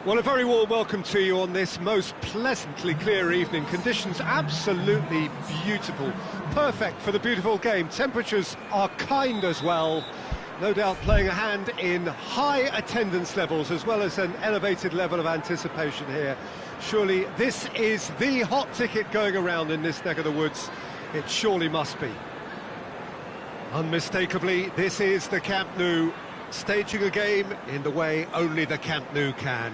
Well, a very warm welcome to you on this most pleasantly clear evening. Conditions absolutely beautiful, perfect for the beautiful game. Temperatures are kind as well, no doubt playing a hand in high attendance levels as well as an elevated level of anticipation here. Surely this is the hot ticket going around in this neck of the woods. It surely must be. Unmistakably, this is the Camp Nou, staging a game in the way only the Camp Nou can.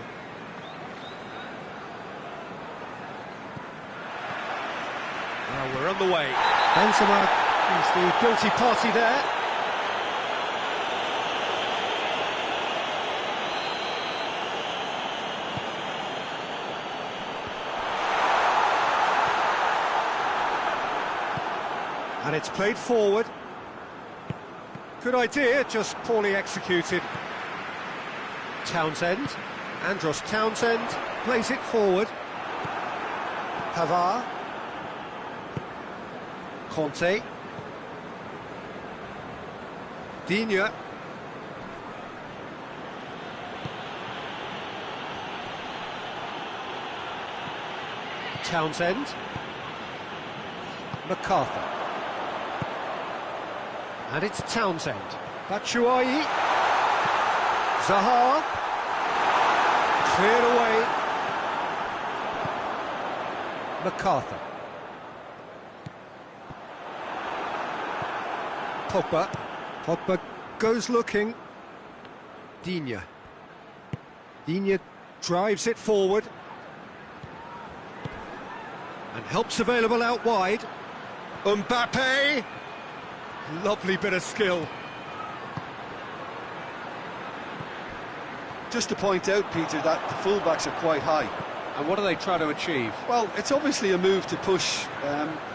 Well, we're on the way. Benzema is the guilty party there. And it's played forward. Good idea, just poorly executed. Townsend, Andros Townsend, plays it forward. Pavard. Conte. Digne. Townsend. MacArthur. And it's Townsend. Batshuayi. Zaha. Cleared away. MacArthur. Pogba. Pogba goes looking. Digne. Digne drives it forward. And help's available out wide. Mbappe. Lovely bit of skill. Just to point out, Peter, that the fullbacks are quite high. And what are they trying to achieve? Well, it's obviously a move to push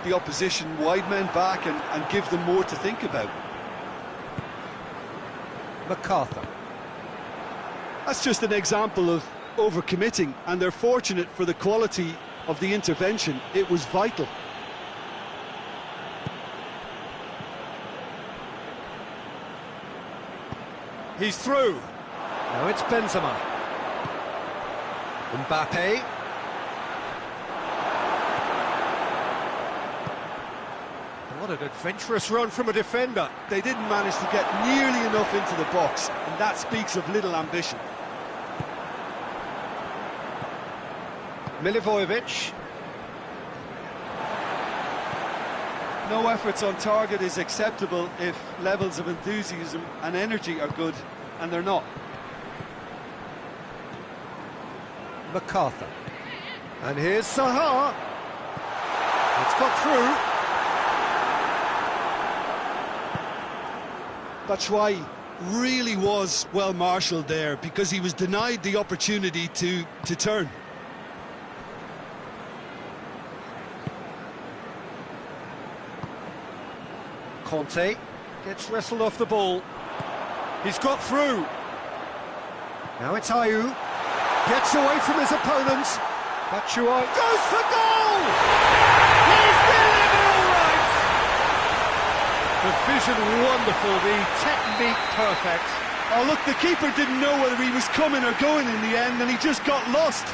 the opposition wide men back and give them more to think about. MacArthur. That's just an example of overcommitting, and they're fortunate for the quality of the intervention. It was vital. He's through. Now it's Benzema. Mbappe. What an adventurous run from a defender. They didn't manage to get nearly enough into the box, and that speaks of little ambition. Milivojevic. No efforts on target is acceptable if levels of enthusiasm and energy are good, and they're not. MacArthur. And here's Zaha. It's got through. Batshuayi really was well marshalled there because he was denied the opportunity to turn. Conte gets wrestled off the ball. He's got through. Now it's Ayew. Gets away from his opponent. Batshuayi goes for goal! He's delivered all right! The vision wonderful, the technique perfect. Oh look, the keeper didn't know whether he was coming or going in the end, and he just got lost.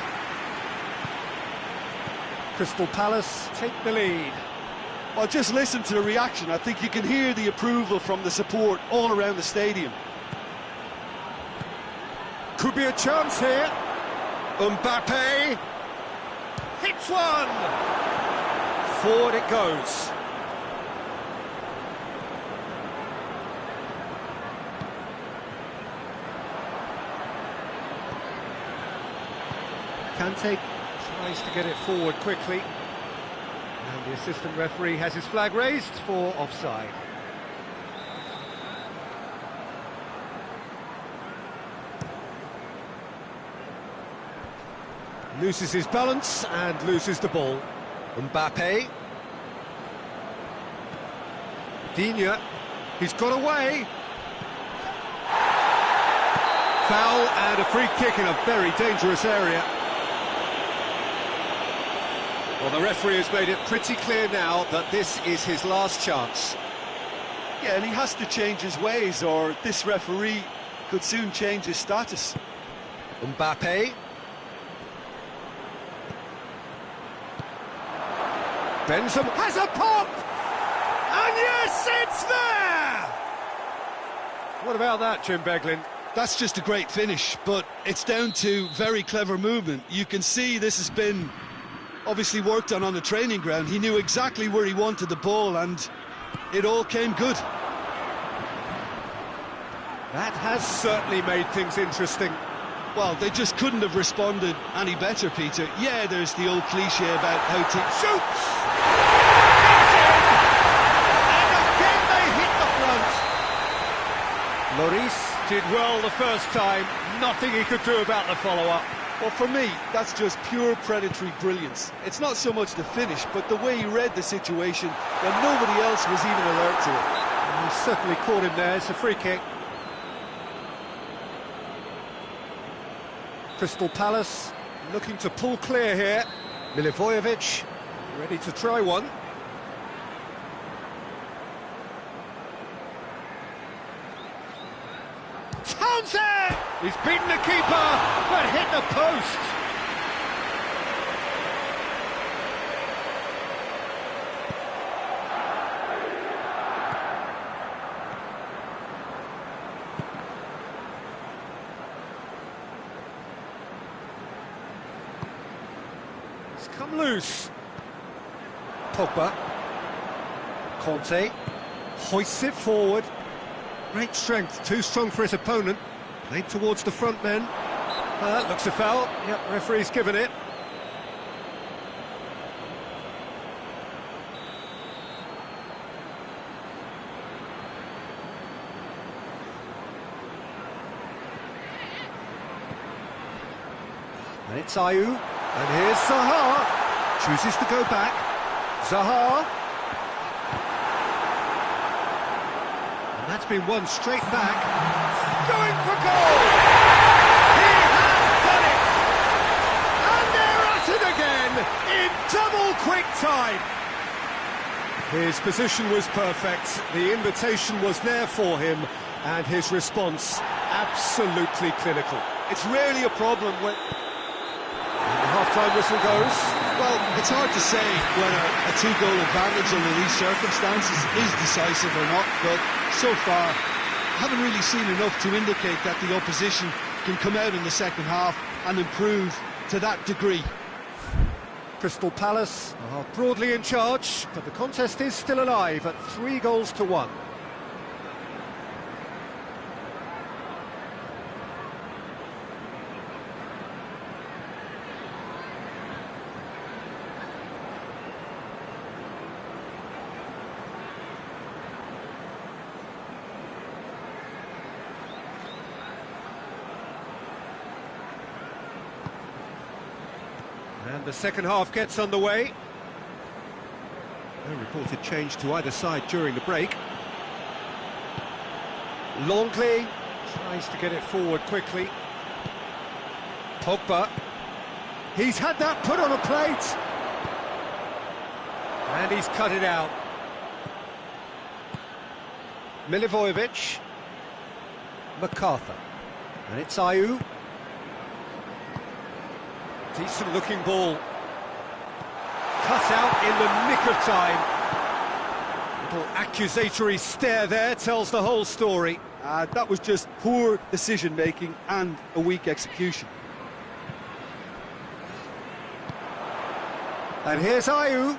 Crystal Palace take the lead. Well, just listen to the reaction. I think you can hear the approval from the support all around the stadium. Could be a chance here. Mbappe hits one. Forward it goes. Kante tries to get it forward quickly. And the assistant referee has his flag raised for offside. Loses his balance and loses the ball. Mbappe. Digne. He's got away. Foul and a free kick in a very dangerous area. Well, the referee has made it pretty clear now that this is his last chance. Yeah, and he has to change his ways, or this referee could soon change his status. Mbappe. Benzema has a pop! And yes, it's there! What about that, Jim Beglin? That's just a great finish, but it's down to very clever movement. You can see this has been obviously worked on the training ground. He knew exactly where he wanted the ball, and it all came good. That has certainly made things interesting. Well, they just couldn't have responded any better, Peter. Yeah, there's the old cliche about how to... Shoots! And again they hit the front. Lloris did well the first time. Nothing he could do about the follow-up. Well, for me, that's just pure predatory brilliance. It's not so much the finish, but the way he read the situation when nobody else was even alert to it. And he certainly caught him there. It's a free kick. Crystal Palace looking to pull clear here. Milivojevic ready to try one. Townsend! He's beaten the keeper, but hit the post. It's come loose. Pogba. Conte hoists it forward. Great strength, too strong for his opponent. Played towards the front men. Looks a foul. Yep, referee's given it. And it's Ayew. And here's Zaha. Chooses to go back. Zaha. That's been won straight back. Going for goal! He has done it! And they're at it again in double quick time. His position was perfect, the invitation was there for him, and his response absolutely clinical. It's rarely a problem when... And the half-time whistle goes. Well, it's hard to say whether a two-goal advantage under these circumstances is decisive or not, but so far, I haven't really seen enough to indicate that the opposition can come out in the second half and improve to that degree. Crystal Palace are broadly in charge, but the contest is still alive at 3-1. And the second half gets underway. No reported change to either side during the break. Longley tries to get it forward quickly. Pogba. He's had that put on a plate. And he's cut it out. Milivojevic. MacArthur. And it's Ayew. Decent looking ball. Cut out in the nick of time. Little accusatory stare there tells the whole story. That was just poor decision making and a weak execution. And here's Ayew.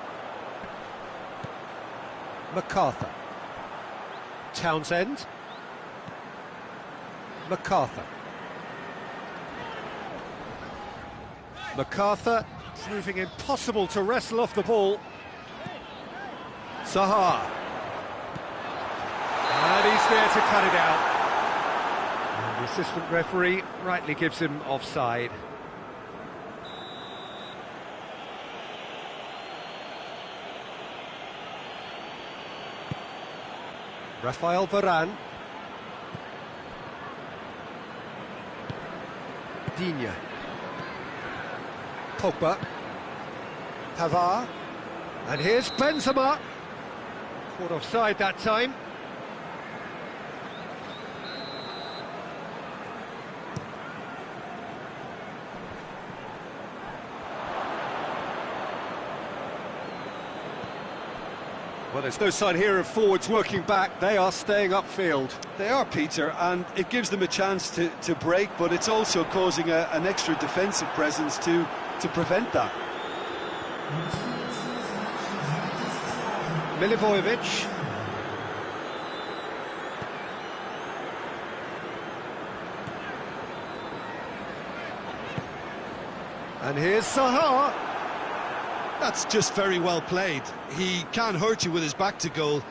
MacArthur. Townsend. MacArthur. MacArthur proving impossible to wrestle off the ball. Zaha. And he's there to cut it out. And the assistant referee rightly gives him offside. Rafael Varane. Digne. Pogba. Pavard. And here's Benzema. Caught offside that time. Well, there's no sign here of forwards working back. They are staying upfield. They are, Peter, and it gives them a chance to break, but it's also causing an extra defensive presence to prevent that. Milivojevic. And here's Zaha. That's just very well played. He can't hurt you with his back to goal,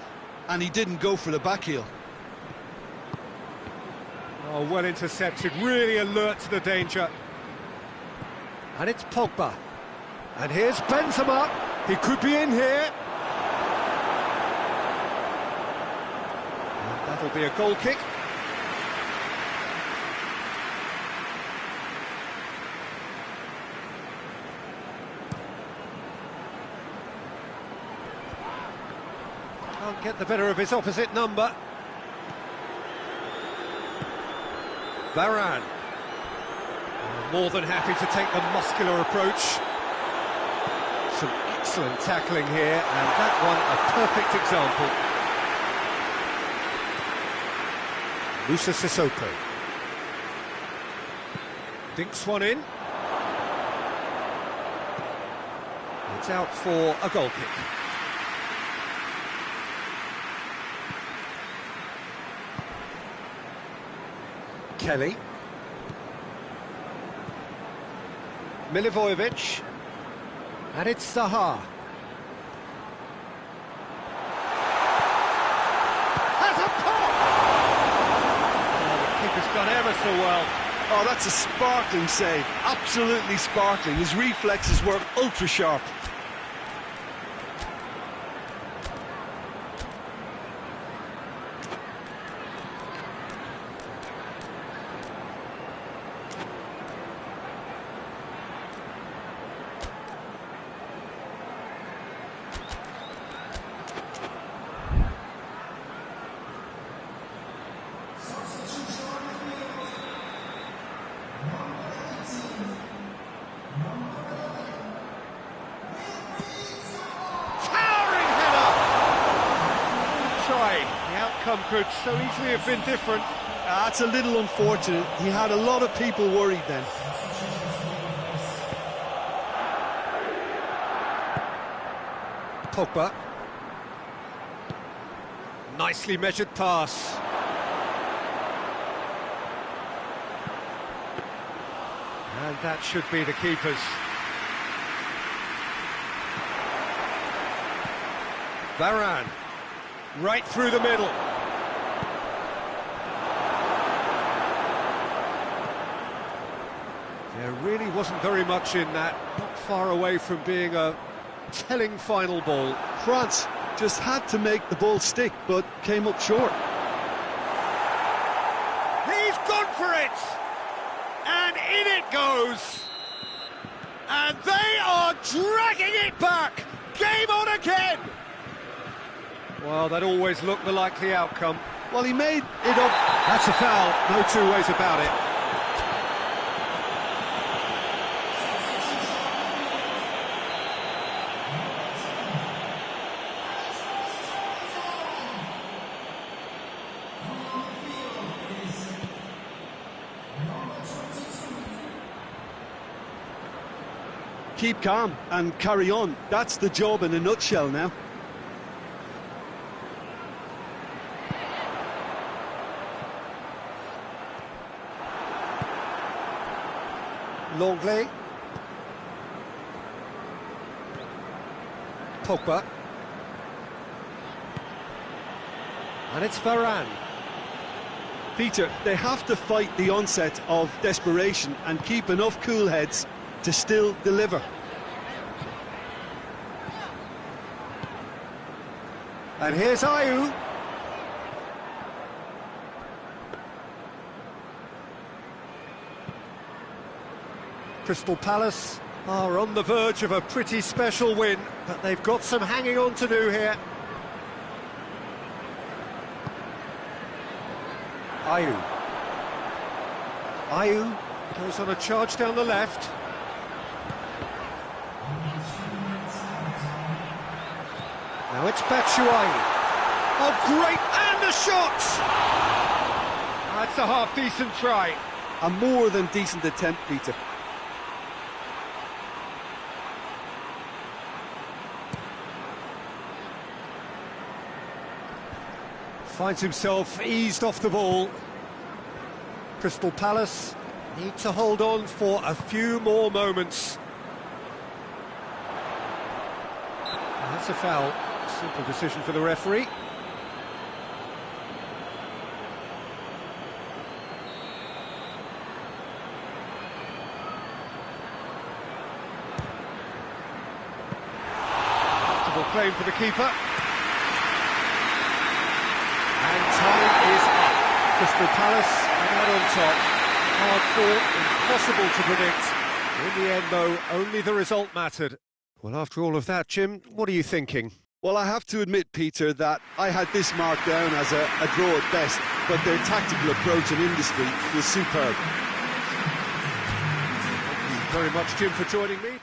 and he didn't go for the back heel. Oh, well intercepted, really alert to the danger. And it's Pogba. And here's Benzema. He could be in here. And that'll be a goal kick. Can't get the better of his opposite number. Varane. More than happy to take the muscular approach. Some excellent tackling here, and that one a perfect example. Moussa Sissoko. Dinks one in. It's out for a goal kick. Kelly. Milivojevic. And it's Zaha. Has a pop! Oh, the keeper's done ever so well. Oh, that's a sparkling save. Absolutely sparkling. His reflexes were ultra sharp. The outcome could so easily have been different. That's a little unfortunate. He had a lot of people worried then. Pogba. Nicely measured pass. And that should be the keeper's. Varane. Right through the middle. There really wasn't very much in that, not far away from being a telling final ball. France just had to make the ball stick, but came up short. He's gone for it! And in it goes! And they are dragging it back! Game on again! Well, that always looked the likely outcome. Well, he made it up. That's a foul, no two ways about it. Keep calm and carry on. That's the job in a nutshell now. Longley. Pogba. And it's Varane. Peter, they have to fight the onset of desperation and keep enough cool heads to still deliver. And here's Ayew. Crystal Palace are on the verge of a pretty special win, but they've got some hanging on to do here. Ayew. Ayew goes on a charge down the left. Now it's Batshuayi. Oh, great! And a shot! That's a half-decent try. A more than decent attempt, Peter. Finds himself eased off the ball. Crystal Palace need to hold on for a few more moments. That's a foul. Simple decision for the referee. Comfortable claim for the keeper. And time is up. Crystal Palace are out on top. Hard fought, impossible to predict. In the end, though, only the result mattered. Well, after all of that, Jim, what are you thinking? Well, I have to admit, Peter, that I had this marked down as a draw at best, but their tactical approach and industry was superb. Thank you very much, Jim, for joining me.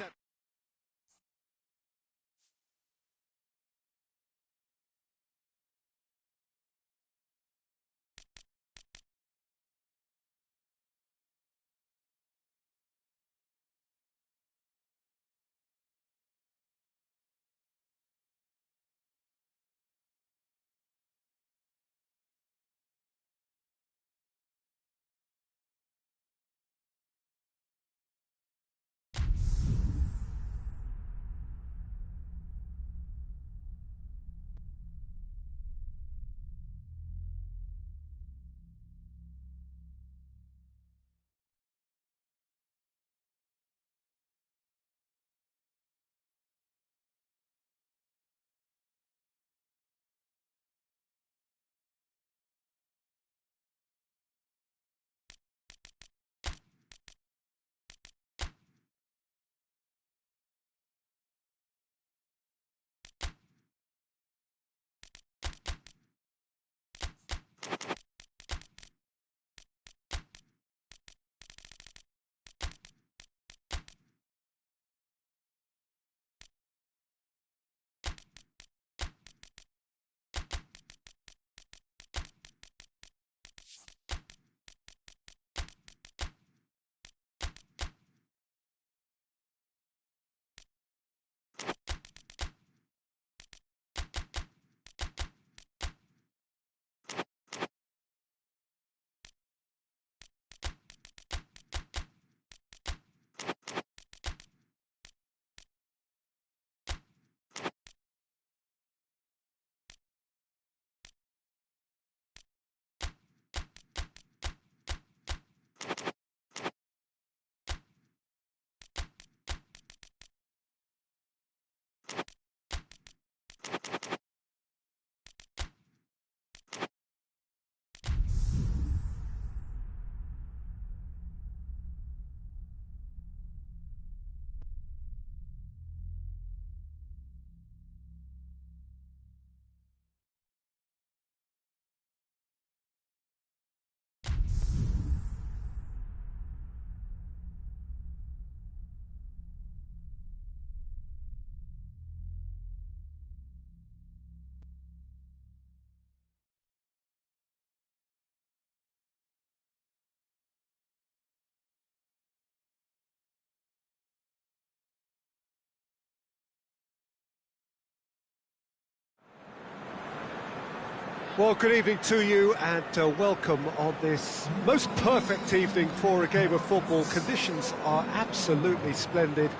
Well, good evening to you and welcome on this most perfect evening for a game of football. Conditions are absolutely splendid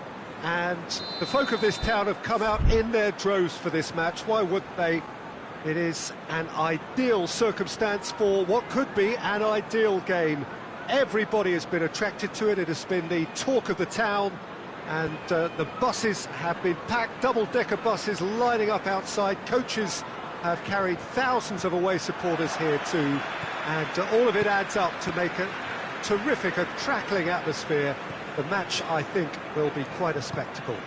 and the folk of this town have come out in their droves for this match. Why wouldn't they? It is an ideal circumstance for what could be an ideal game. Everybody has been attracted to it. It has been the talk of the town and the buses have been packed, double-decker buses lining up outside. Coaches have carried thousands of away supporters here too, and all of it adds up to make a terrific, a crackling atmosphere. The match, I think, will be quite a spectacle.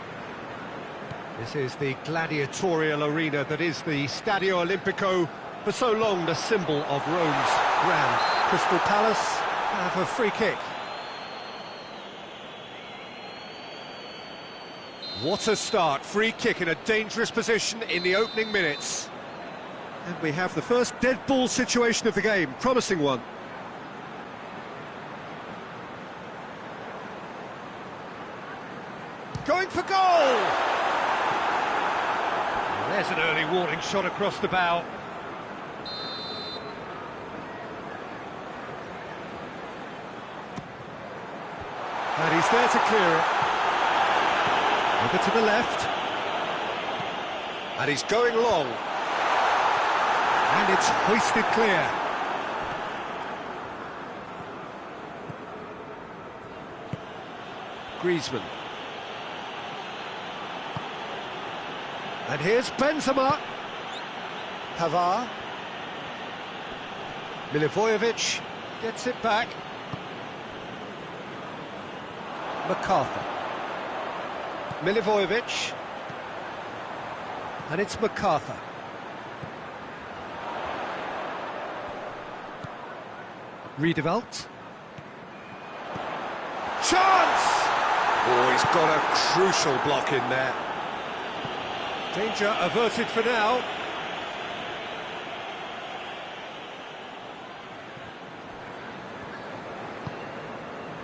This is the gladiatorial arena that is the Stadio Olimpico, for so long the symbol of Rome's brand. Crystal Palace have a free kick. What a start. Free kick in a dangerous position in the opening minutes. And we have the first dead ball situation of the game. Promising one. Going for goal! There's an early warning shot across the bow. And he's there to clear it. Over to the left. And he's going long. And it's hoisted clear. Griezmann. And here's Benzema. Pavard. Milivojevic gets it back. MacArthur. Milivojevic. And it's MacArthur. Riedewald. Chance! Oh, he's got a crucial block in there. Danger averted for now.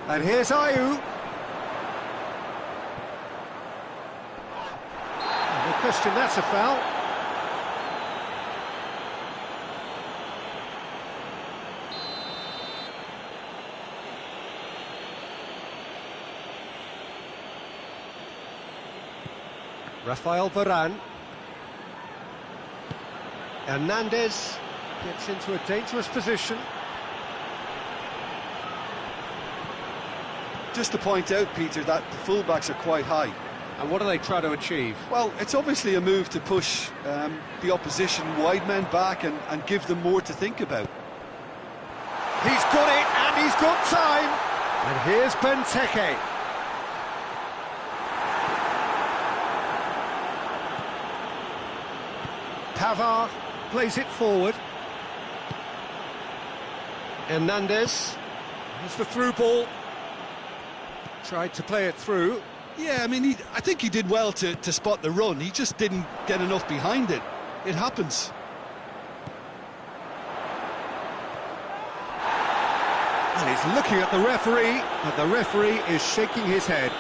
And here's Ayew. No question, that's a foul. Rafael Varane. Hernandez gets into a dangerous position. Just to point out, Peter, that the fullbacks are quite high. And what are they trying to achieve? Well, it's obviously a move to push the opposition wide men back and give them more to think about. He's got it, and he's got time. And here's Benteke. Pavard plays it forward. Hernandez. Here's the through ball. Tried to play it through. Yeah, I mean, I think he did well to spot the run. He just didn't get enough behind it. It happens. And he's looking at the referee, but the referee is shaking his head.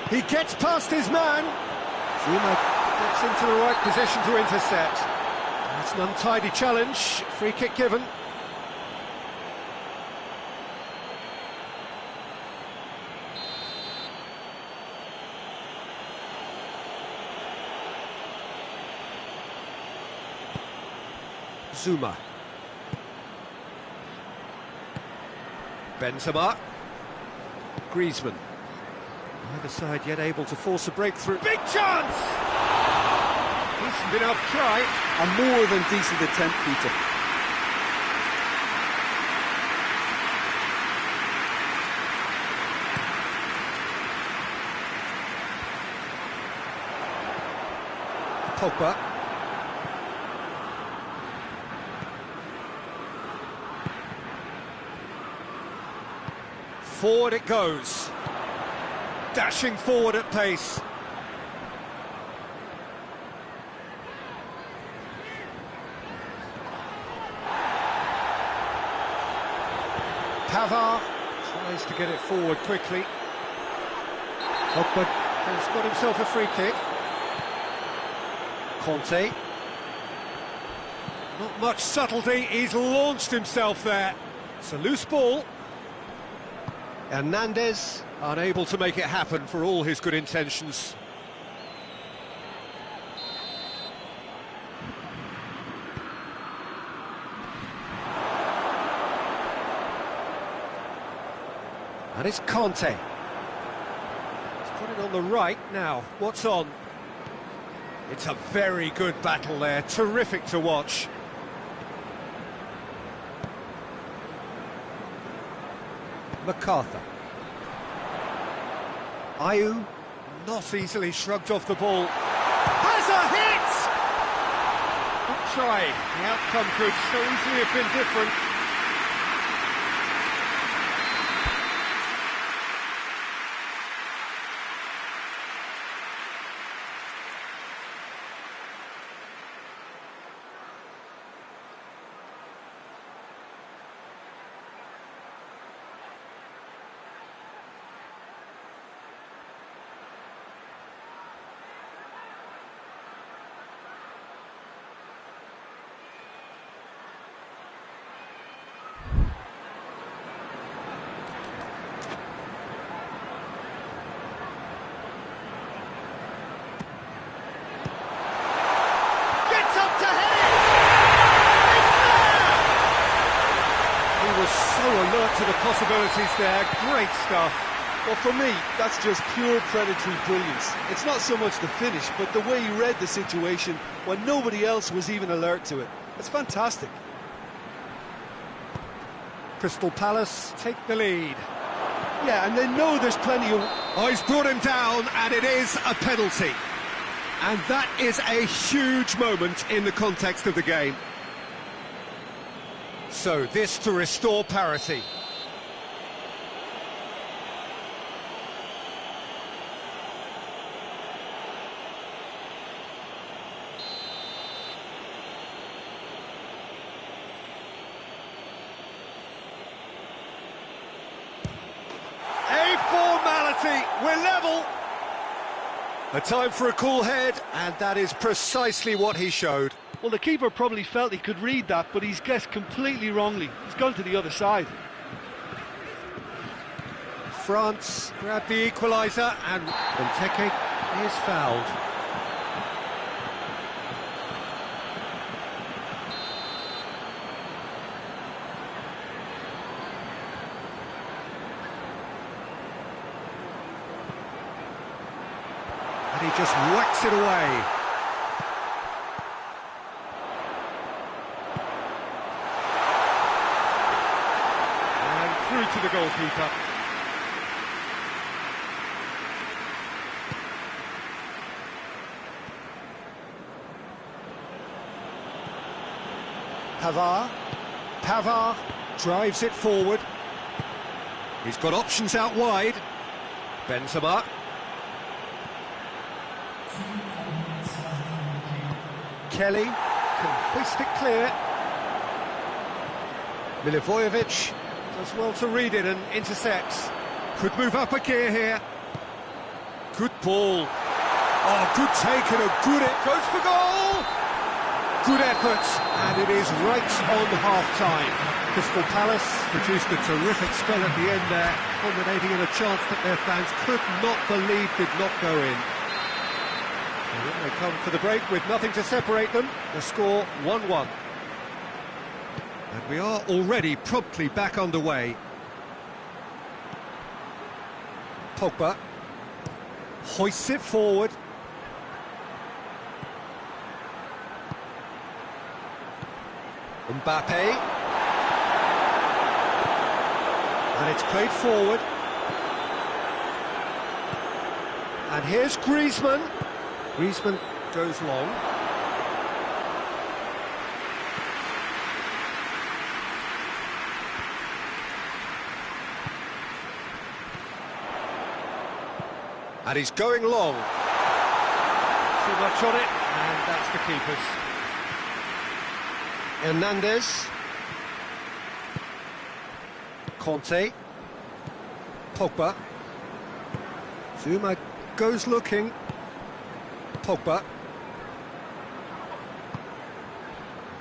He gets past his man. Zuma gets into the right position to intercept. It's an untidy challenge. Free kick given. Zuma. Benzema. Griezmann. Neither side yet able to force a breakthrough. Big chance! Decent enough try. A more than decent attempt, Peter. Pogba. Forward it goes. Dashing forward at pace. Pavard tries to get it forward quickly. Pogba has got himself a free kick. Conte. Not much subtlety, he's launched himself there. It's a loose ball. Hernandez unable to make it happen for all his good intentions. And it's Conte. He's put it on the right now. What's on? It's a very good battle there. Terrific to watch. MacArthur. Ayew, not easily shrugged off the ball. Has a hit! Good try. The outcome could so easily have been different. abilities there, great stuff. Well, for me, that's just pure predatory brilliance. It's not so much the finish, but the way he read the situation when nobody else was even alert to it. It's fantastic. Crystal Palace take the lead. Yeah, and they know there's plenty of... Oh, he's brought him down, and it is a penalty. And that is a huge moment in the context of the game. So, this to restore parity. We're level. A time for a cool head, and that is precisely what he showed. Well, the keeper probably felt he could read that, but he's guessed completely wrongly. He's gone to the other side. France grabbed the equaliser, and Benteke is fouled. And he just whacks it away. And through to the goalkeeper. Pavard drives it forward. He's got options out wide. Benzema. Kelly can hoist it clear. Milivojevic does well to read it and intercepts. Could move up a gear here. Good ball. Oh, good take and a good... It goes for goal! Good effort, and it is right on half-time. Crystal Palace produced a terrific spell at the end there, culminating in a chance that their fans could not believe did not go in. They come for the break with nothing to separate them. The score 1-1. And we are already promptly back underway. Pogba hoists it forward. Mbappe. And it's played forward. And here's Griezmann. Griezmann goes long. And he's going long. Too much on it, and that's the keeper's. Hernandez. Conte. Pogba. Zuma goes looking. Pogba.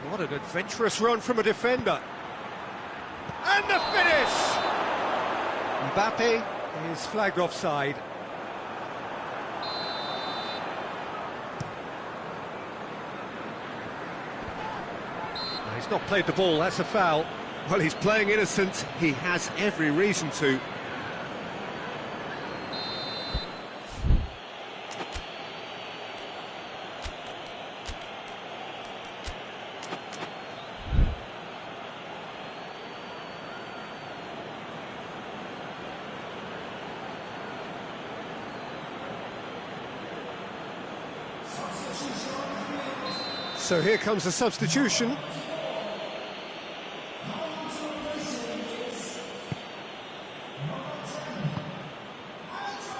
What an adventurous run from a defender. And the finish! Mbappe is flagged offside. He's not played the ball, that's a foul. Well, he's playing innocent, he has every reason to. So here comes the substitution.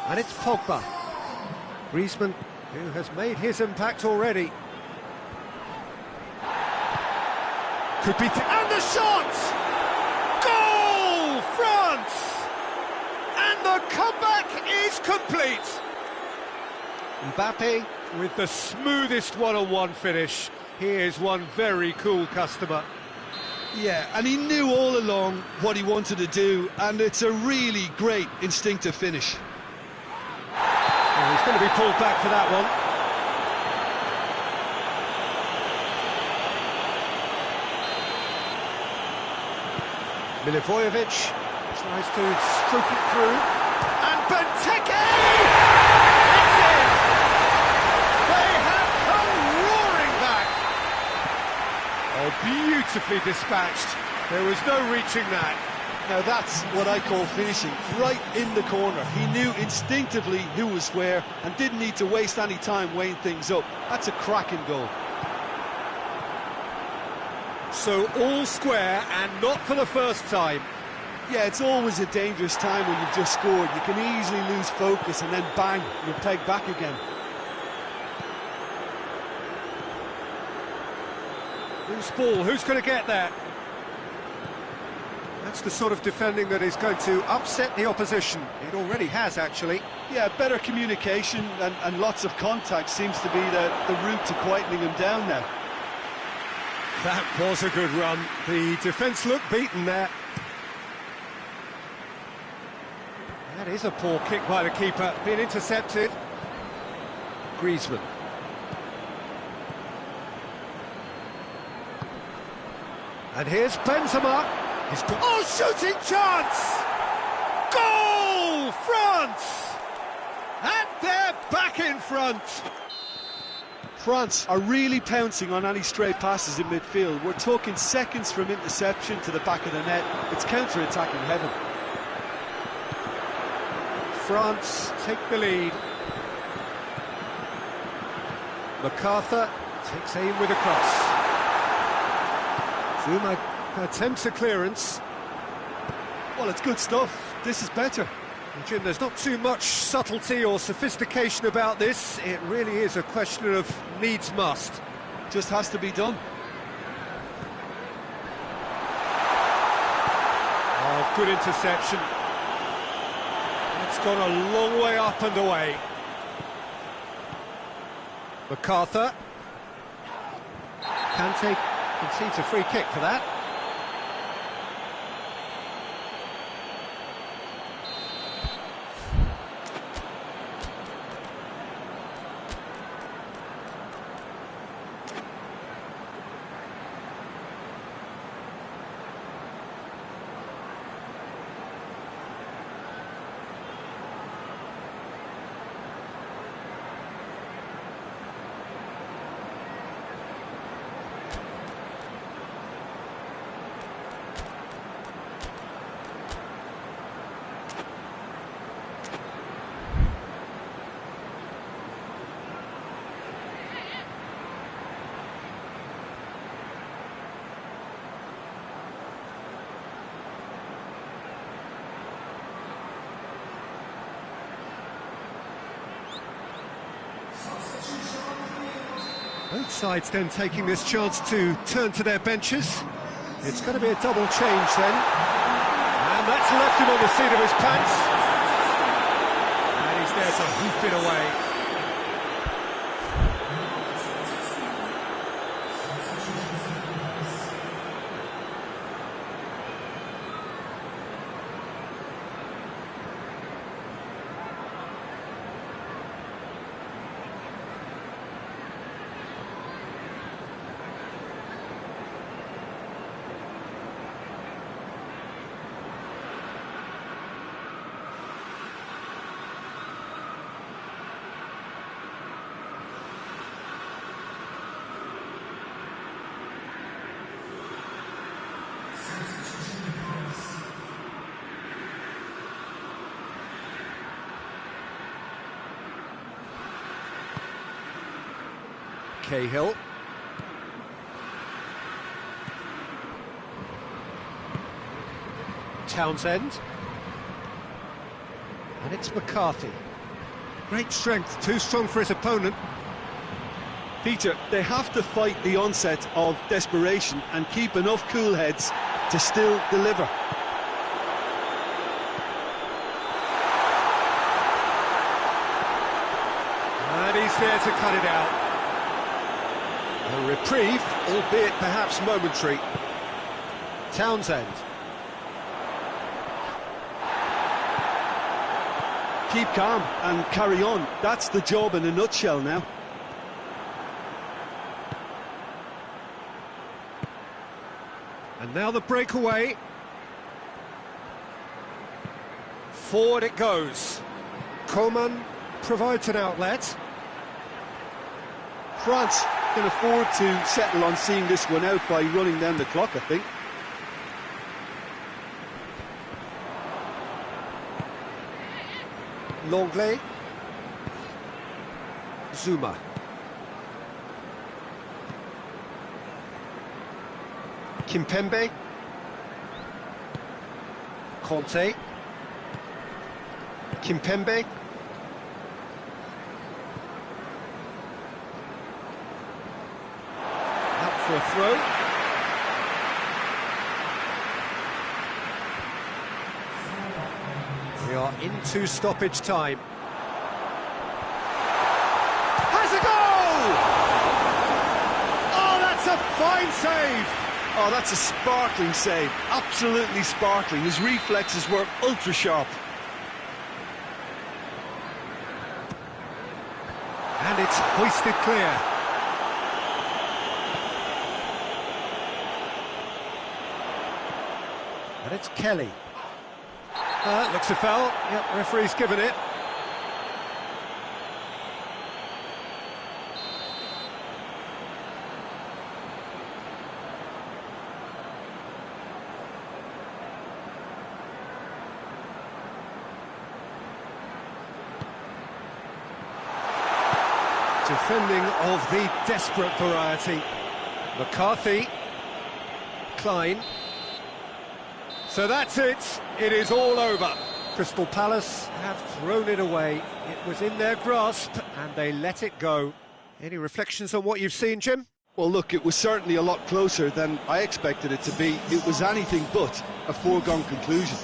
And it's Pogba. Griezmann, who has made his impact already. Could be... and the shot! Goal! France! And the comeback is complete! Mbappe with the smoothest one-on-one finish. He is one very cool customer. Yeah, and he knew all along what he wanted to do, and it's a really great instinctive finish. Well, he's going to be pulled back for that one. Milivojevic Tries to stroke it through. And Benteke! It's in! They have come roaring back! Oh, beautifully dispatched. There was no reaching that. Now that's what I call finishing, right in the corner. He knew instinctively who was where and didn't need to waste any time weighing things up. That's a cracking goal. So all square, and not for the first time. Yeah, it's always a dangerous time when you've just scored. You can easily lose focus and then bang, you're pegged back again. Loose ball, who's going to get that? That's the sort of defending that is going to upset the opposition. It already has, actually. Yeah, better communication and lots of contact seems to be the route to quietening him down now. That was a good run. The defence looked beaten there. That is a poor kick by the keeper, being intercepted. Griezmann. And here's Benzema. He's got... Oh, shooting chance! Goal! France! And they're back in front. France are really pouncing on any stray passes in midfield. We're talking seconds from interception to the back of the net. It's counter-attacking heaven. France take the lead. MacArthur takes aim with a cross. Zouma attempts a clearance. Well, it's good stuff. This is better. Jim, there's not too much subtlety or sophistication about this. It really is a question of needs must. Just has to be done. Oh, good interception. It's gone a long way up and away. MacArthur. Kante concedes a free kick for that. Both sides then taking this chance to turn to their benches. It's going to be a double change then. And that's left him on the seat of his pants. And he's there to hoof it away. Cahill. Townsend. And it's McCarthy. Great strength, too strong for his opponent. Peter, they have to fight the onset of desperation and keep enough cool heads to still deliver. And he's there to cut it out. A reprieve, albeit perhaps momentary. Townsend. Keep calm and carry on. That's the job in a nutshell now. And now the breakaway. Forward it goes. Coman provides an outlet. France can afford to settle on seeing this one out by running down the clock, I think. Longley. Zuma. Kimpembe. Conte. Kimpembe. Out for a throw. We are into stoppage time. Has a goal! Oh, that's a fine save! Oh, that's a sparkling save. Absolutely sparkling. His reflexes were ultra sharp. And it's hoisted clear. And it's Kelly. Looks a foul. Yep, referee's given it. Defending of the desperate variety. McCarthy. Klein. So that's it. It is all over. Crystal Palace have thrown it away. It was in their grasp and they let it go. Any reflections on what you've seen, Jim? Well, look, it was certainly a lot closer than I expected it to be. It was anything but a foregone conclusion.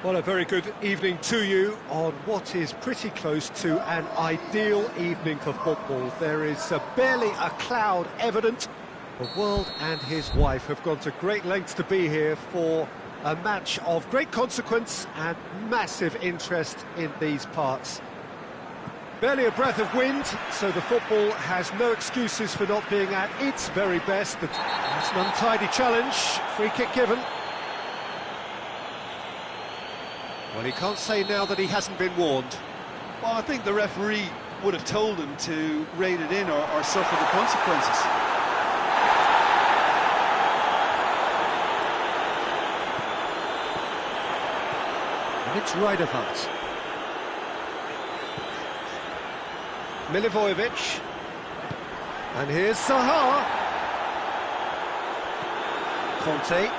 Well, a very good evening to you on what is pretty close to an ideal evening for football. There is barely a cloud evident. The world and his wife have gone to great lengths to be here for a match of great consequence and massive interest in these parts. Barely a breath of wind, so the football has no excuses for not being at its very best. But it's an untidy challenge, free kick given. Well, he can't say now that he hasn't been warned. Well, I think the referee would have told him to rate it in or suffer the consequences. And it's Radovan. Milivojevic. And here's Zaha. Conte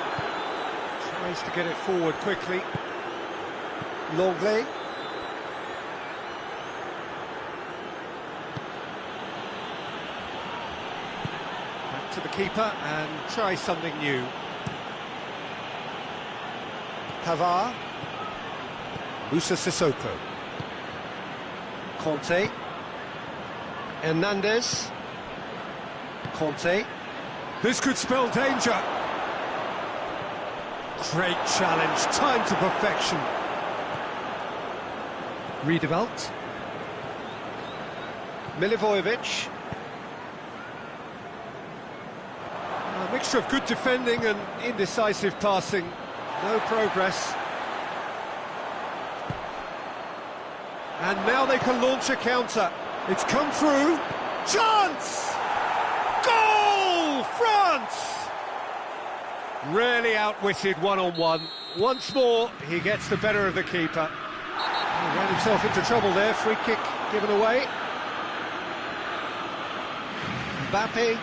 tries to get it forward quickly. Longley. Back to the keeper and try something new. Pavard. Musa Sissoko. Conte. Hernandez. Conte. This could spell danger. Great challenge, time to perfection. Riedewald. Milivojevic. A mixture of good defending and indecisive passing. No progress. And now they can launch a counter. It's come through. Chance! Goal! France! Really outwitted one-on-one. Once more, he gets the better of the keeper. He ran himself into trouble there. Free kick given away. Mbappe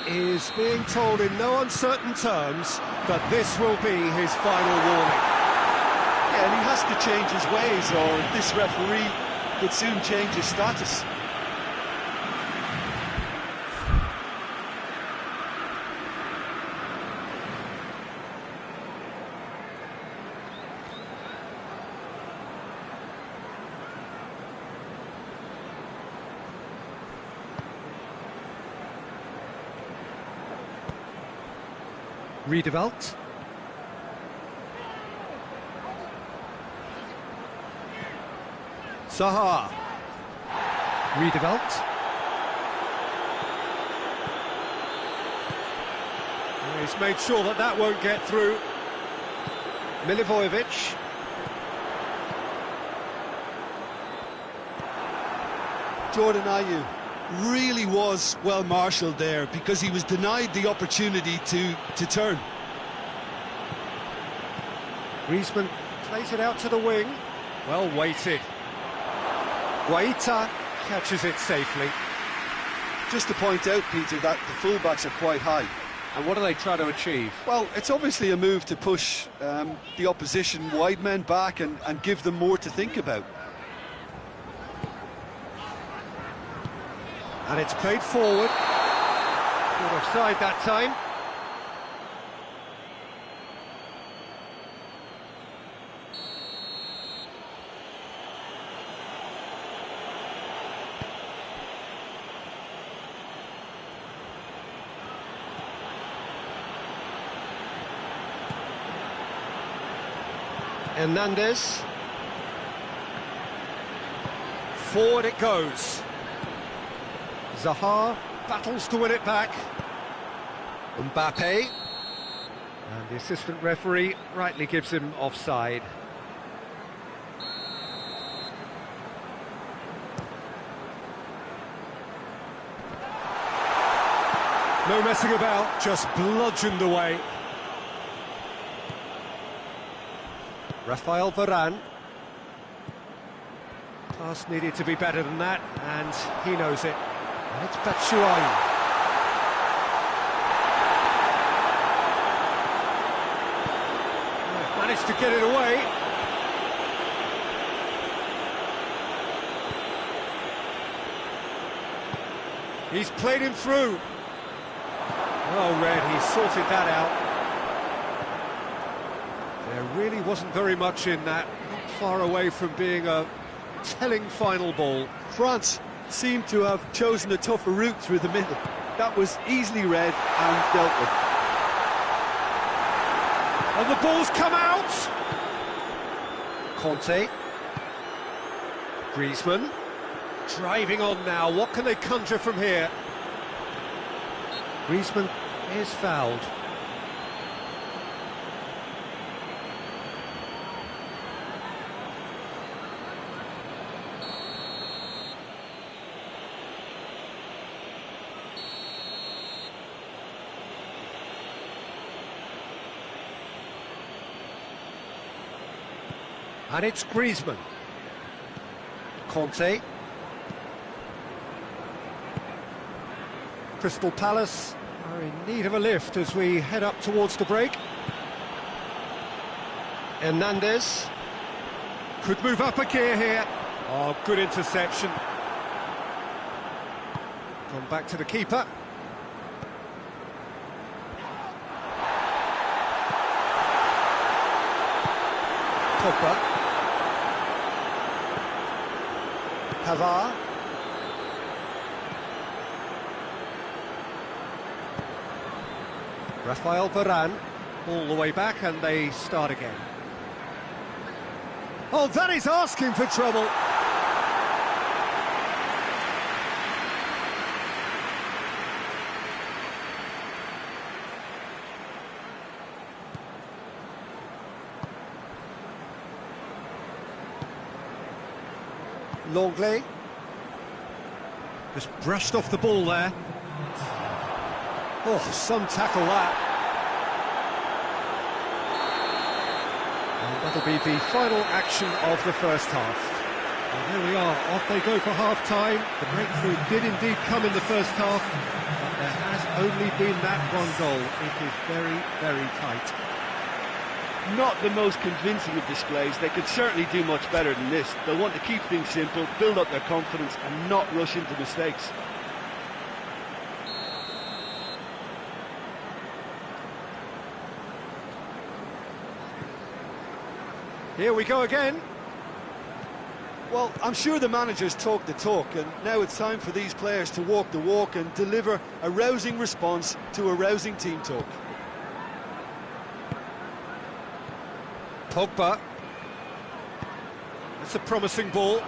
is being told in no uncertain terms that this will be his final warning. Yeah, and he has to change his ways, or this referee could soon change his status. Riedewald. Zaha. Riedewald. He's made sure that that won't get through. Milivojevic. Jordan Ayew really was well marshalled there because he was denied the opportunity to turn. Griezmann plays it out to the wing. Well weighted. Guaita catches it safely. Just to point out, Peter, that the fullbacks are quite high. And what do they try to achieve? Well, it's obviously a move to push the opposition wide men back and give them more to think about. And it's played forward. Good offside that time. Hernandez. Forward it goes. Zaha battles to win it back. Mbappe. And the assistant referee rightly gives him offside. No messing about, just bludgeoned away. Rafael Varane. Pass needed to be better than that, and he knows it. And it's Batshuayi. They've managed to get it away. He's played him through. Well read, he sorted that out. There really wasn't very much in that, not far away from being a telling final ball. France seemed to have chosen a tougher route through the middle. That was easily read and dealt with. And the ball's come out! Conte. Griezmann. Driving on now, what can they conjure from here? Griezmann is fouled. And it's Griezmann. Conte. Crystal Palace are in need of a lift as we head up towards the break. Hernandez could move up a gear here. Oh, good interception. Gone back to the keeper. Pogba. Pavard. Rafael Varane, all the way back, and they start again. Oh, that is asking for trouble. Longley just brushed off the ball there. Oh, some tackle that. And that'll be the final action of the first half. And there we are, off they go for half-time. The breakthrough did indeed come in the first half, but there has only been that one goal. It is very, very tight. Not the most convincing of displays. They could certainly do much better than this. They'll want to keep things simple, build up their confidence and not rush into mistakes. Here we go again. Well, I'm sure the managers talk the talk, and now it's time for these players to walk the walk and deliver a rousing response to a rousing team talk. Pogba. That's a promising ball.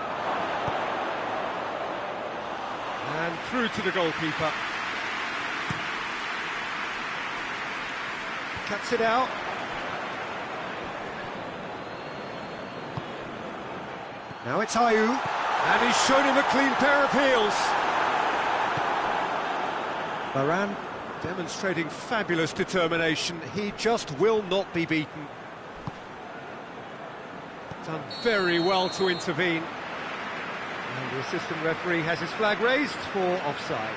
And through to the goalkeeper. Cuts it out. Now it's Ayew, and he's shown him a clean pair of heels. Varane demonstrating fabulous determination. He just will not be beaten. Done very well to intervene. And the assistant referee has his flag raised for offside.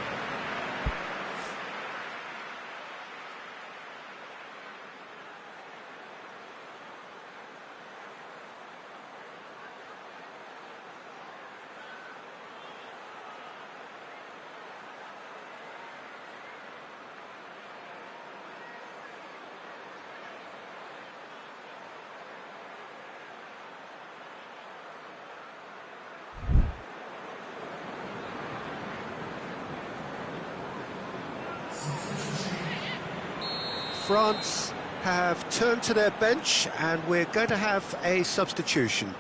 France have turned to their bench and we're going to have a substitution.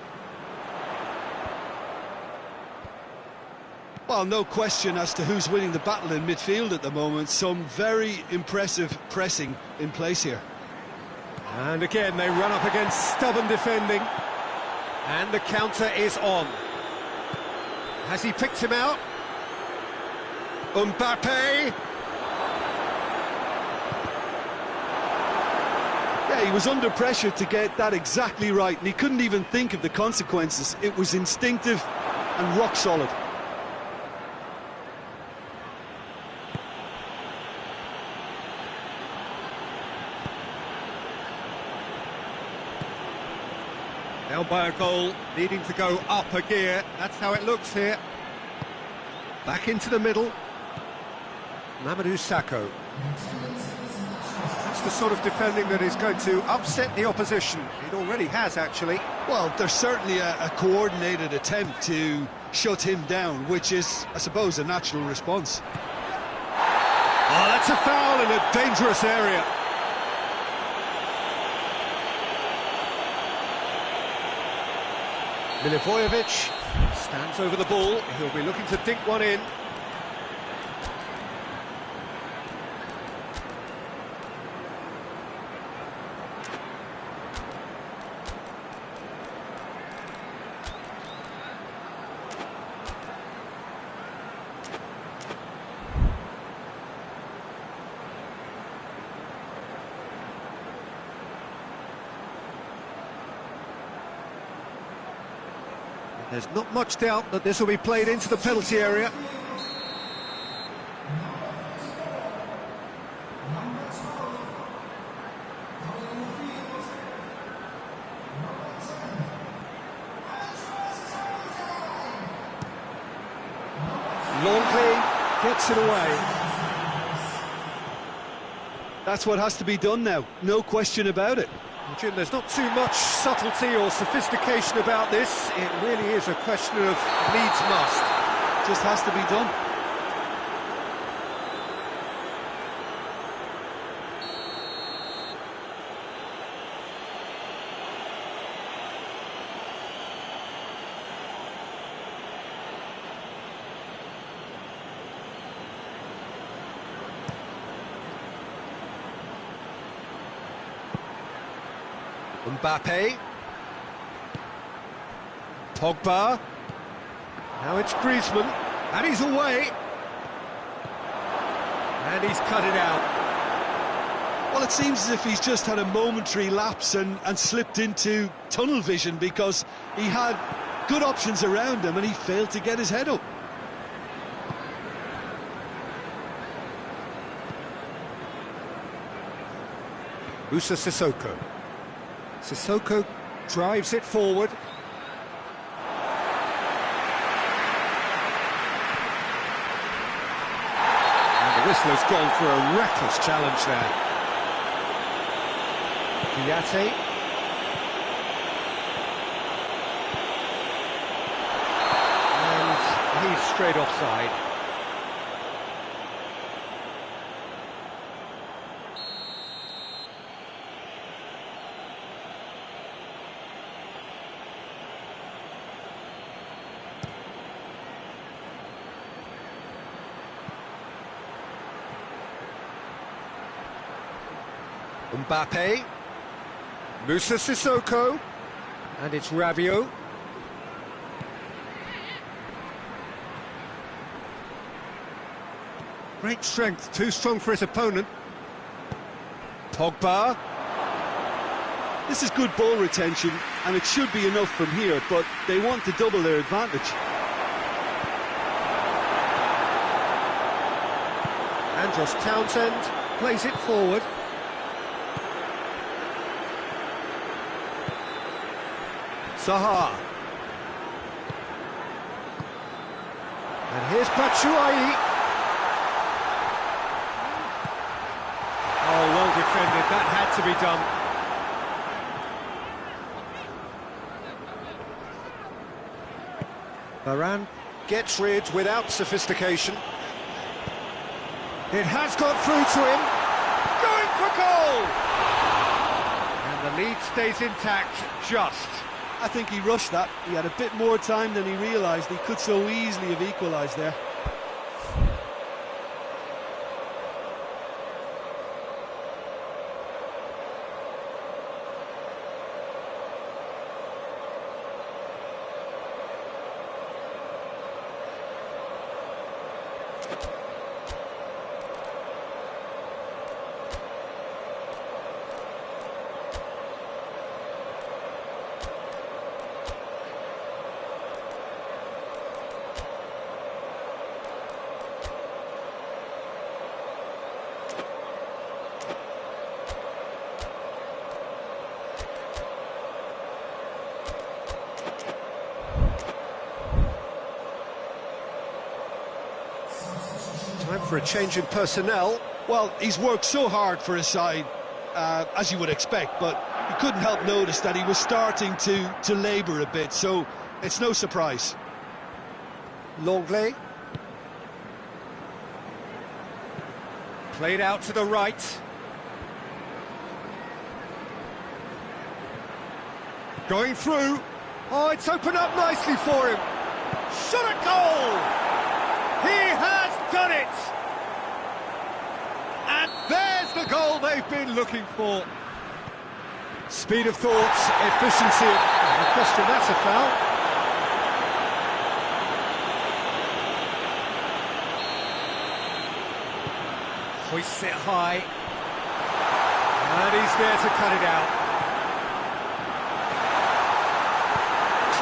Well, no question as to who's winning the battle in midfield at the moment. Some very impressive pressing in place here. And again, they run up against stubborn defending. And the counter is on. Has he picked him out? Mbappe! Yeah, he was under pressure to get that exactly right, and he couldn't even think of the consequences. It was instinctive and rock solid. Down by a goal, needing to go up a gear. That's how it looks here. Back into the middle. Mamadou Sakho. That's the sort of defending that is going to upset the opposition. It already has, actually. Well, there's certainly a coordinated attempt to shut him down, which is, I suppose, a natural response. Oh, that's a foul in a dangerous area. Milivojevic stands over the ball. He'll be looking to dink one in. There's not much doubt that this will be played into the penalty area. Longley gets it away. That's what has to be done now, no question about it. Jim, there's not too much subtlety or sophistication about this. It really is a question of needs must. Just has to be done. Mbappe. Pogba. Now it's Griezmann. And he's away. And he's cut it out. Well, it seems as if he's just had a momentary lapse and slipped into tunnel vision, because he had good options around him and he failed to get his head up. Moussa Sissoko. Sissoko drives it forward. And the whistler's gone for a reckless challenge there. Kouyaté. And he's straight offside. Mbappe, Moussa Sissoko, and it's Rabiot. Great strength, too strong for his opponent. Pogba. This is good ball retention, and it should be enough from here, but they want to double their advantage. Andros Townsend plays it forward. Zaha. And here's Batshuayi. Oh, well defended. That had to be done. Varane gets rid without sophistication. It has got through to him. Going for goal! And the lead stays intact, just. I think he rushed that. He had a bit more time than he realised. He could so easily have equalised there. Time for a change in personnel. Well, he's worked so hard for his side. as you would expect, but you couldn't help notice that he was starting to labour a bit, so it's no surprise. Longley. Played out to the right. Going through. Oh, it's opened up nicely for him. Shot at goal! He has done it! And there's the goal they've been looking for. Speed of thought, efficiency. No question, that's a foul. Hoists it high. And he's there to cut it out.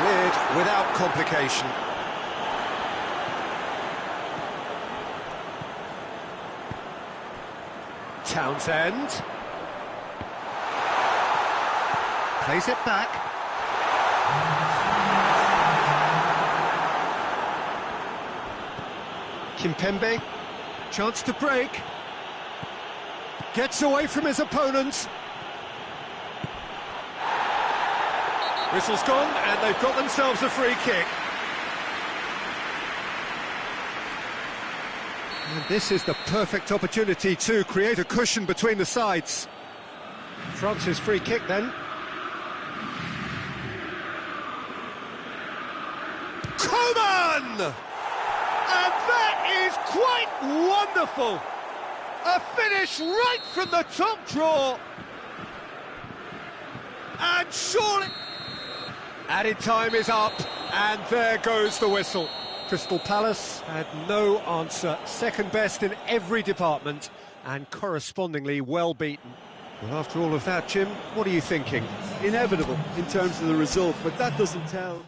Cleared without complication. Townsend. Plays it back. Kimpembe. Chance to break. Gets away from his opponents. Whistle's gone, and they've got themselves a free kick. And this is the perfect opportunity to create a cushion between the sides. France's free kick then. Coman! And that is quite wonderful! A finish right from the top draw. And surely... Added time is up, and there goes the whistle. Crystal Palace had no answer. Second best in every department, and correspondingly well beaten. Well, after all of that, Jim, what are you thinking? Inevitable in terms of the result, but that doesn't tell.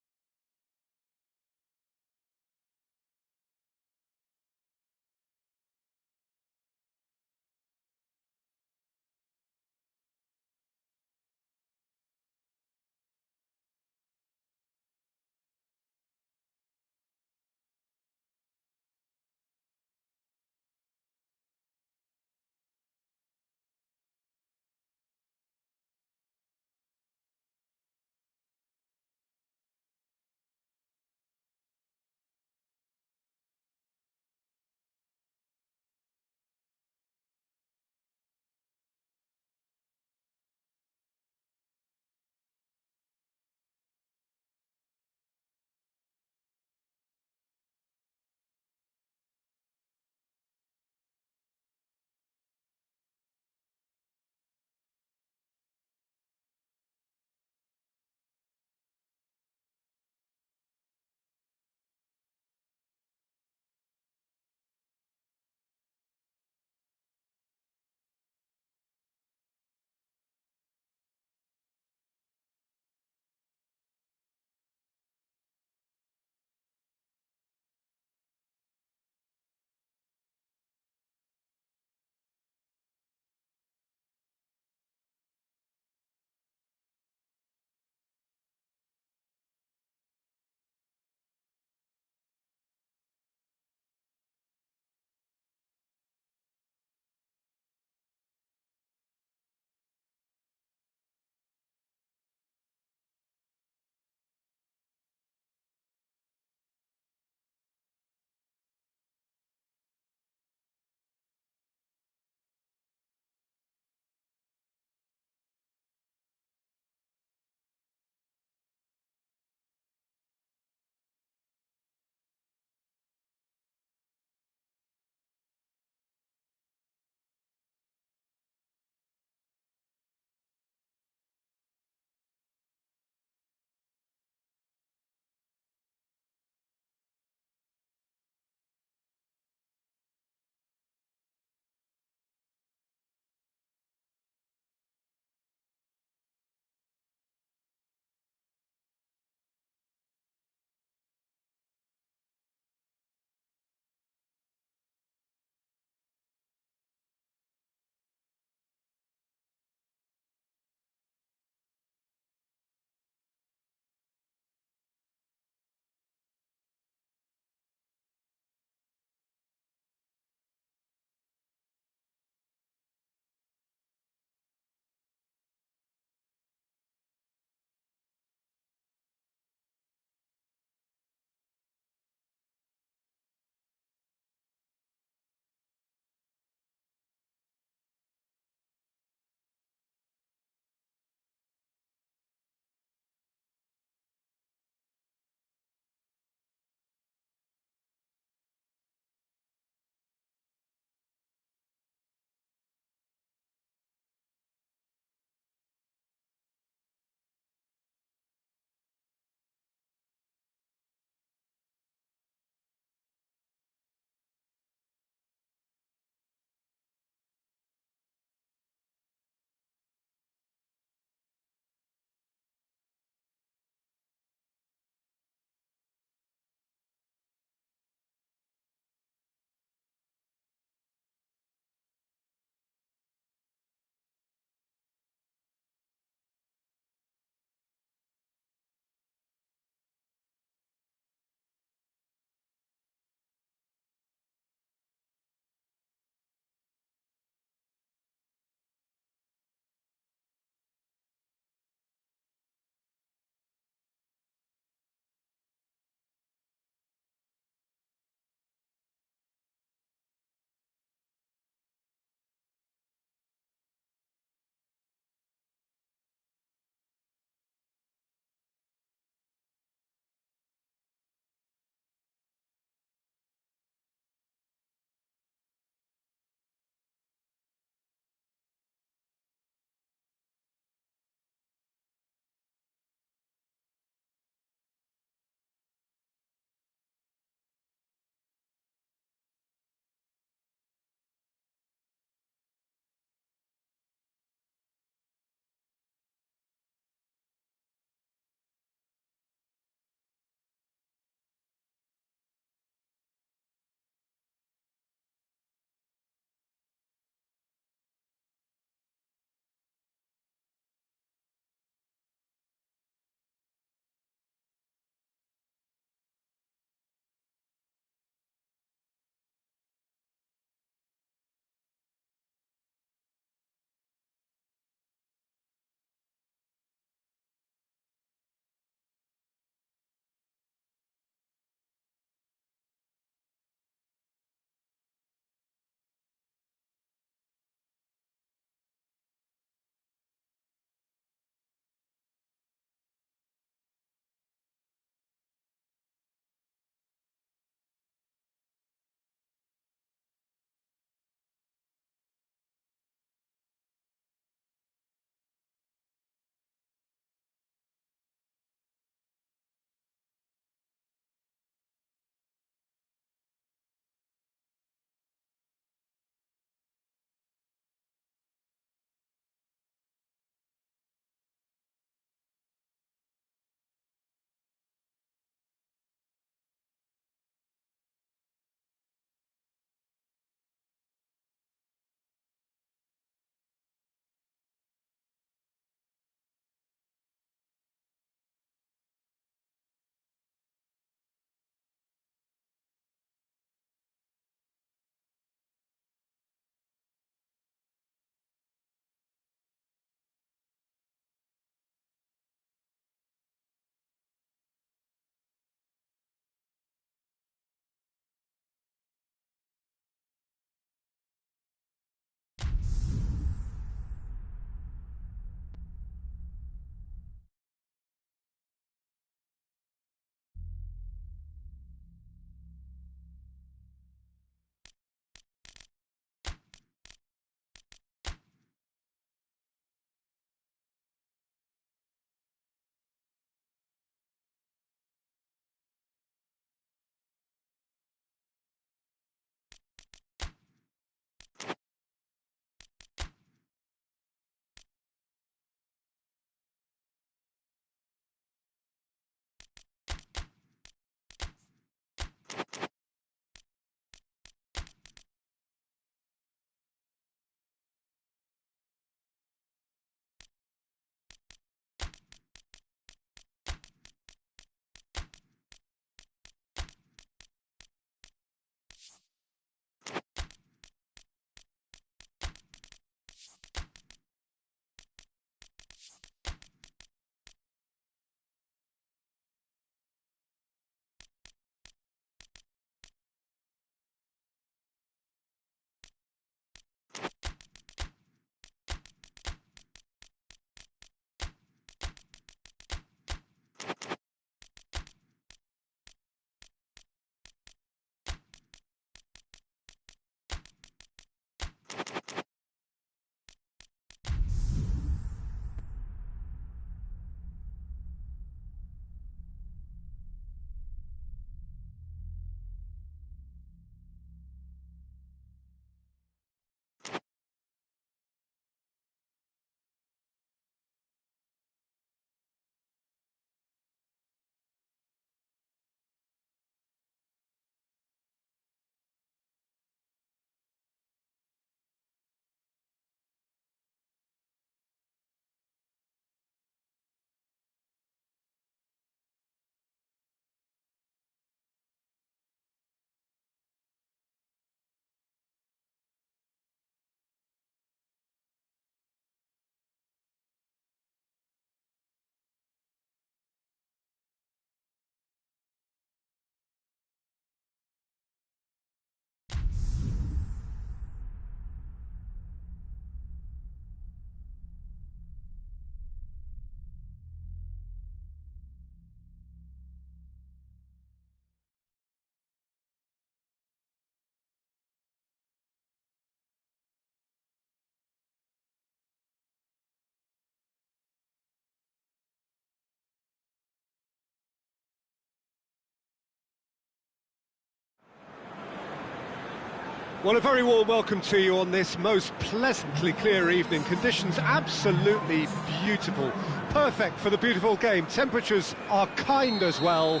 Well, a very warm welcome to you on this most pleasantly clear evening. Conditions absolutely beautiful. Perfect for the beautiful game. Temperatures are kind as well.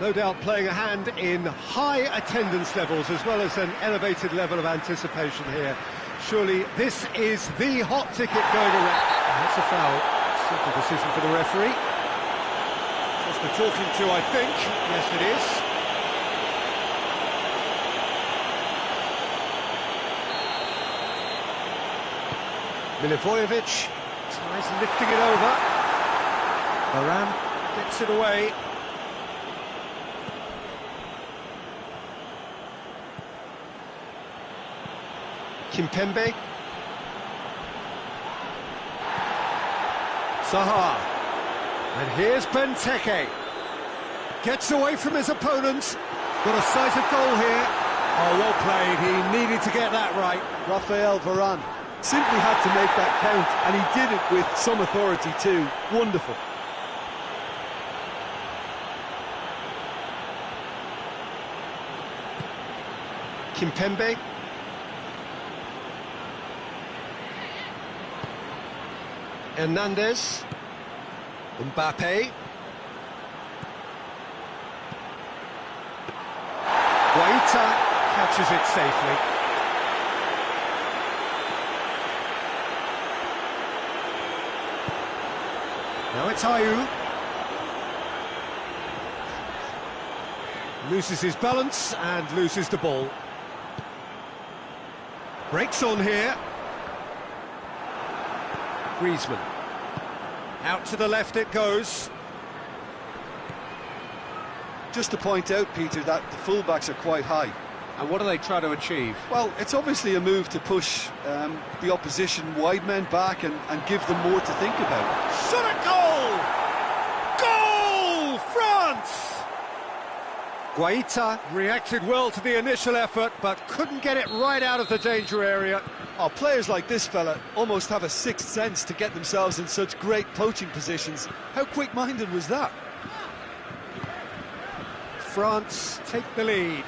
No doubt playing a hand in high attendance levels as well as an elevated level of anticipation here. Surely this is the hot ticket going around. That's a foul. Simple decision for the referee. Just a talking to, I think. Yes, it is. Milivojevic tries lifting it over. Varane gets it away. Kimpembe. Zaha. And here's Benteke. Gets away from his opponent. Got a sight of goal here. Oh, well played. He needed to get that right. Raphael Varane simply had to make that count, and he did it with some authority too. Wonderful. Kimpembe. Hernandez. Mbappe. Guaita catches it safely. Now it's Ayew. Loses his balance and loses the ball. Breaks on here. Griezmann. Out to the left it goes. Just to point out, Peter, that the fullbacks are quite high. And what do they try to achieve? Well, it's obviously a move to push the opposition wide men back and give them more to think about. Shot at goal! Goal! France! Guaita reacted well to the initial effort, but couldn't get it right out of the danger area. Oh, players like this fella almost have a sixth sense to get themselves in such great poaching positions. How quick-minded was that? France take the lead.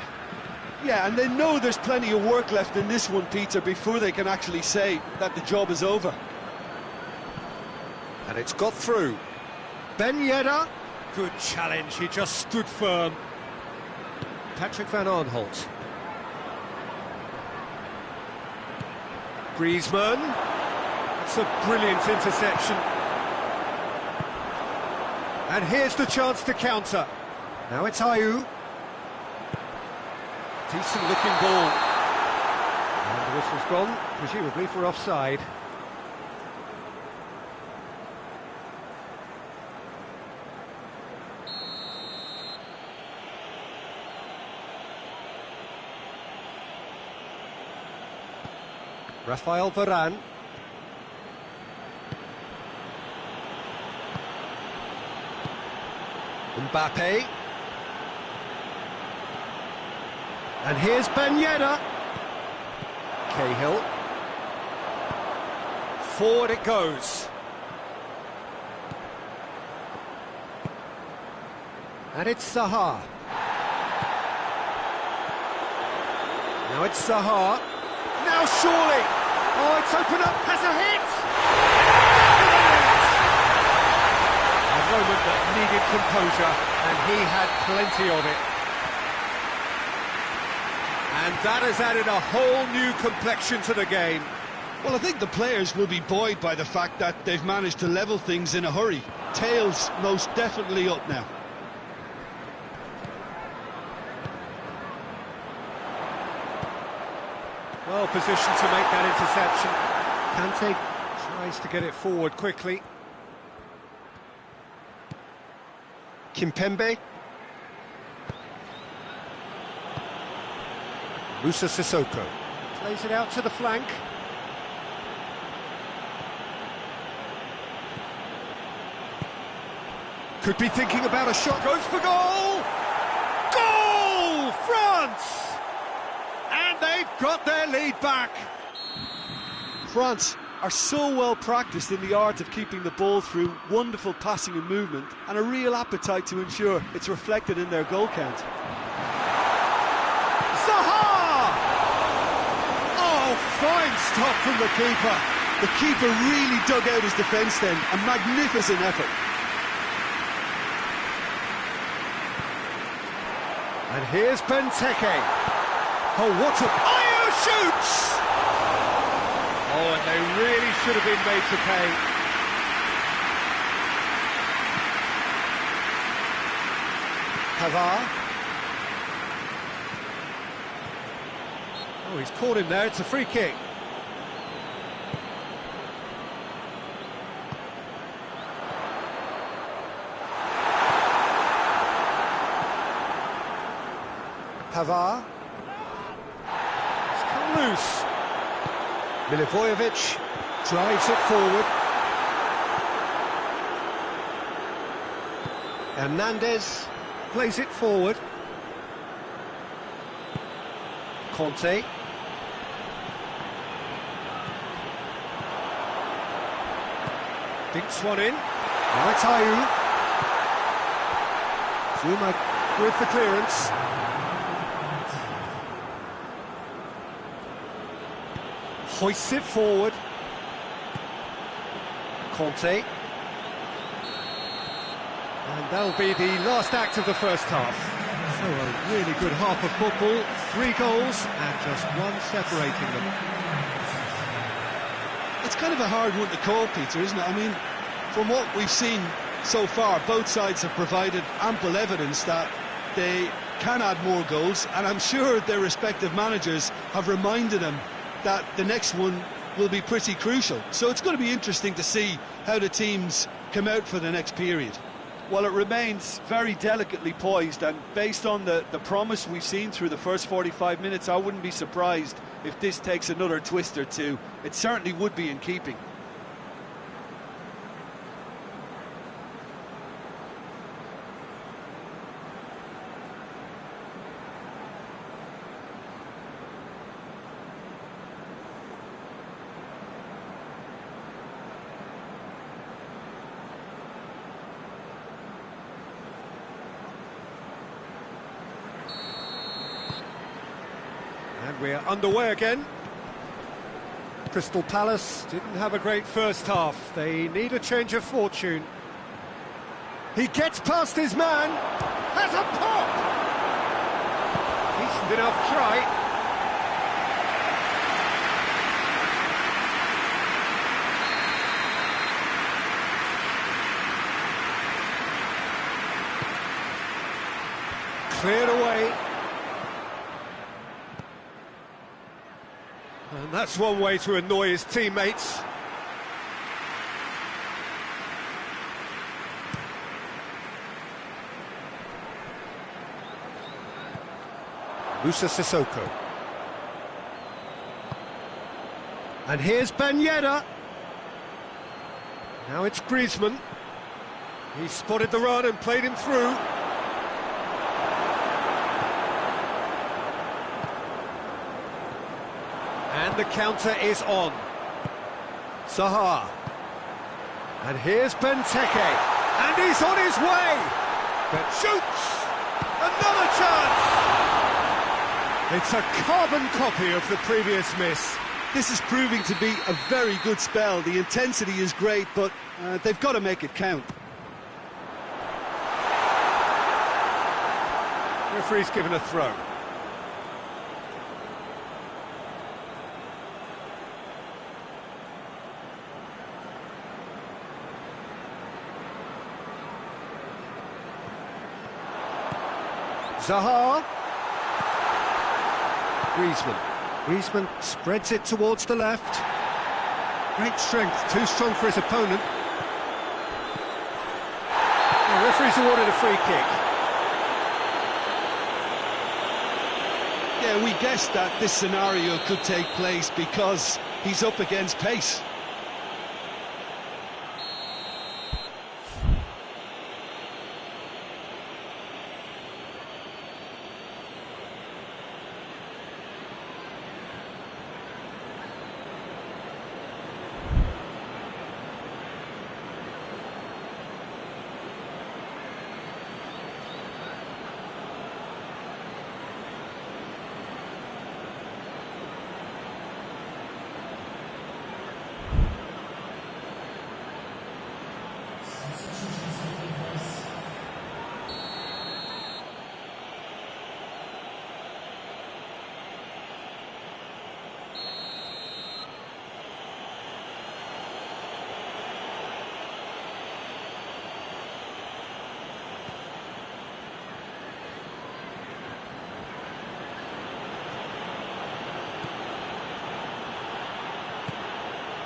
Yeah, and they know there's plenty of work left in this one, Peter, before they can actually say that the job is over. And it's got through. Ben Yedder, good challenge, he just stood firm. Patrick van Aanholt. Griezmann. That's a brilliant interception. And here's the chance to counter. Now it's Ayew. Decent looking ball. And the whistle's gone, presumably for offside. Raphael Varane. Mbappe. And here's Ben Yedder. Cahill. forward it goes. And it's Zaha. Now it's Zaha. Now surely! Oh, it's opened up, has a hit! A moment that needed composure, and he had plenty of it. And that has added a whole new complexion to the game. Well, I think the players will be buoyed by the fact that they've managed to level things in a hurry. Tails most definitely up now. Well positioned to make that interception. Kante tries to get it forward quickly. Kimpembe. Moussa Sissoko plays it out to the flank. Could be thinking about a shot, goes for goal! Goal! France! And they've got their lead back. France are so well practiced in the art of keeping the ball through wonderful passing and movement, and a real appetite to ensure it's reflected in their goal count. Zaha! Oh, fine stop from the keeper. The keeper really dug out his defence then, a magnificent effort. And here's Benteke. Oh, what a... Ayew shoots! Oh, and they really should have been made to pay. Pavard. Oh, he's caught him there, it's a free kick. Pavard. It's come loose. Milivojevic drives it forward. Hernandez plays it forward. Conte. Dinks one in. Now it's Ayew. Zuma with the clearance. Hoists it forward. Conte. And that'll be the last act of the first half. So a really good half of football, 3 goals and just one separating them. It's kind of a hard one to call, Peter, isn't it? I mean, from what we've seen so far, both sides have provided ample evidence that they can add more goals, and I'm sure their respective managers have reminded them that the next one will be pretty crucial. So it's going to be interesting to see how the teams come out for the next period. Well, it remains very delicately poised, and based on the promise we've seen through the first 45 minutes, I wouldn't be surprised if this takes another twist or two. It certainly would be in keeping. And we're underway again. Crystal Palace didn't have a great first half. They need a change of fortune. He gets past his man. Has a pop! Decent enough try. Cleared away. And that's one way to annoy his teammates. Moussa Sissoko. And here's Ben Yedder. Now it's Griezmann. He spotted the run and played him through. And the counter is on. Zaha. And here's Benteke. And he's on his way! But shoots! Another chance! It's a carbon copy of the previous miss. This is proving to be a very good spell. The intensity is great, but they've got to make it count. Referee's given a throw. Zaha. Griezmann spreads it towards the left. Great strength, too strong for his opponent. The referee's awarded a free kick. Yeah, we guessed that this scenario could take place because he's up against pace.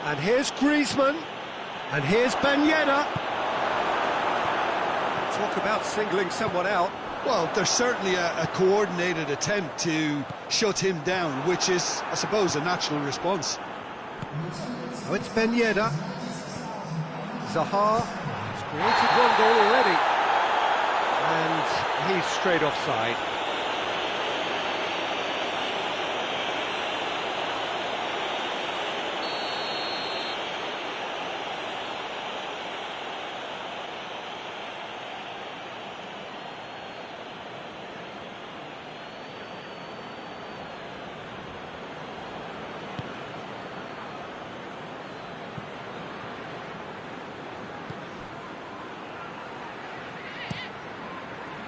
And here's Griezmann. And here's Ben Yedder. Talk about singling someone out. Well, there's certainly a coordinated attempt to shut him down, which is, I suppose, a natural response. Oh, it's Ben Yedder. Zaha has created one goal already. And he's straight offside.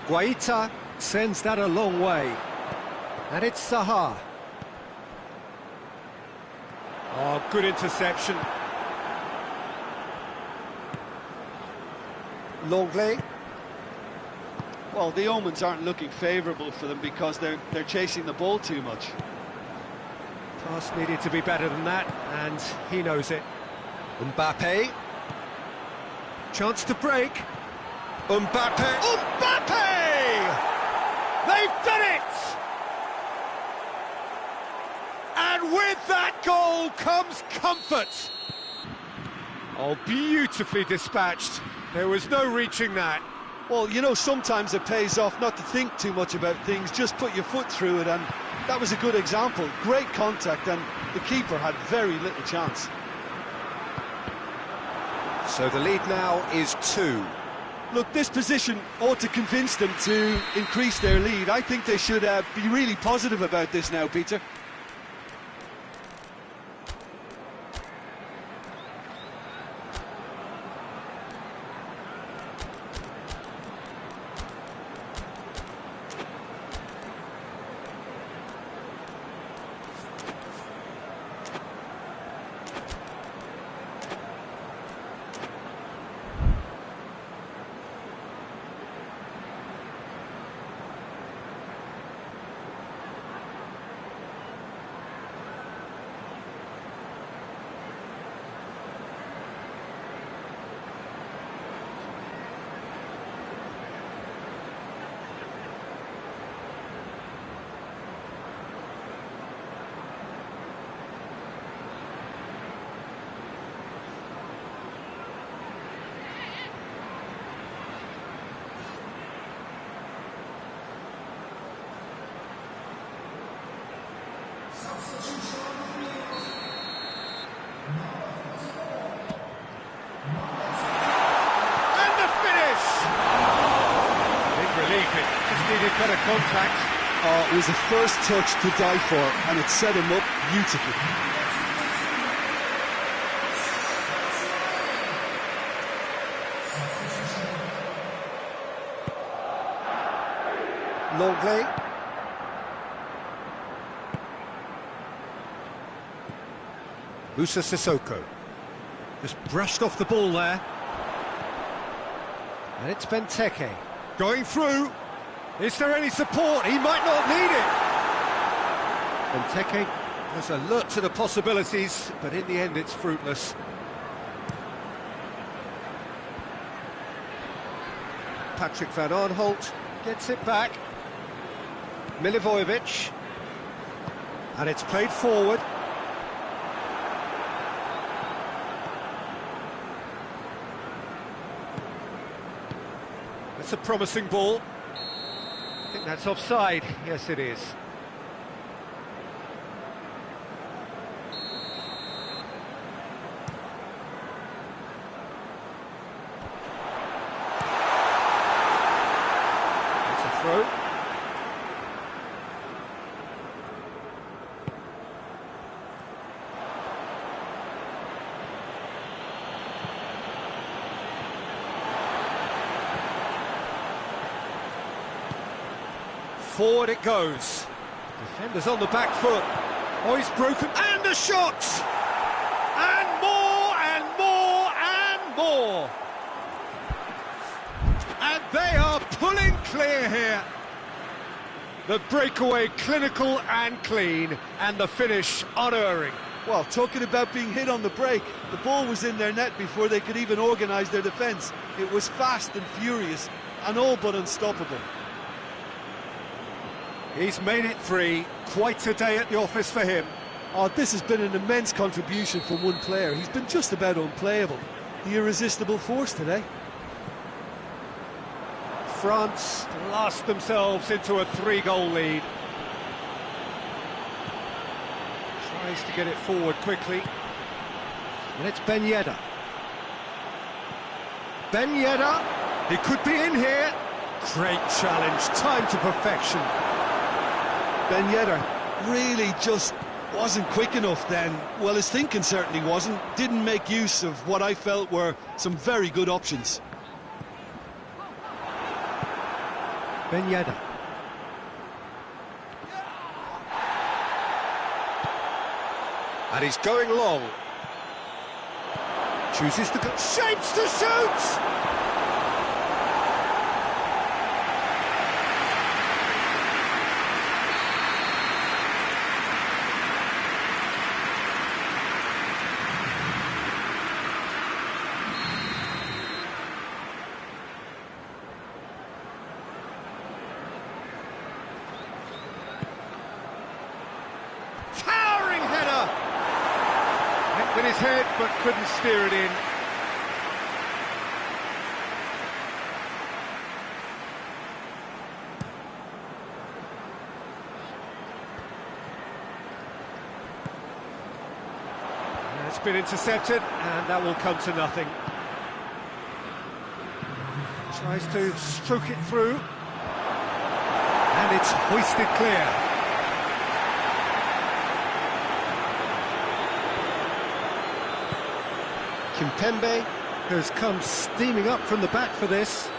Guaita sends that a long way. And it's Zaha. Oh, good interception. Longley. Well, the omens aren't looking favourable for them because they're chasing the ball too much. Pass needed to be better than that, and he knows it. Mbappe. Chance to break. Mbappe! They've done it! And with that goal comes comfort. Oh, beautifully dispatched. There was no reaching that. Well, you know, sometimes it pays off not to think too much about things, just put your foot through it, and that was a good example. Great contact, and the keeper had very little chance. So the lead now is 2. Look, this position ought to convince them to increase their lead. I think they should be really positive about this now, Peter. And the finish! Big relief, it just needed better contact. Oh, it was a first touch to die for, and it set him up beautifully. Longley. Moussa Sissoko. Just brushed off the ball there. And it's Benteke. Going through. Is there any support? He might not need it. Benteke was alert to the possibilities, but in the end it's fruitless. Patrick van Aanholt gets it back. Milivojevic. And it's played forward. That's a promising ball. I think that's offside. Yes, it is. It's a throw. Forward it goes. Defender's on the back foot. Oh, he's broken. And a shot! And more, and more, and more! And they are pulling clear here. The breakaway clinical and clean, and the finish unerring. Well, talking about being hit on the break, the ball was in their net before they could even organise their defence. It was fast and furious, and all but unstoppable. He's made it 3, quite a day at the office for him. Oh, this has been an immense contribution from one player. He's been just about unplayable. The irresistible force today. France blast themselves into a 3-goal lead. Tries to get it forward quickly. And it's Ben Yedder. Ben Yedder, he could be in here. Great challenge, time to perfection. Ben Yedder really just wasn't quick enough then. Well, his thinking certainly wasn't. Didn't make use of what I felt were some very good options. Ben Yedder. And he's going long. Chooses to go. Shapes to shoot! With his head, but couldn't steer it in. And it's been intercepted, and that will come to nothing. Tries to stroke it through, and it's hoisted clear. Kimpembe has come steaming up from the back for this.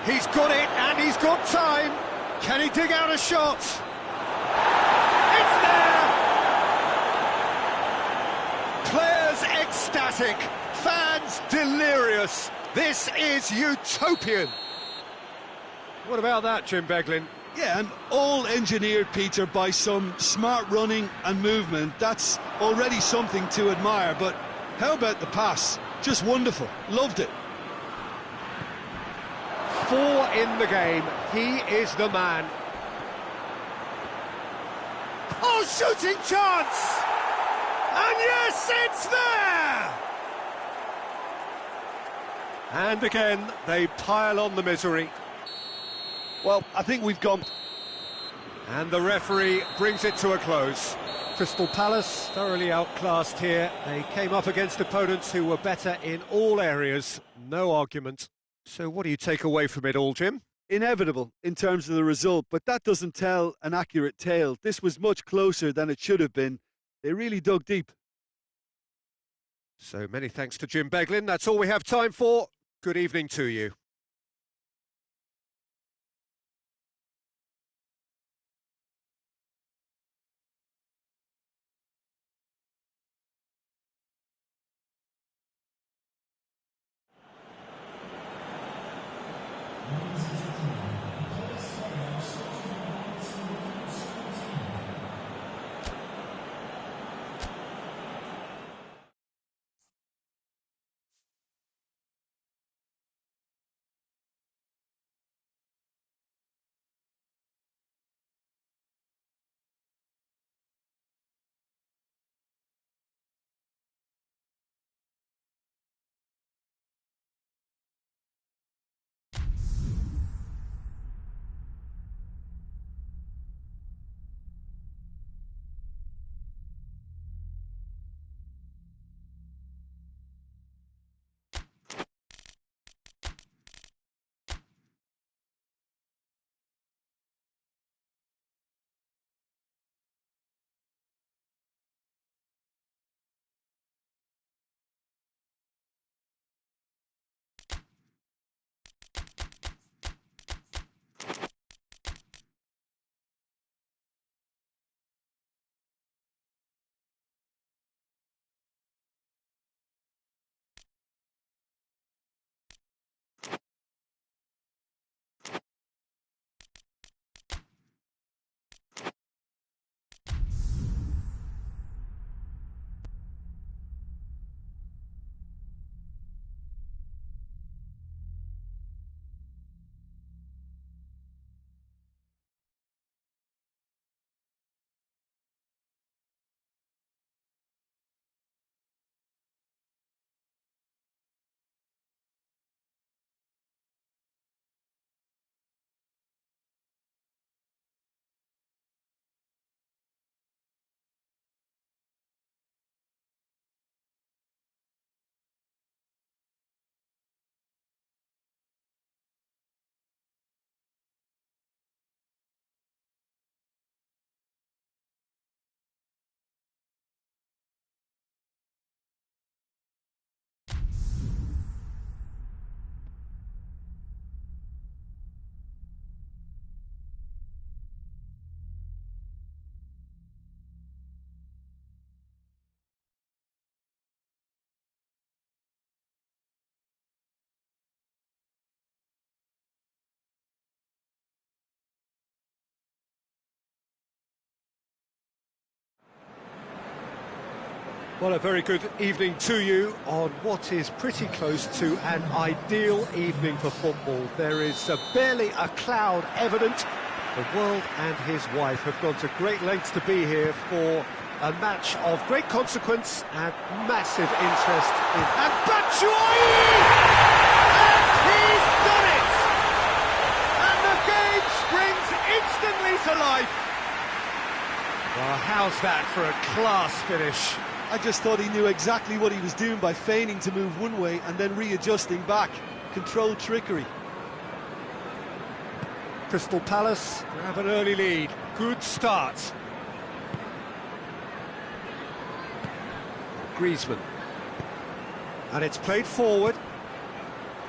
He's got it, and he's got time. Can he dig out a shot? It's there! Players ecstatic, fans delirious. This is utopian. What about that, Jim Beglin? Yeah, and all engineered, Peter, by some smart running and movement. That's already something to admire, but how about the pass? Just wonderful. Loved it. 4 in the game. He is the man. Oh, shooting chance! And yes, it's there! And again, they pile on the misery. Well, I think we've gone. And the referee brings it to a close. Crystal Palace thoroughly outclassed here. They came up against opponents who were better in all areas, no argument. So what do you take away from it all, Jim? Inevitable in terms of the result, but that doesn't tell an accurate tale. This was much closer than it should have been. They really dug deep. So many thanks to Jim Beglin. That's all we have time for. Good evening to you. Well, a very good evening to you on what is pretty close to an ideal evening for football. There is barely a cloud evident. The world and his wife have gone to great lengths to be here for a match of great consequence and massive interest in... And Batshuayi! And he's done it! And the game springs instantly to life. Well, how's that for a class finish? I just thought he knew exactly what he was doing by feigning to move one way and then readjusting back. Controlled trickery. Crystal Palace have an early lead. Good start. Griezmann. And it's played forward.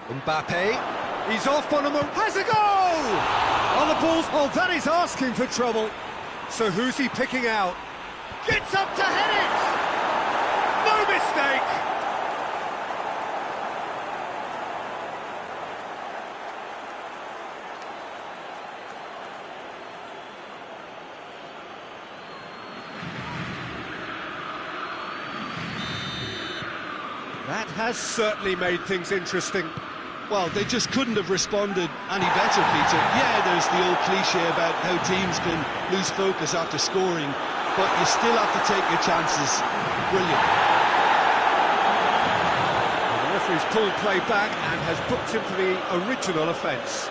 Mbappe. He's off on a move. Has a goal! On the balls. Oh, that is asking for trouble. So who's he picking out? Gets up to head it! No mistake! That has certainly made things interesting. Well, they just couldn't have responded any better, Peter. Yeah, there's the old cliche about how teams can lose focus after scoring, but you still have to take your chances. Brilliant. The referee's pulled play back and has booked him for the original offence.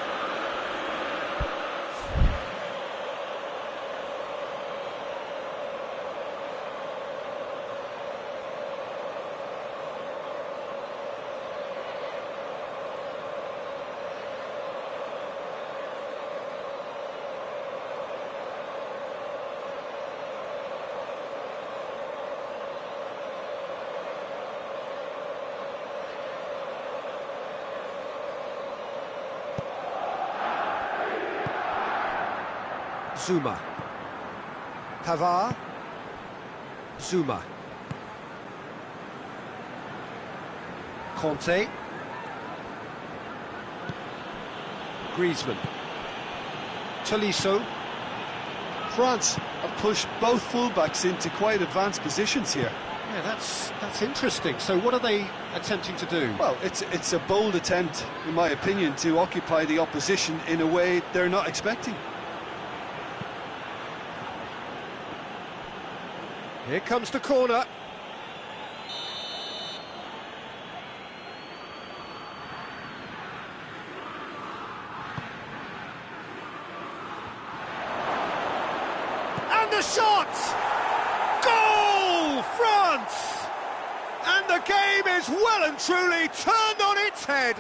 Zuma. Pavard. Zuma. Conte. Griezmann. Tolisso. France have pushed both fullbacks into quite advanced positions here. Yeah, that's interesting. So what are they attempting to do? Well, it's a bold attempt, in my opinion, to occupy the opposition in a way they're not expecting. Here comes the corner. And the shot! Goal! France! And the game is well and truly turned on its head.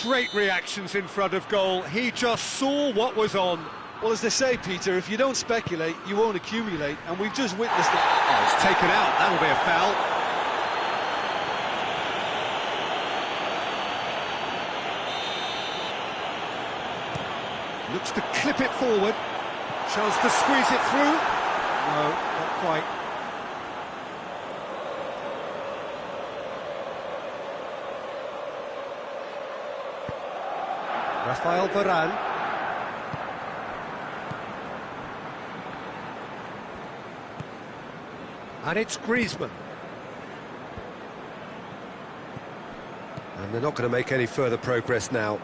Great reactions in front of goal. He just saw what was on. Well, as they say, Peter, if you don't speculate, you won't accumulate, and we've just witnessed it. Oh, it's taken out. That'll be a foul. Looks to clip it forward. Chance to squeeze it through. No, not quite. Rafael Varane. And it's Griezmann. And they're not going to make any further progress now.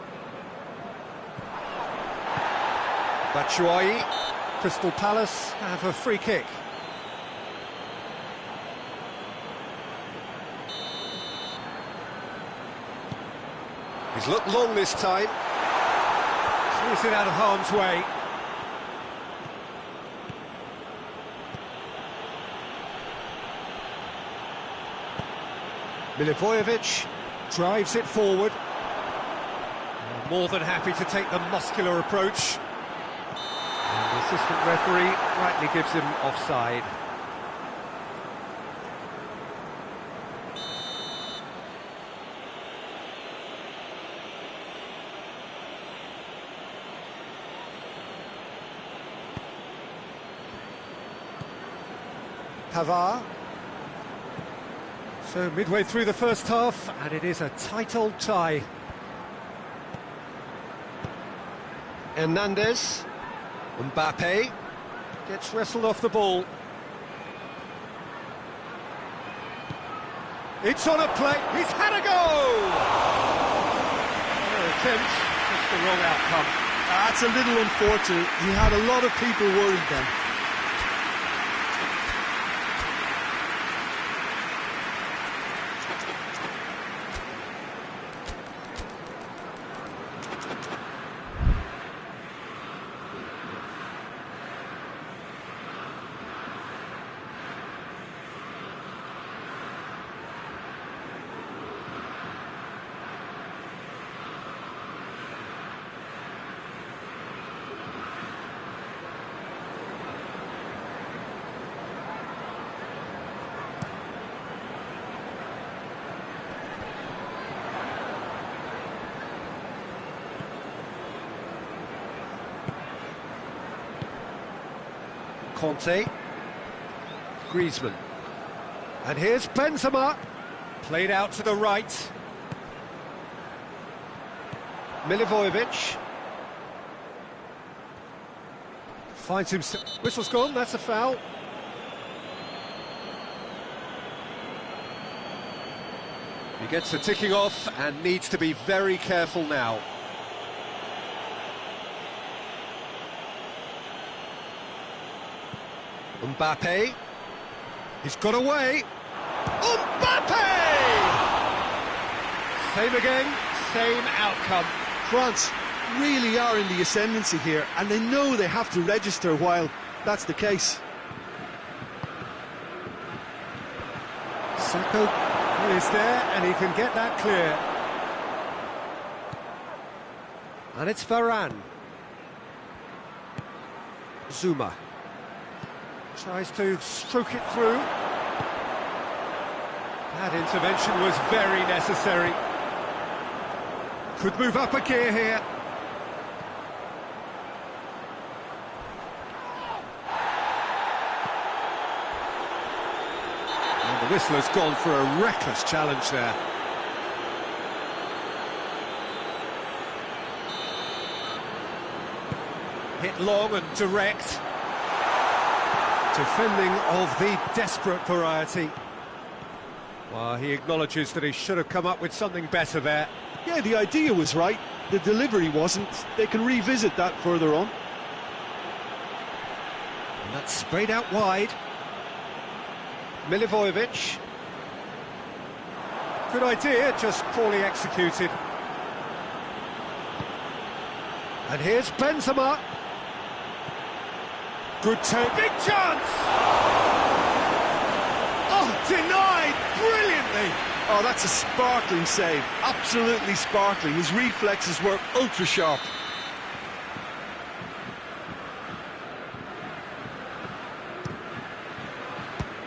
Batshuayi. Crystal Palace have a free kick. He's looked long this time. Clears it out of harm's way. Milivojevic drives it forward. More than happy to take the muscular approach. And the assistant referee rightly gives him offside. Pavard. So midway through the first half, and it is a tight old tie. Hernandez. Mbappe gets wrestled off the ball. It's on a plate. He's had a go! Their attempt, just the wrong outcome. That's a little unfortunate. He had a lot of people worried then. Conte. Griezmann. And here's Benzema. Played out to the right. Milivojevic. Finds himself... Whistle's gone, that's a foul. He gets the ticking off and needs to be very careful now. Mbappe. He's got away. Mbappe! Same again, same outcome. France really are in the ascendancy here, and they know they have to register while that's the case. Sako is there, and he can get that clear. And it's Varane. Zuma. Tries to stroke it through. That intervention was very necessary. Could move up a gear here. The whistle has gone for a reckless challenge there. Hit long and direct. Defending of the desperate variety. Well, he acknowledges that he should have come up with something better there. Yeah, the idea was right, the delivery wasn't. They can revisit that further on. And that's sprayed out wide. Milivojevic. Good idea, just poorly executed. And here's Benzema. Good take. Big chance! Oh, denied brilliantly! Oh, that's a sparkling save. Absolutely sparkling. His reflexes were ultra sharp.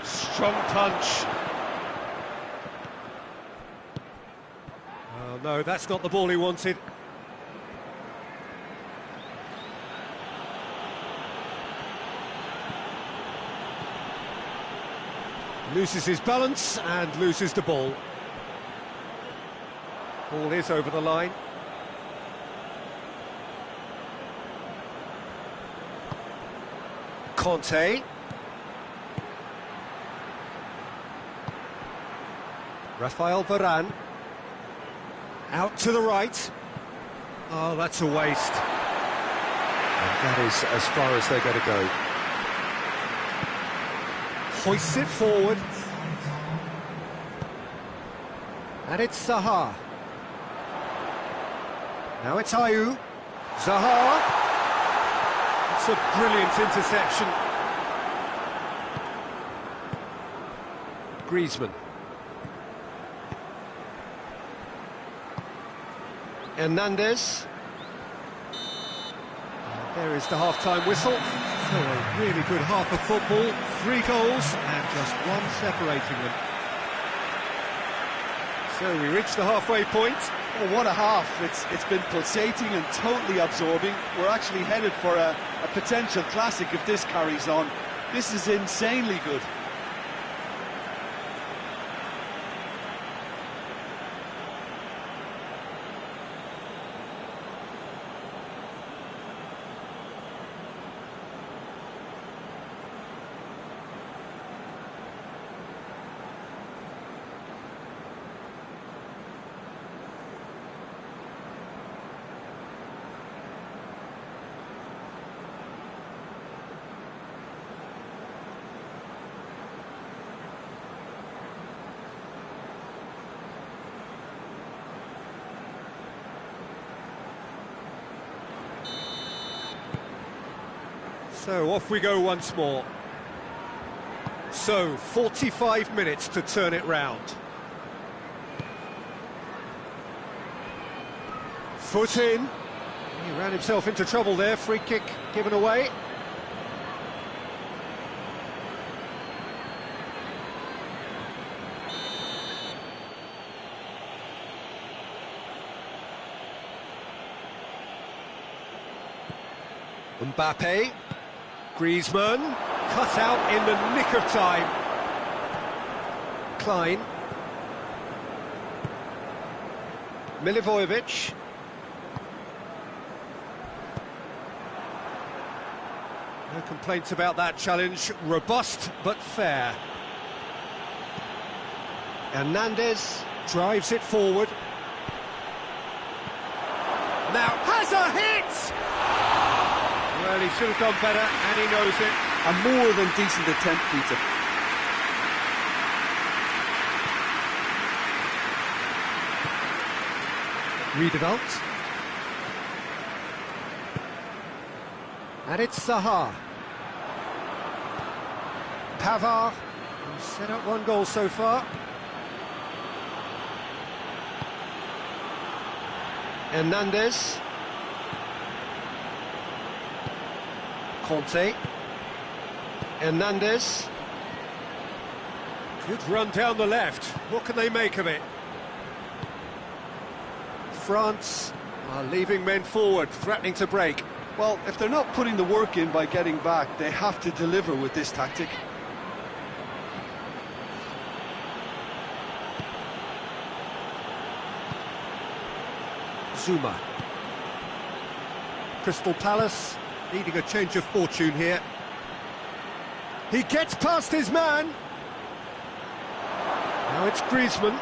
Strong punch. Oh, no, that's not the ball he wanted. Loses his balance and loses the ball. Ball is over the line. Conte. Rafael Varane. Out to the right. Oh, that's a waste. And that is as far as they're going to go. Hoists it forward. And it's Zaha. Now it's Ayew. Zaha. It's a brilliant interception. Griezmann. Hernandez. There is the half-time whistle. So a really good half of football, 3 goals and just one separating them. So we reach the halfway point. Oh, what a half. It's been pulsating and totally absorbing. We're actually headed for a potential classic if this carries on. This is insanely good. So off we go once more. So 45 minutes to turn it round. Foot in. He ran himself into trouble there. Free kick given away. Mbappe. Griezmann, cut out in the nick of time. Klein. Milivojevic. No complaints about that challenge. Robust but fair. Hernandez drives it forward. Now has a hit! Well, he should have done better, and he knows it. A more than decent attempt, Peter. Riedewald. And it's Zaha. Pavard, who's set up 1 goal so far. Hernandez. Conte. Hernandez. Good run down the left. What can they make of it? France are leaving men forward, threatening to break. Well, if they're not putting the work in by getting back, they have to deliver with this tactic. Zuma. Crystal Palace needing a change of fortune here. He gets past his man. Now it's Griezmann.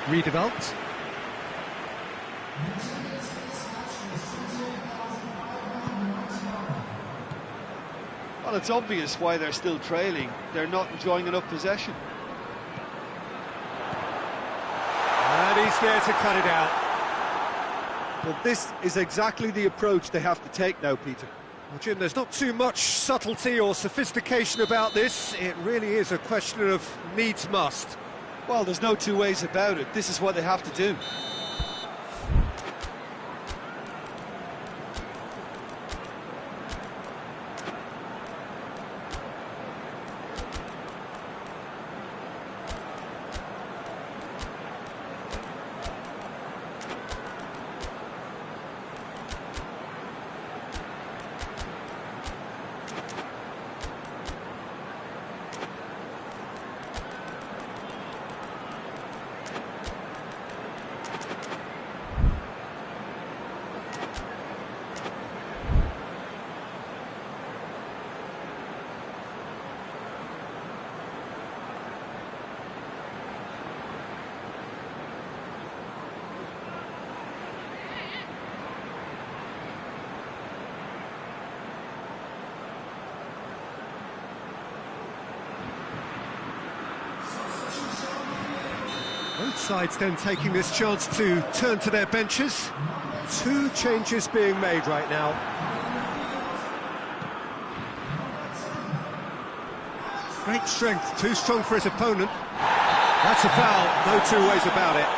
Riedewald. Well, it's obvious why they're still trailing. They're not enjoying enough possession. And he's there to cut it out. Well, this is exactly the approach they have to take now, Peter. Well, Jim, there's not too much subtlety or sophistication about this. It really is a question of needs must. Well, there's no two ways about it. This is what they have to do. Both sides then taking this chance to turn to their benches. Two changes being made right now. Great strength, too strong for his opponent. That's a foul, no two ways about it.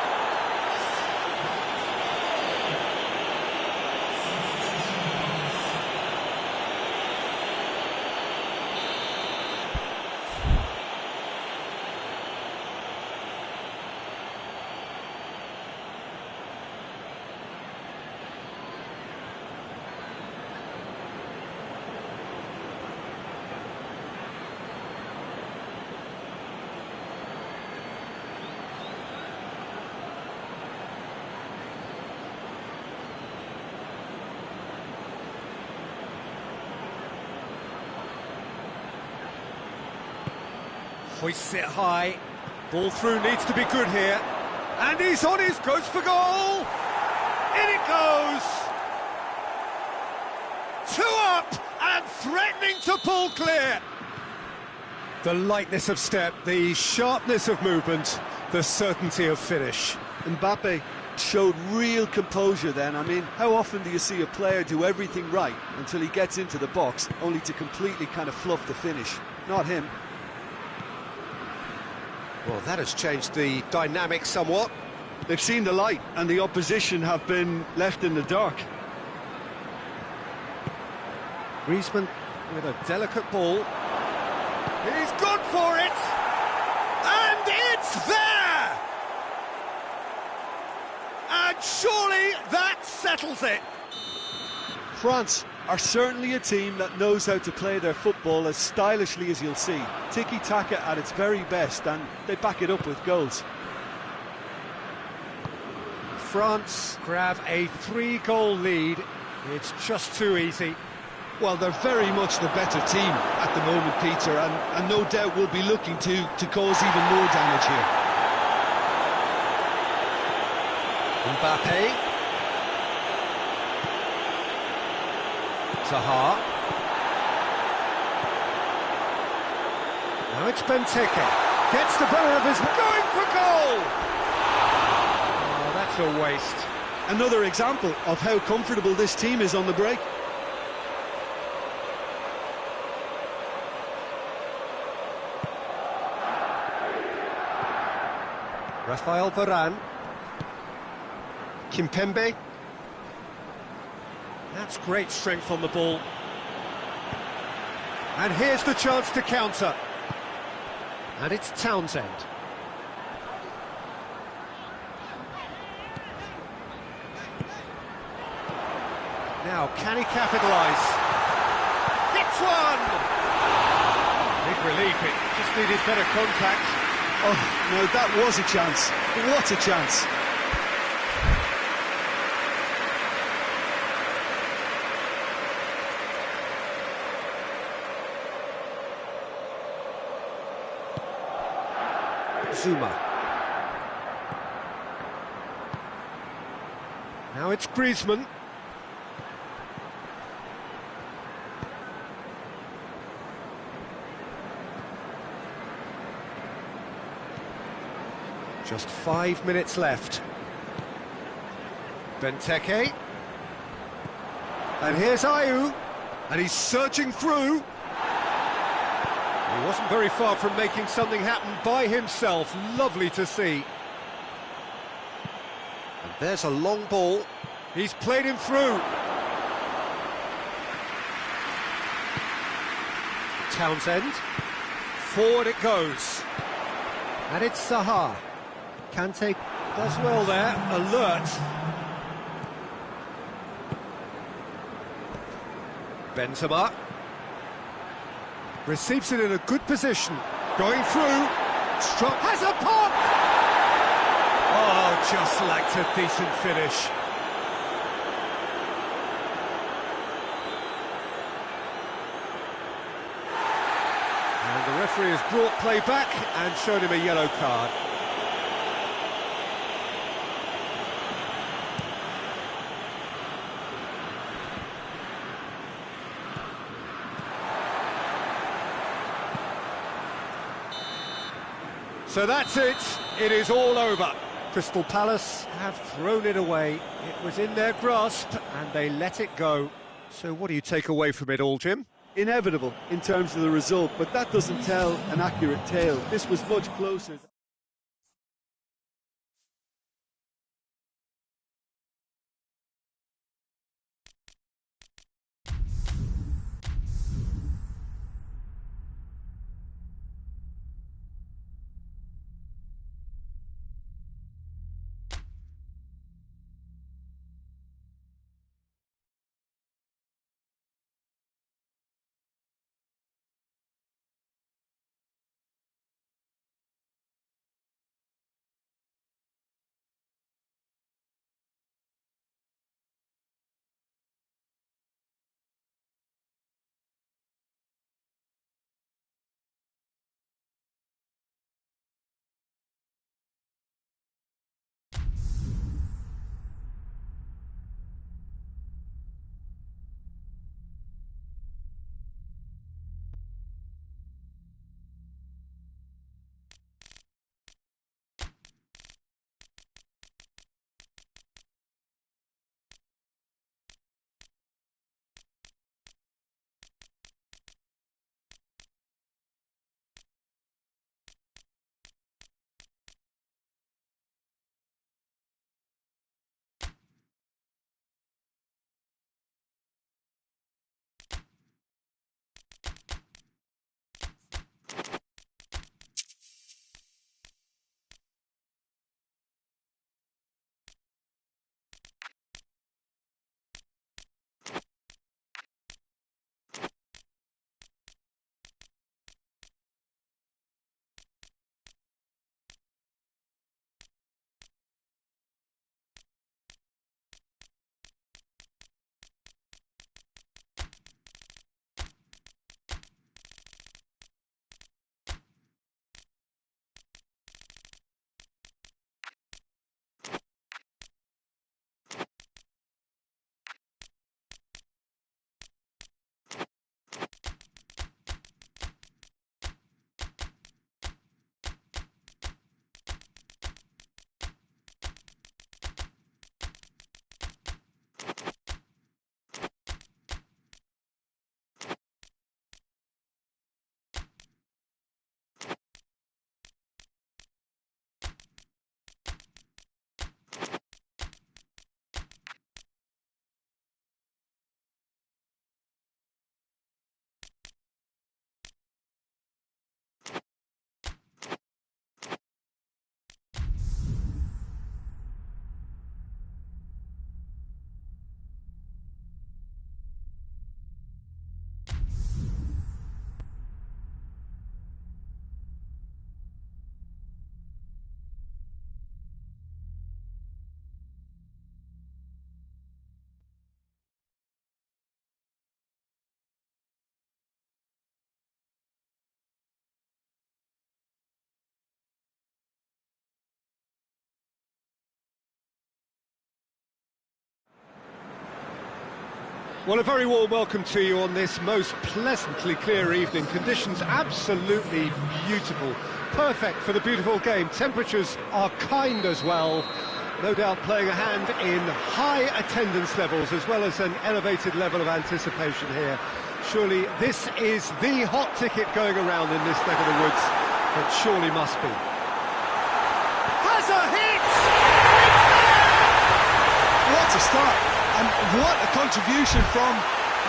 Hoists it high. Ball through needs to be good here. And he's on his, goes for goal! In it goes! Two up and threatening to pull clear. The lightness of step, the sharpness of movement, the certainty of finish. Mbappe showed real composure then. I mean, how often do you see a player do everything right until he gets into the box, only to completely kind of fluff the finish? Not him. Well, that has changed the dynamic somewhat. They've seen the light, and the opposition have been left in the dark. Griezmann with a delicate ball. He's gone for it! And it's there! And surely that settles it! France are certainly a team that knows how to play their football as stylishly as you'll see. Tiki-taka at its very best, and they back it up with goals. France grab a 3-goal lead. It's just too easy. Well, they're very much the better team at the moment, Peter, and no doubt will be looking to cause even more damage here. Mbappe. Zaha. Now it's Benteke. Gets the better of his... Going for goal! Oh, that's a waste. Another example of how comfortable this team is on the break. Rafael Varane. Kimpembe. That's great strength on the ball. And here's the chance to counter. And it's Townsend. Now, can he capitalise? Hits one! Big relief, it just needed better contact. Oh, now that was a chance. What a chance. Zuma. Now it's Griezmann. Just 5 minutes left. Benteke. And here's Ayew. And he's searching through. He wasn't very far from making something happen by himself. Lovely to see. And there's a long ball. He's played him through. Townsend. Forward it goes. And it's Zaha. Kante does well there, alert. Benzema receives it in a good position, going through, struck, has a pop! Oh, just lacked a decent finish. And the referee has brought play back and showed him a yellow card. So that's it, it is all over. Crystal Palace have thrown it away. It was in their grasp and they let it go. So what do you take away from it all, Jim? Inevitable in terms of the result, but that doesn't tell an accurate tale. This was much closer. Well, a very warm welcome to you on this most pleasantly clear evening. Conditions absolutely beautiful. Perfect for the beautiful game. Temperatures are kind as well. No doubt playing a hand in high attendance levels as well as an elevated level of anticipation here. Surely this is the hot ticket going around in this neck of the woods. It surely must be. Has a hit! What a start, and what a contribution from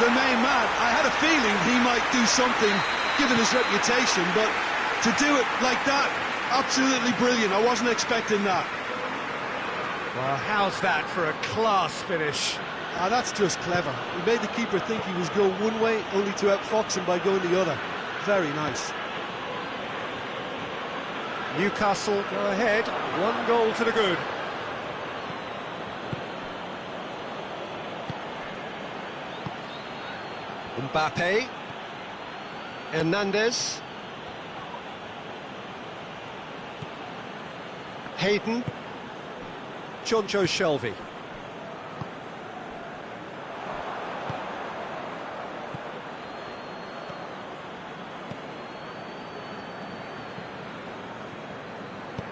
the main man. I had a feeling he might do something, given his reputation, but to do it like that, absolutely brilliant. I wasn't expecting that. Well, how's that for a class finish? That's just clever. He made the keeper think he was going one way, only to outfox him by going the other. Very nice. Newcastle go ahead, 1 goal to the good. Mbappe, Hernandez, Hayden, Jonjo Shelvey.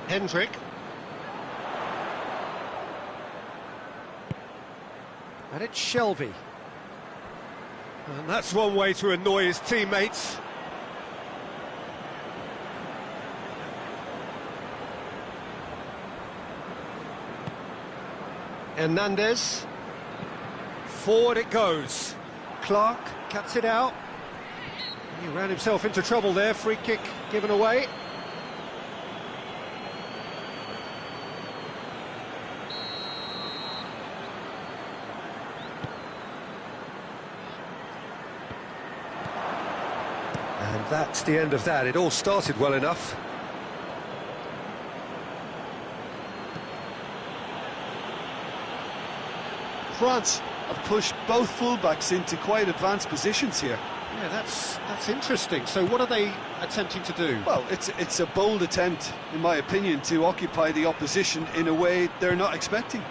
Hendrick. And it's Shelvey. And that's one way to annoy his teammates. Hernandez. Forward it goes. Clark cuts it out. He ran himself into trouble there. Free kick given away. And that's the end of that. It all started well enough. France have pushed both fullbacks into quite advanced positions here. Yeah, that's interesting. So what are they attempting to do? Well, it's a bold attempt, in my opinion, to occupy the opposition in a way they're not expecting.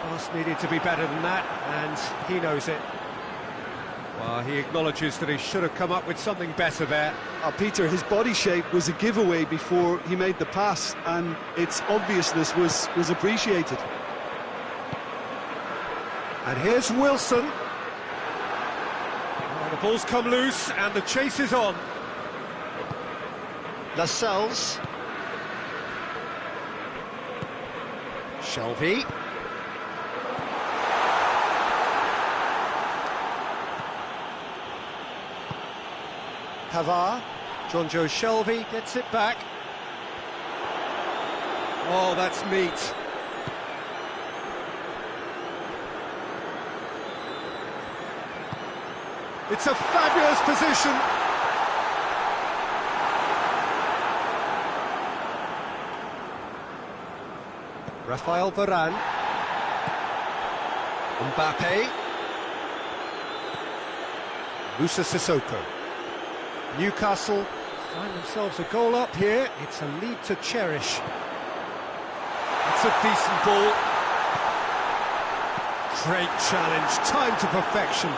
Pass needed to be better than that, and he knows it. Well, he acknowledges that he should have come up with something better there. Peter, his body shape was a giveaway before he made the pass, and its obviousness was appreciated. And here's Wilson. Oh, the ball's come loose, and the chase is on. Lascelles. Shelvey. Pavard, Jonjo Shelvey gets it back. Oh, that's neat. It's a fabulous position. Raphael Varane. Mbappe. Moussa Sissoko. Newcastle find themselves a goal up here. It's a lead to cherish. It's a decent ball. Great challenge, time to perfection.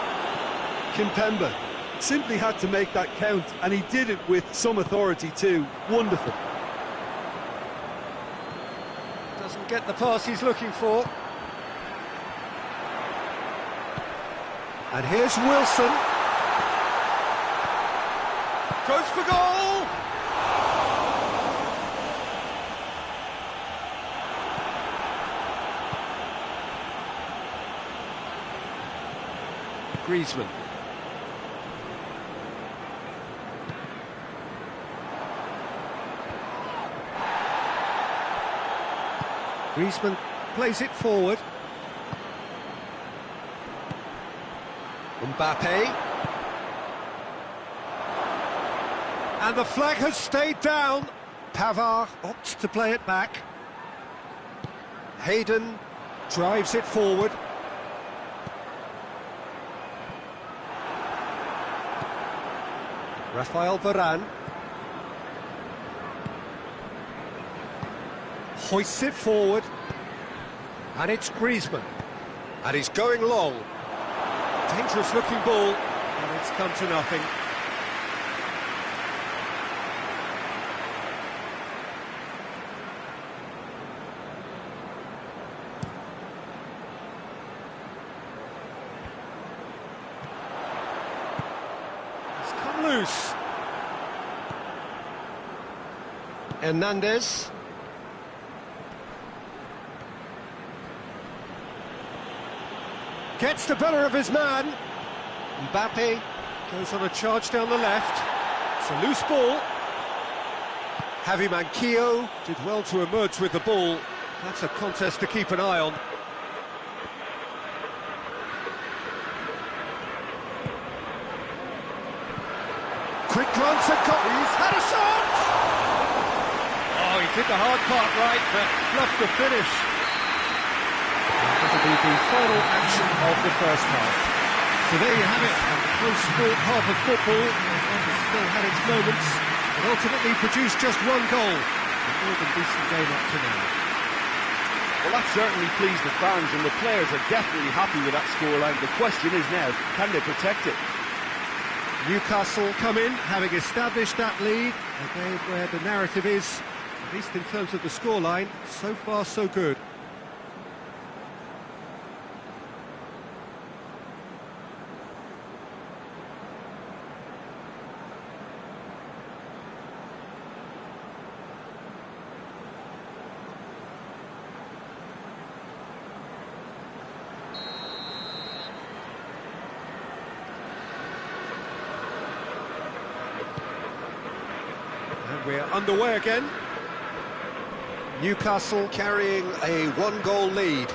Kimpembe simply had to make that count, and he did it with some authority too. Wonderful. Doesn't get the pass he's looking for. And here's Wilson. Goes for goal! Griezmann. Griezmann plays it forward. Mbappe. And the flag has stayed down. Pavard opts to play it back. Hayden drives it forward. Raphael Varane hoists it forward. And it's Griezmann. And he's going long. Dangerous looking ball, and it's come to nothing. It's come loose. Hernandez. Gets the better of his man. Mbappe goes on a charge down the left. It's a loose ball. Javi Manquillo did well to emerge with the ball. That's a contest to keep an eye on. Quick glance at He's had a shot! Oh, he did the hard part right, but fluffed the finish. That'll be the final action of the first half. So there you have it, a close sport half of football. It still had its moments, but ultimately produced just one goal. A more than decent game up to now. Well, that certainly pleased the fans, and the players are definitely happy with that scoreline. The question is now, can they protect it? Newcastle come in, having established that lead. A game where the narrative is, at least in terms of the scoreline, so far so good. We're underway again. Newcastle carrying a one-goal lead.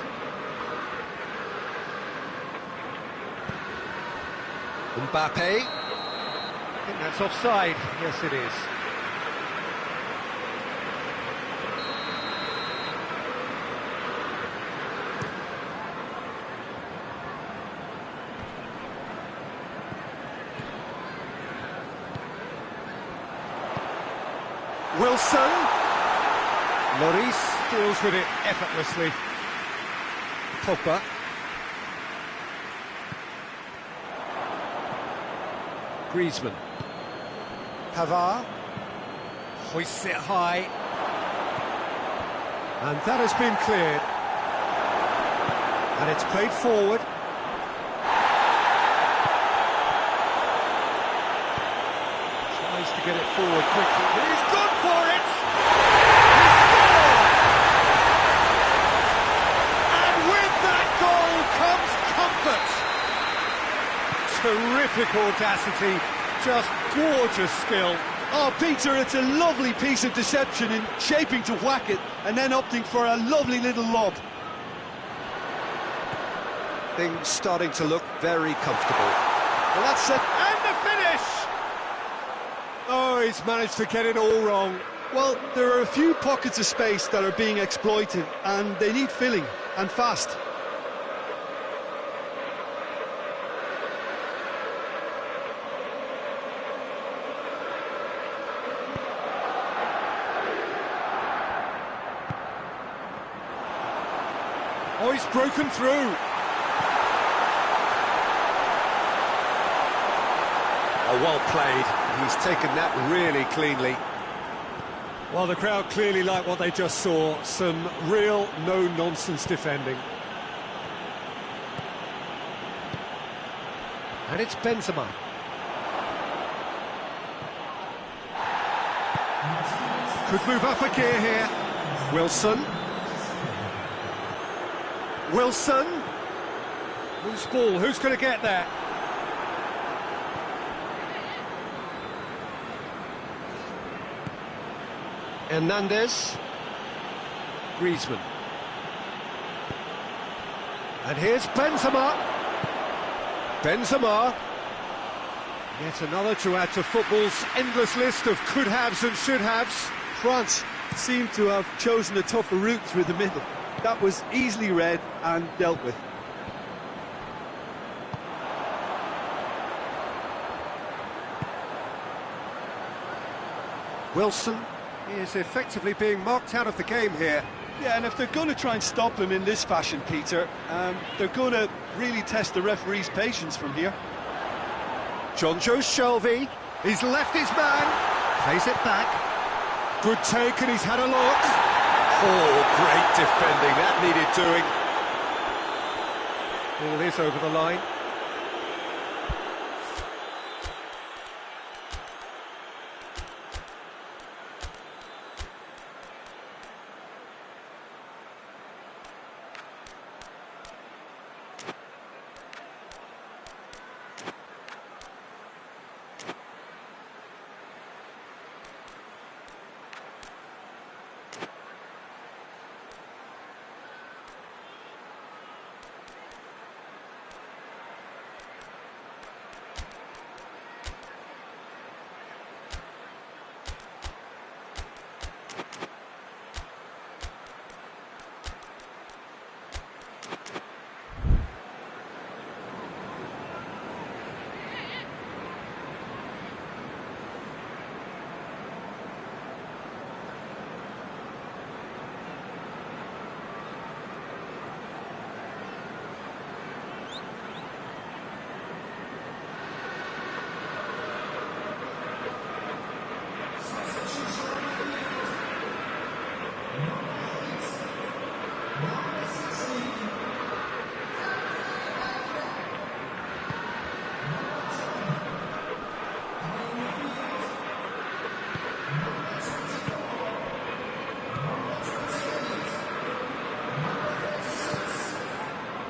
Mbappe. I think that's offside. Yes, it is. Wilson. Lloris deals with it effortlessly. Pogba. Griezmann. Pavard. Hoists it high. And that has been cleared. And it's played forward. Tries to get it forward quickly. He's gone for it! He scored! And with that goal comes comfort. Terrific audacity, just gorgeous skill. Oh, Peter, it's a lovely piece of deception in shaping to whack it and then opting for a lovely little lob. Things starting to look very comfortable. Well, that's it. And the finish! Oh, he's managed to get it all wrong. Well, there are a few pockets of space that are being exploited, and they need filling, and fast. Oh, he's broken through. Oh, well played. He's taken that really cleanly. Well, the crowd clearly like what they just saw. Some real no-nonsense defending. And it's Benzema. Could move up a gear here. Wilson. Wilson. Whose ball? Who's going to get that? Hernandez. Griezmann. And here's Benzema. Benzema. Yet another to add to football's endless list of could-haves and should-haves. France seemed to have chosen a tougher route through the middle. That was easily read and dealt with. Wilson is effectively being marked out of the game here. Yeah, and if they're going to try and stop him in this fashion, Peter, they're going to really test the referee's patience from here. Jonjo Shelvey, he's left his man, plays it back. Good take, and he's had a look. Oh, great defending, that needed doing. Ball is over the line.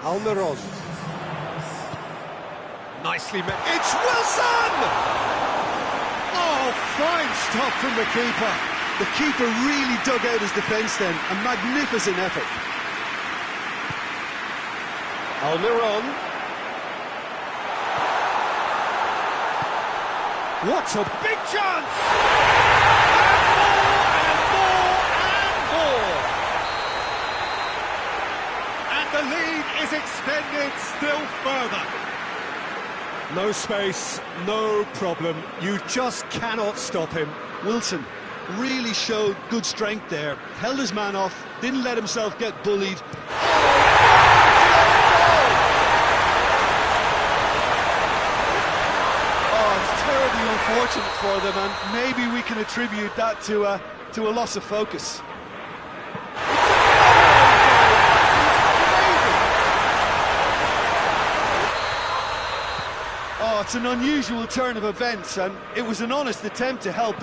Almiron. Nicely met. It's Wilson! Oh, fine stop from the keeper. The keeper really dug out his defence then. A magnificent effort. Almiron. What a big chance! And more! And the lead is extended still further. No space, no problem. You just cannot stop him. Wilson really showed good strength there. Held his man off, didn't let himself get bullied. Terribly unfortunate for them, and maybe we can attribute that to a loss of focus. Oh, it's an unusual turn of events, and it was an honest attempt to help.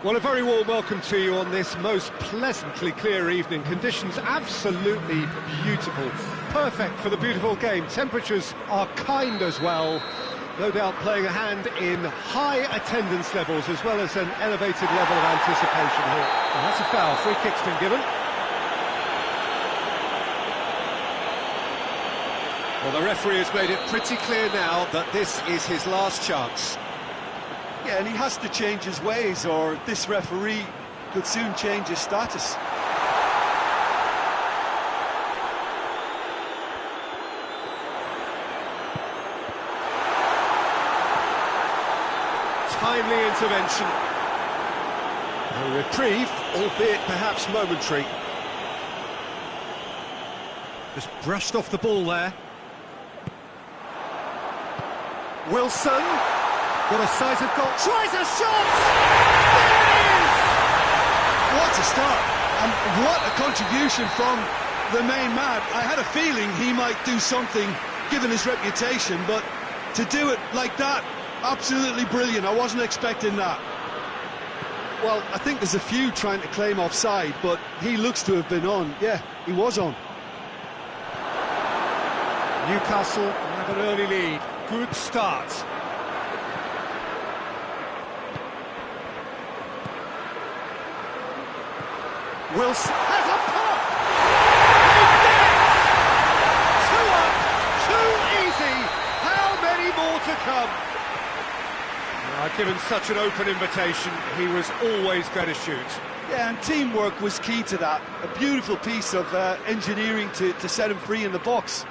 Well, a very warm welcome to you on this most pleasantly clear evening. Conditions absolutely beautiful. Perfect for the beautiful game. Temperatures are kind as well. No doubt playing a hand in high attendance levels as well as an elevated level of anticipation here. And that's a foul. Free kick's been given. Well, the referee has made it pretty clear now that this is his last chance. Yeah, and he has to change his ways, or this referee could soon change his status. Timely intervention. A reprieve, albeit perhaps momentary. Just brushed off the ball there. Wilson. What a sight of goal. Tries a shot! There it is! What a start, and what a contribution from the main man. I had a feeling he might do something, given his reputation, but to do it like that, absolutely brilliant. I wasn't expecting that. Well, I think there's a few trying to claim offside, but he looks to have been on. Yeah, he was on. Newcastle have an early lead. Good start. Wilson has a pop! He gets! 2 up, too easy! How many more to come? Given such an open invitation, he was always going to shoot. Yeah, and teamwork was key to that. A beautiful piece of engineering to set him free in the box.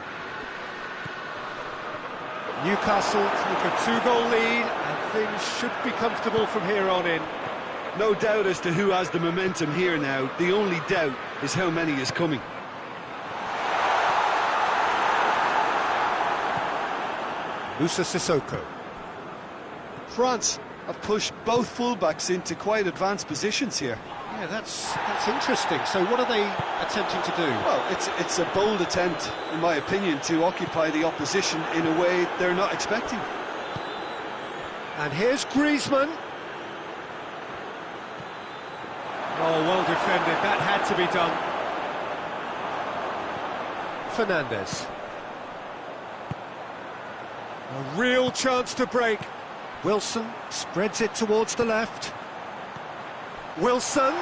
Newcastle take a 2-goal lead, and things should be comfortable from here on in. No doubt as to who has the momentum here now. The only doubt is how many is coming. Moussa Sissoko. France have pushed both fullbacks into quite advanced positions here. Yeah, that's interesting. So what are they attempting to do? Well, it's a bold attempt, in my opinion, to occupy the opposition in a way they're not expecting. And here's Griezmann. Oh, well defended. That had to be done. Fernandes. A real chance to break. Wilson spreads it towards the left. Wilson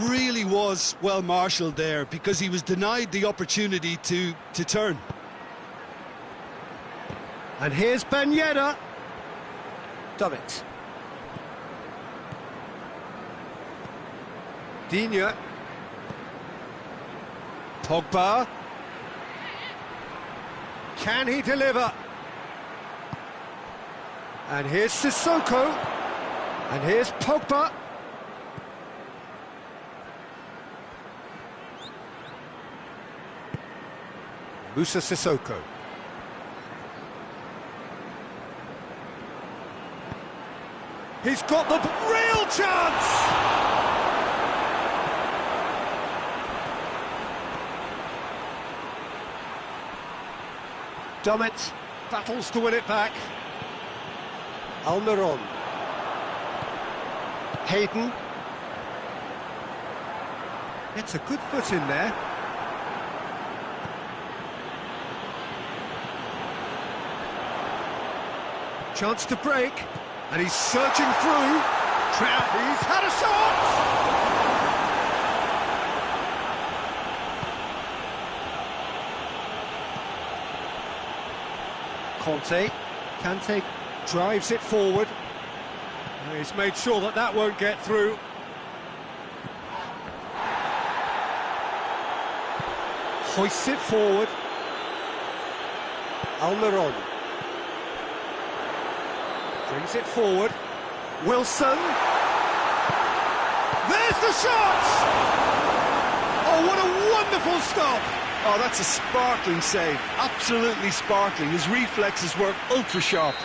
really was well marshalled there because he was denied the opportunity to turn. And here's Ben Yedder. Done it. Digne. Pogba. Can he deliver? And here's Sissoko. And here's Pogba. Moussa Sissoko. He's got the real chance! Dummett battles to win it back. Almiron. Hayden. Gets a good foot in there. Chance to break. And he's searching through. He's had a shot! Kante drives it forward. He's made sure that that won't get through. Hoists it forward. Almiron brings it forward. Wilson. There's the shot! Oh, what a wonderful stop! Oh, that's a sparkling save. Absolutely sparkling. His reflexes were ultra sharp.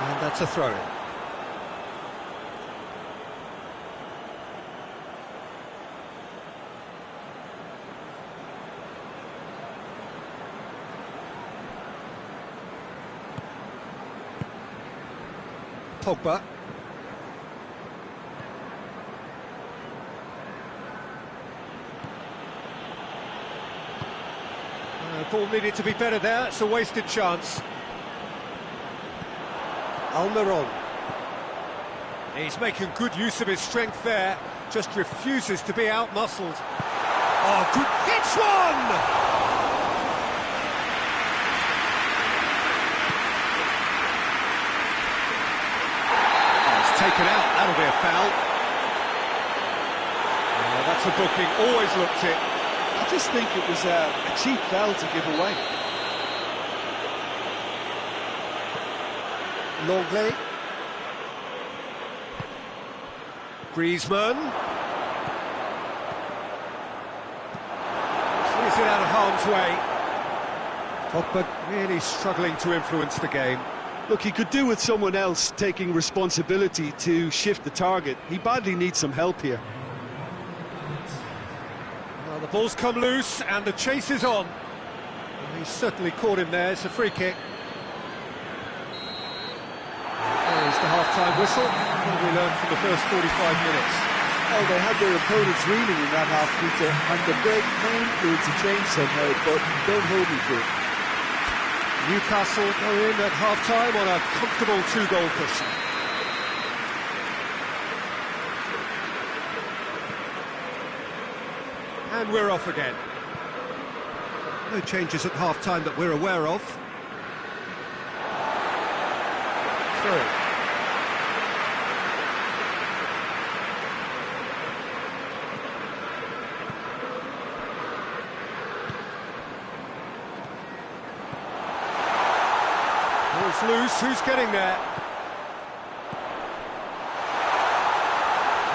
And that's a throw-in. Pogba. Ball needed to be better there, it's a wasted chance. Almiron. He's making good use of his strength there, just refuses to be out-muscled. Oh, good, hits one! Oh, it's taken out, that'll be a foul. Oh, that's a booking, always looked it. I just think it was a cheap foul to give away. Longley. Griezmann. Clears it out of harm's way. Pogba really struggling to influence the game. Look, he could do with someone else taking responsibility to shift the target. He badly needs some help here. Well, the ball's come loose and the chase is on. He's certainly caught him there, it's a free kick. There's the half-time whistle. What have we learned from the first 45 minutes? Oh, they had their opponents reeling in that half, Peter, and the break may influence a change somehow, but don't hold me to it. Newcastle go in at half-time on a comfortable 2-goal cushion. And we're off again. No changes at half-time that we're aware of. Through. Ball's loose, who's getting there?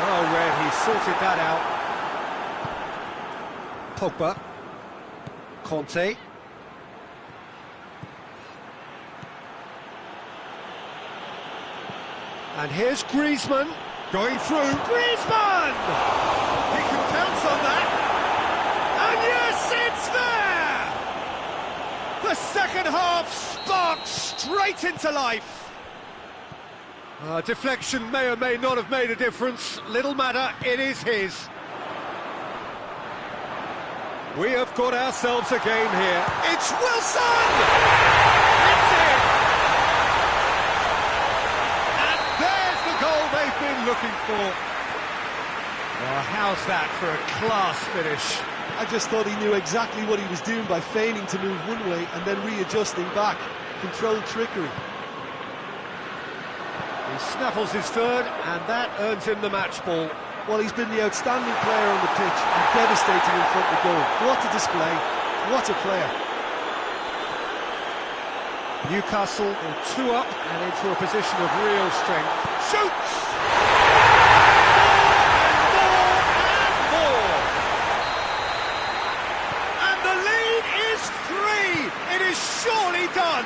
Oh, where he sorted that out. Pogba. Conte. And here's Griezmann going through. Griezmann! He can pounce on that. And yes, it's there! The second half sparked straight into life. Deflection may or may not have made a difference. Little matter, it is his. We have got ourselves a game here. It's Wilson! It's in! And there's the goal they've been looking for. Oh, how's that for a class finish? I just thought he knew exactly what he was doing by feigning to move one way and then readjusting back. Controlled trickery. He snaffles his third, and that earns him the match ball. Well, he's been the outstanding player on the pitch and devastating in front of the goal. What a display, what a player. Newcastle go 2 up and into a position of real strength. Shoots! More! And the lead is 3! It is surely done!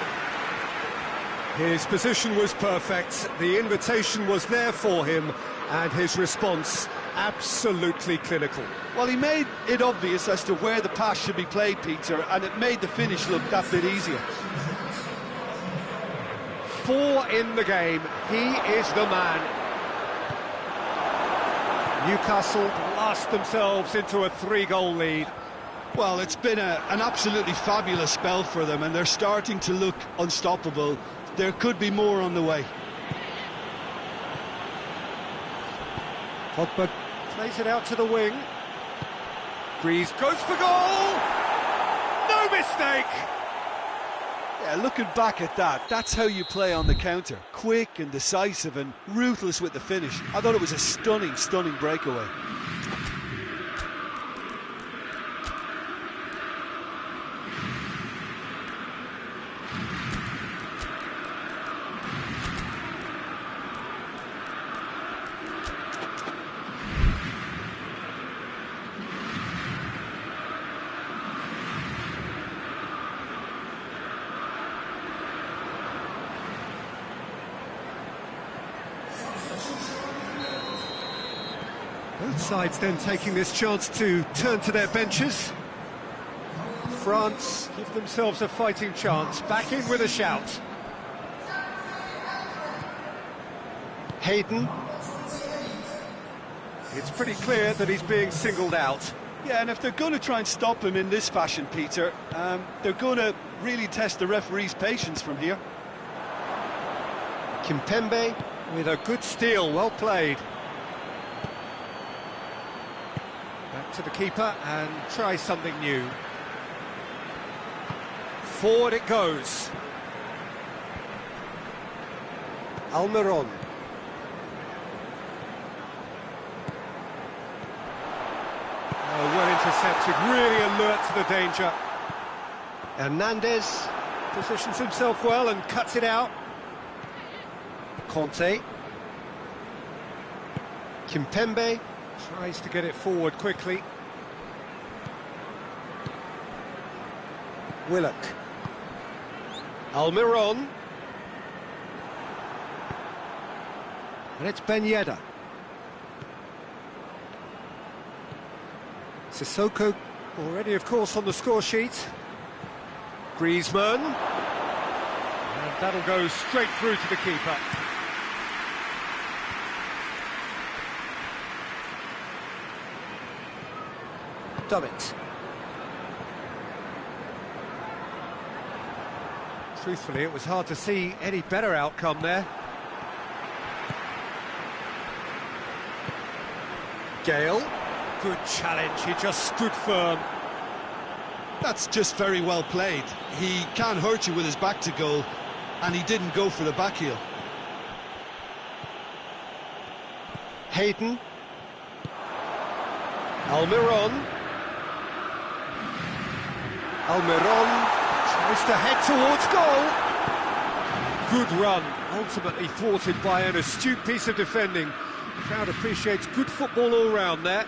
His position was perfect, the invitation was there for him, and his response absolutely clinical. Well, he made it obvious as to where the pass should be played, Peter, and it made the finish look that bit easier. 4 in the game, he is the man. Newcastle blast themselves into a 3-goal lead. Well, it's been an absolutely fabulous spell for them, and they're starting to look unstoppable. There could be more on the way. Pogba plays it out to the wing. Greaves goes for goal! No mistake! Yeah, looking back at that, that's how you play on the counter. Quick and decisive and ruthless with the finish. I thought it was a stunning, stunning breakaway. Both sides then taking this chance to turn to their benches. France give themselves a fighting chance, back in with a shout. Hayden. It's pretty clear that he's being singled out. Yeah, and if they're going to try and stop him in this fashion, Peter, they're going to really test the referee's patience from here. Kimpembe with a good steal, well played. Back to the keeper and try something new. Forward it goes. Almiron. Oh, well intercepted, really alert to the danger. Hernandez positions himself well and cuts it out. Conte. Kimpembe tries to get it forward quickly. Willock. Almiron. And it's Ben Yedder. Sissoko already, of course, on the score sheet. Griezmann. And that'll go straight through to the keeper. Dummett. Truthfully, it was hard to see any better outcome there. Gale. Good challenge, he just stood firm. That's just very well played. He can't hurt you with his back to goal, and he didn't go for the back heel. Hayden. Almiron. Almiron tries to head towards goal. Good run, ultimately thwarted by an astute piece of defending. The crowd appreciates good football all round there.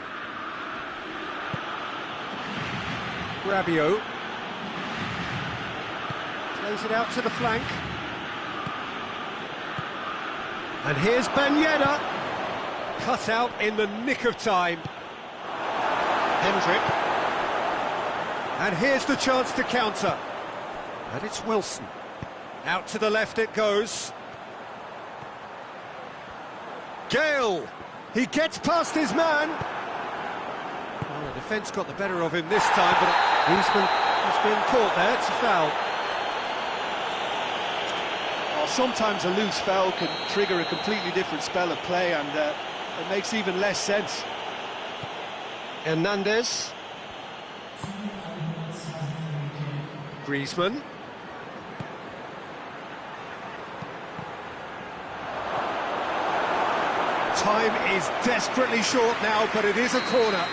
Rabiot plays it out to the flank. And here's Ben Yedder, cut out in the nick of time. Hendrick. And here's the chance to counter. And it's Wilson. Out to the left it goes. Gale. He gets past his man. Well, the defence got the better of him this time, but Griezmann has been caught there. It's a foul. Well, sometimes a loose foul can trigger a completely different spell of play, and it makes even less sense. Hernandez. Griezmann. Time is desperately short now, but it is a corner.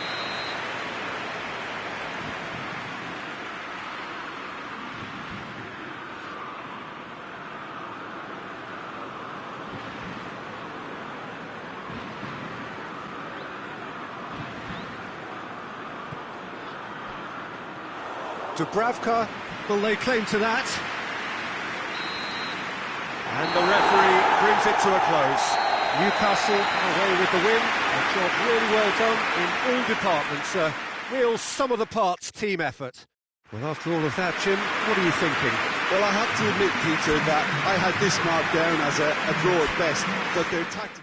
Dubravka will lay claim to that. And the referee brings it to a close. Newcastle away with the win. A job really well done in all departments. A real sum-of-the-parts team effort. Well, after all of that, Jim, what are you thinking? Well, I have to admit, Peter, that I had this marked down as a draw at best, but their tactics...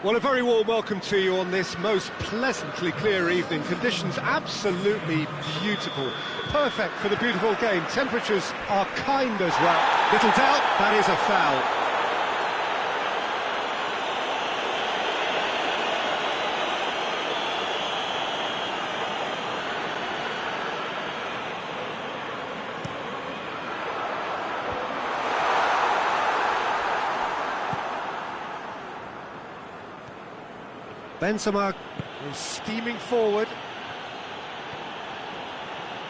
Well, a very warm welcome to you on this most pleasantly clear evening. Conditions absolutely beautiful. Perfect for the beautiful game. Temperatures are kind as well. Little doubt, that is a foul. Benzema is steaming forward.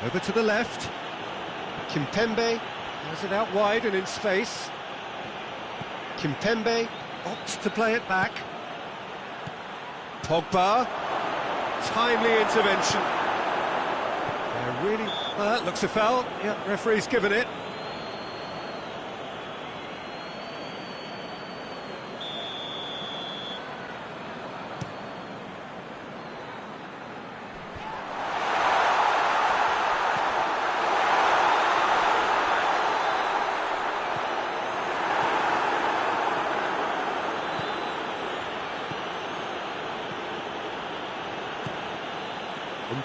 Over to the left. Kimpembe has it out wide and in space. Kimpembe opts to play it back. Pogba. Timely intervention. Well, that looks a foul. Yeah, referee's given it.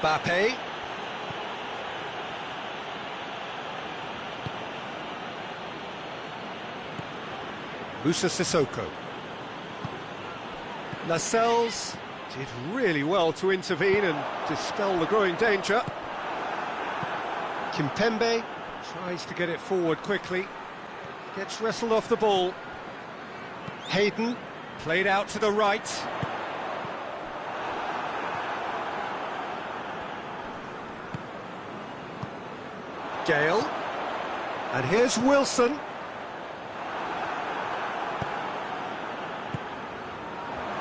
Mbappe. Moussa Sissoko. Lascelles did really well to intervene and dispel the growing danger. Kimpembe tries to get it forward quickly. Gets wrestled off the ball. Hayden played out to the right. Gale, and here's Wilson.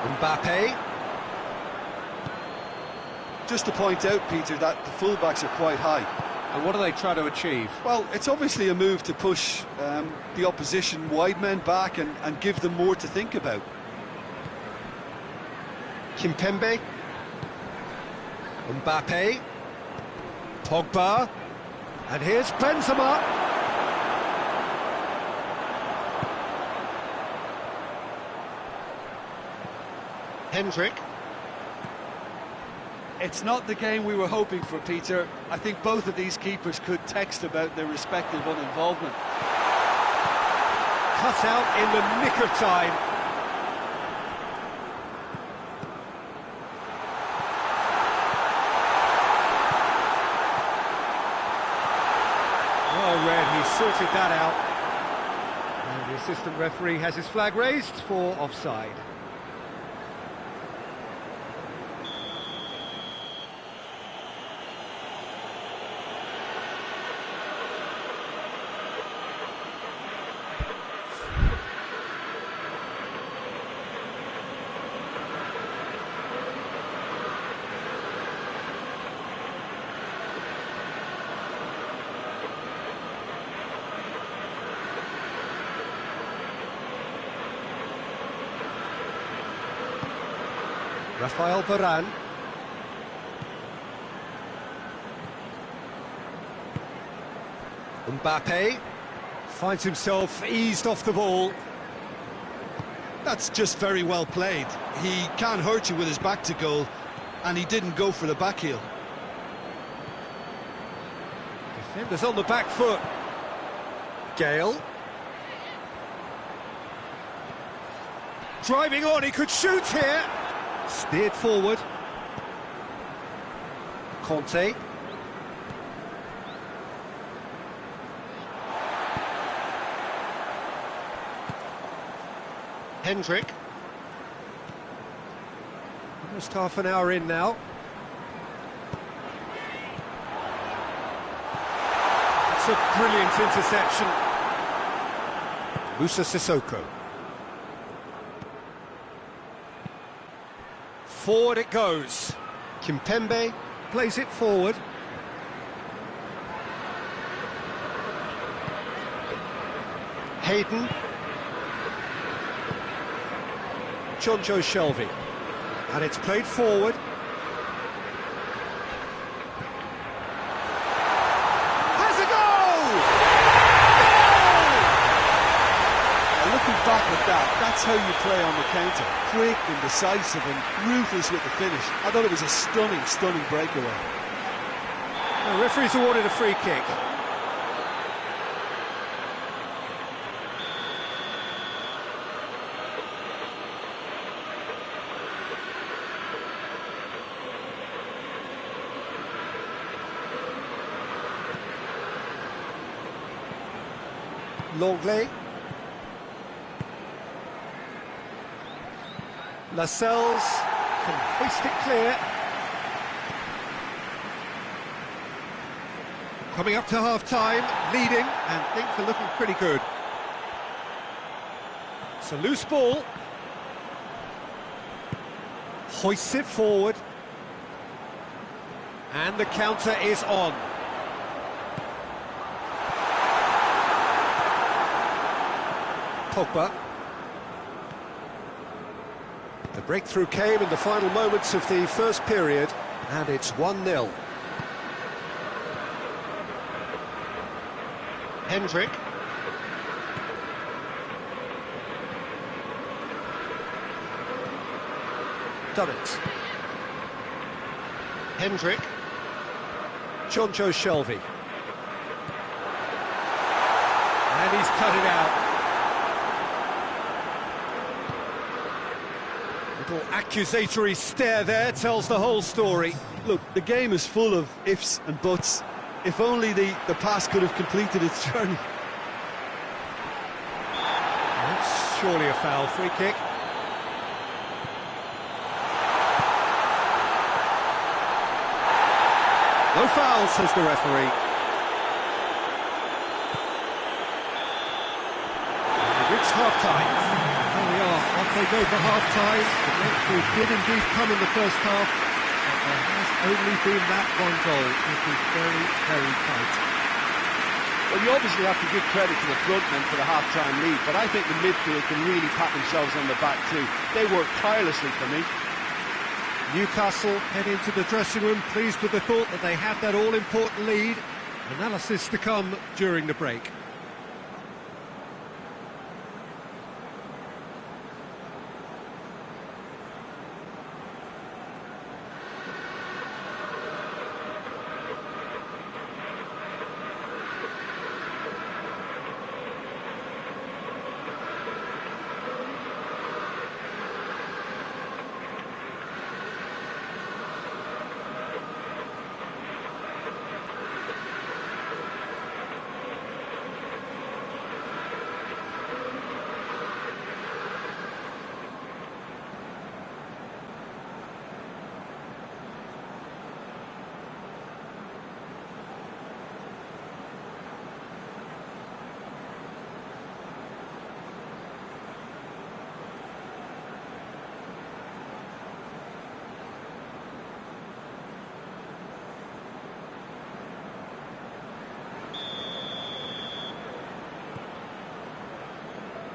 Mbappe. Just to point out, Peter, that the fullbacks are quite high. And what do they try to achieve? Well, it's obviously a move to push the opposition wide men back and give them more to think about. Kimpembe. Mbappe. Pogba. And here's Benzema. Hendrick. It's not the game we were hoping for, Peter. I think both of these keepers could text about their respective uninvolvement. Cut out in the nick of time. Well read, he sorted that out. And the assistant referee has his flag raised for offside. Rafael Varane. Mbappe finds himself eased off the ball. That's just very well played. He can't hurt you with his back to goal, and he didn't go for the back heel. Defenders on the back foot. Gale. Driving on, he could shoot here. Steered forward. Conte. Hendrick. Almost half an hour in now. That's a brilliant interception. Moussa Sissoko. Forward it goes. Kimpembe plays it forward. Hayden. Jonjo Shelvey. And it's played forward. Has a goal! Looking back at that That's how you play on the counter. Quick and decisive and ruthless with the finish. I thought it was a stunning, stunning breakaway. The referee's awarded a free kick. Longley. Lascelles can hoist it clear. Coming up to half-time, leading, and things are looking pretty good. It's a loose ball. Hoists it forward. And the counter is on. Pogba. The breakthrough came in the final moments of the first period, and it's 1-0. Hendrick. Done it. Hendrick. Jonjo Shelvey. And he's cut it out. Little accusatory stare there tells the whole story. Look, the game is full of ifs and buts. If only the pass could have completed its journey. That's surely a foul. Free kick. No foul, says the referee. And we've reached half-time. There we are, off they go for half-time. The breakthrough did indeed come in the first half, but there has only been that one goal. It is very, very tight. Well, you obviously have to give credit to the frontmen for the half-time lead, but I think the midfield can really pat themselves on the back too. They work tirelessly for me. Newcastle head into the dressing room pleased with the thought that they have that all-important lead. Analysis to come during the break.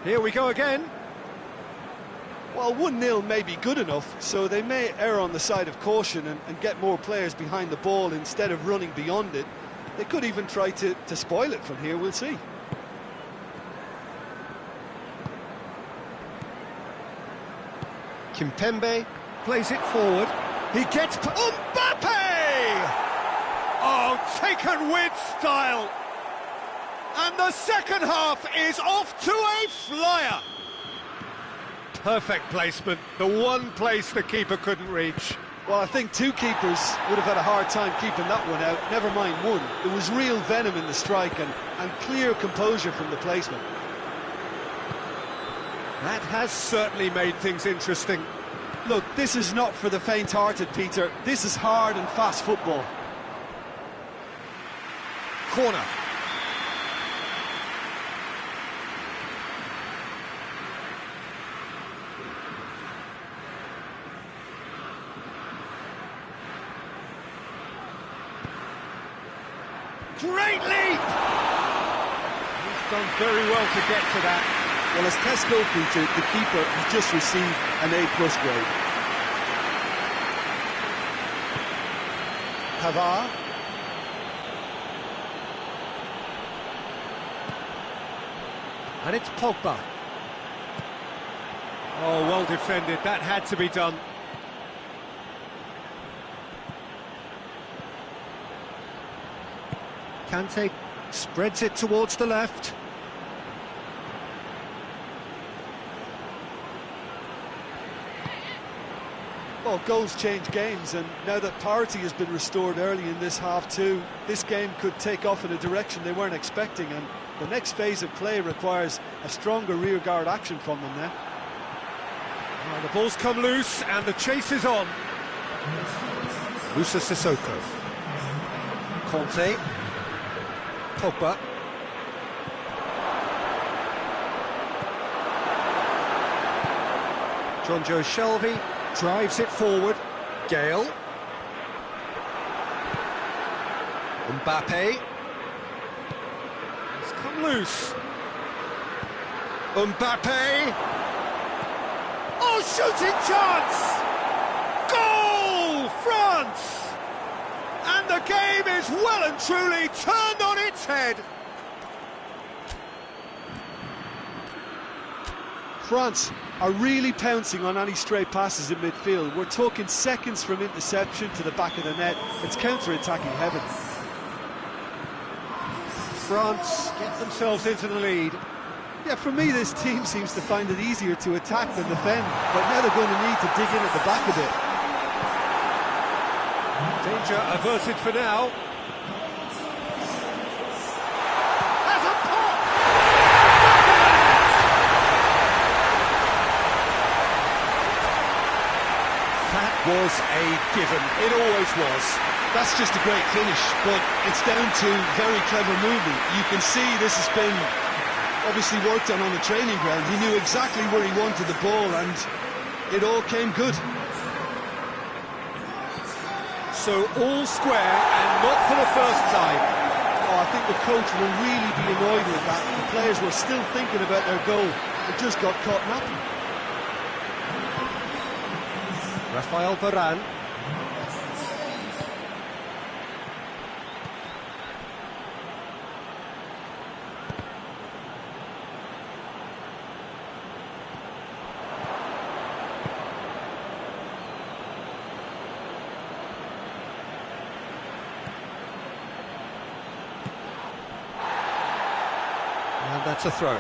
Here we go again. Well, 1-0 may be good enough, so they may err on the side of caution and get more players behind the ball instead of running beyond it. They could even try to spoil it from here, we'll see. Kimpembe plays it forward. He gets... Mbappe! Oh, taken with style! And the second half is off to a flyer. Perfect placement, the one place the keeper couldn't reach. Well, I think two keepers would have had a hard time keeping that one out, never mind one. There was real venom in the strike and clear composure from the placement. That has certainly made things interesting. Look, this is not for the faint-hearted, Peter. This is hard and fast football. Corner. Great leap! He's done very well to get to that. Well, as test goalkeeper, the keeper has just received an A+ grade. Pavard. And it's Pogba. Oh, well defended, that had to be done. Kante spreads it towards the left. Well, goals change games, and now that parity has been restored early in this half too, this game could take off in a direction they weren't expecting, and the next phase of play requires a stronger rearguard action from them now. Well, the ball's come loose and the chase is on. Moussa Sissoko. Conte. Pogba. Jonjo Shelvey drives it forward. Gale. Mbappe. It's come loose. Mbappe. Oh, shooting chance! Goal, France! And the game is well and truly turned on its head. France are really pouncing on any stray passes in midfield. We're talking seconds from interception to the back of the net. It's counter-attacking heaven. France get themselves into the lead. Yeah, for me, this team seems to find it easier to attack than defend, but now they're going to need to dig in at the back a bit. Danger averted for now. Has a pop! That was a given. It always was. That's just a great finish, but it's down to very clever movement. You can see this has been obviously worked on the training ground. He knew exactly where he wanted the ball, and it all came good. So all square, and not for the first time. Oh, I think the coach will really be annoyed with that. The players were still thinking about their goal. It just got caught napping. Rafael Varane. And that's a throw.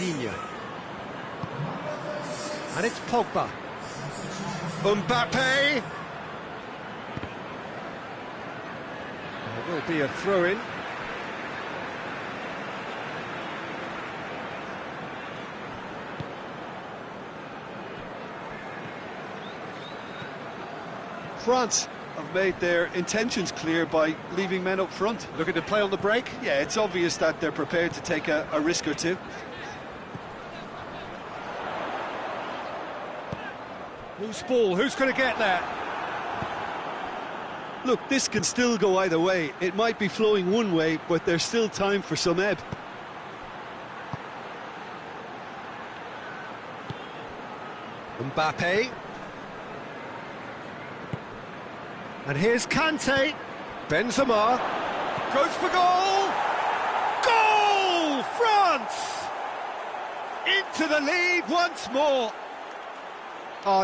Digne. And it's Pogba. Mbappe. There will be a throw-in. France have made their intentions clear by leaving men up front. Looking to play on the break. Yeah, it's obvious that they're prepared to take a risk or two. Who's ball? Who's going to get that? Look, this can still go either way. It might be flowing one way, but there's still time for some ebb. Mbappe. And here's Kante. Benzema. Goes for goal! Goal! France! Into the lead once more.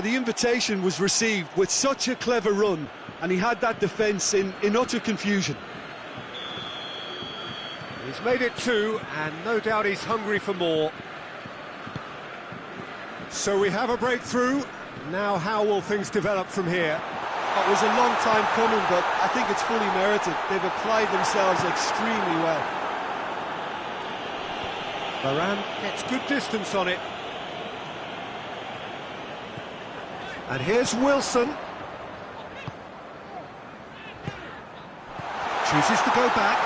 The invitation was received with such a clever run, and he had that defence in utter confusion. He's made it 2, and no doubt he's hungry for more. So we have a breakthrough. Now how will things develop from here? It was a long time coming, but I think it's fully merited. They've applied themselves extremely well. Varane gets good distance on it. And here's Wilson. Chooses to go back.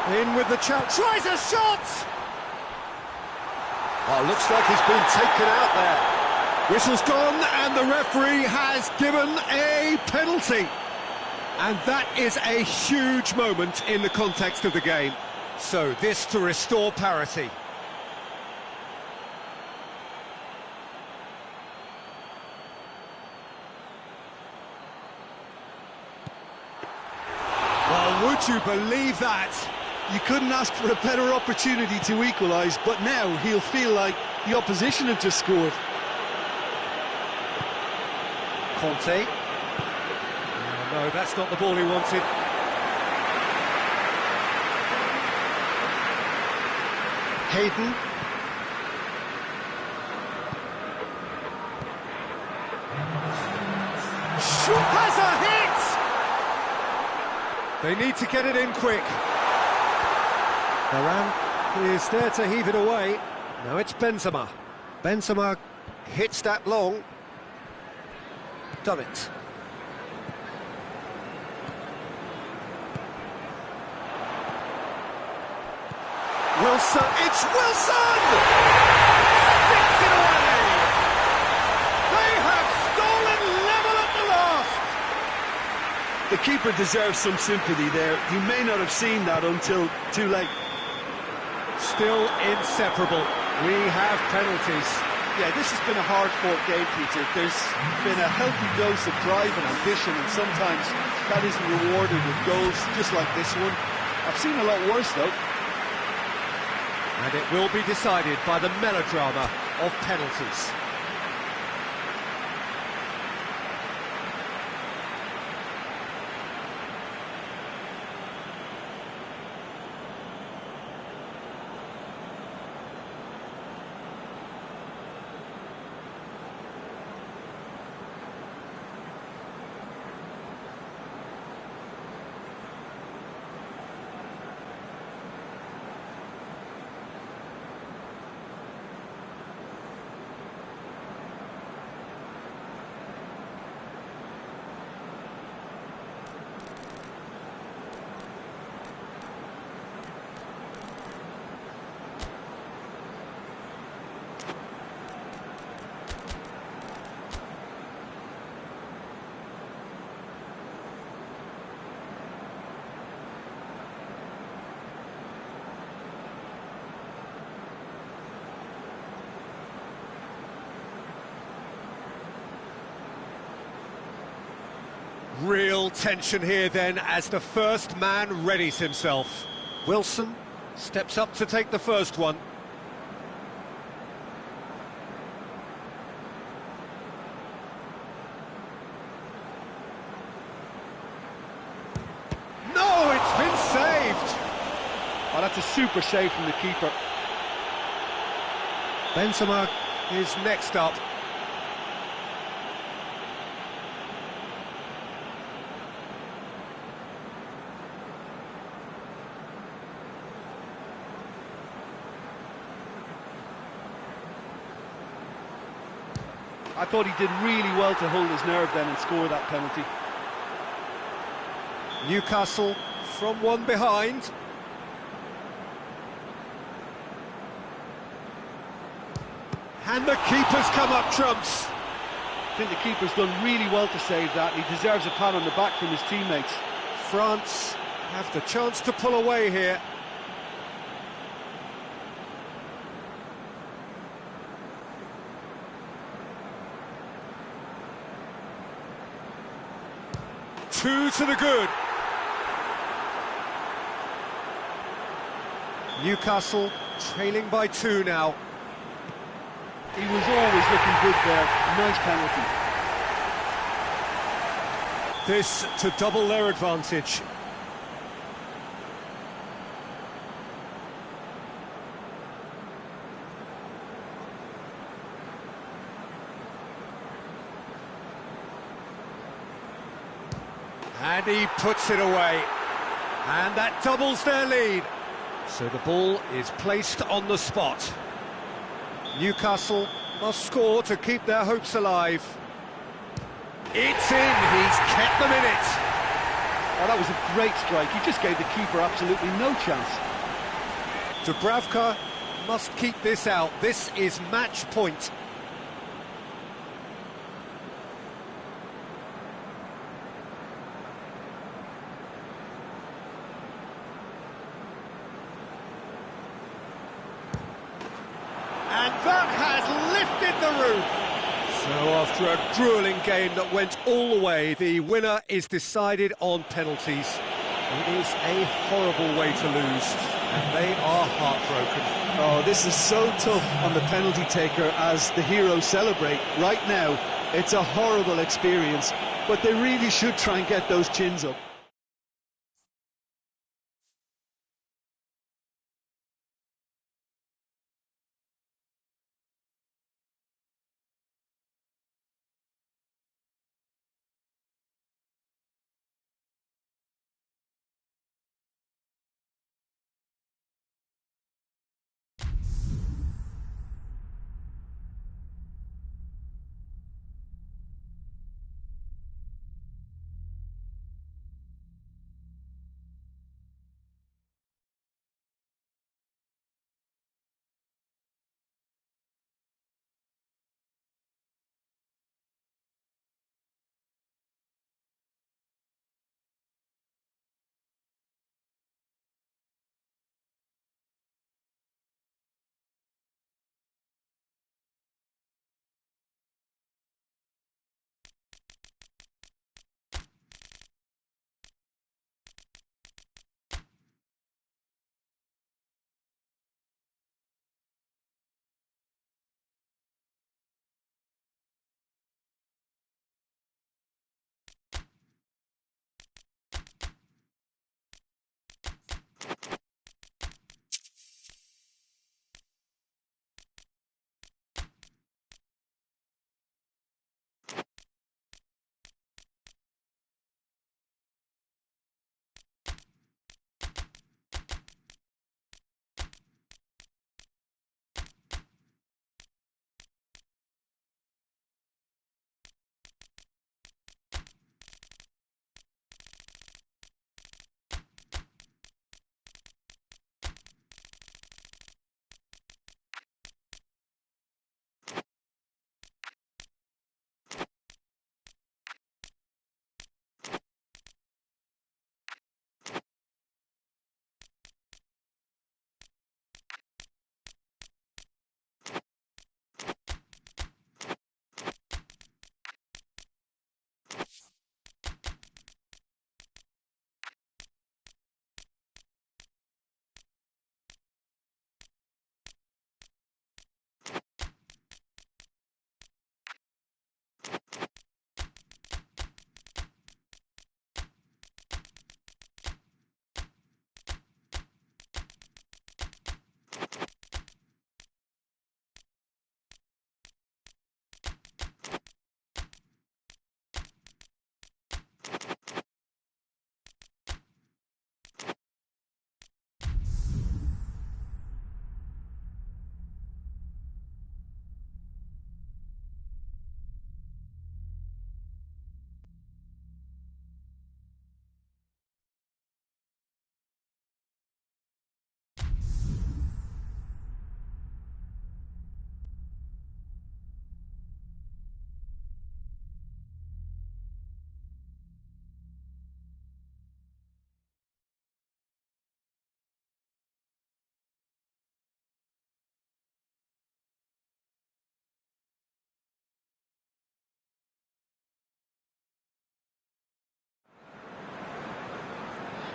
In with the chance. Tries a shot! Oh, looks like he's been taken out there. Whistle's gone, and the referee has given a penalty. And that is a huge moment in the context of the game. So this to restore parity. Well, would you believe that? You couldn't ask for a better opportunity to equalise, but now he'll feel like the opposition have just scored. Conte. No, that's not the ball he wanted. Hayden. Has a hit! They need to get it in quick. Varane is there to heave it away. Now it's Benzema. Benzema hits that long. Done it. Wilson, it's Wilson! Sticks it away! They have stolen level at the last! The keeper deserves some sympathy there. He may not have seen that until too late. Still inseparable. We have penalties. Yeah, this has been a hard-fought game, Peter. There's been a healthy dose of drive and ambition, and sometimes that isn't rewarded with goals, just like this one. I've seen a lot worse, though. And it will be decided by the melodrama of penalties. Real tension here then as the first man readies himself. Wilson steps up to take the first one. No, it's been saved! Oh, that's a super save from the keeper. Benzema is next up. I thought he did really well to hold his nerve then and score that penalty. Newcastle from one behind. And the keeper's come up trumps. I think the keeper's done really well to save that. He deserves a pat on the back from his teammates. France have the chance to pull away here. Two to the good. Newcastle trailing by 2 now. He was always looking good there. Nice penalty. This to double their advantage. And he puts it away. And that doubles their lead. So the ball is placed on the spot. Newcastle must score to keep their hopes alive. It's in, he's kept them in it. Oh, that was a great strike. He just gave the keeper absolutely no chance. Dubravka must keep this out. This is match point. And that has lifted the roof. So after a gruelling game that went all the way, the winner is decided on penalties. It is a horrible way to lose, and they are heartbroken. Oh, this is so tough on the penalty taker as the heroes celebrate. Right now, it's a horrible experience, but they really should try and get those chins up.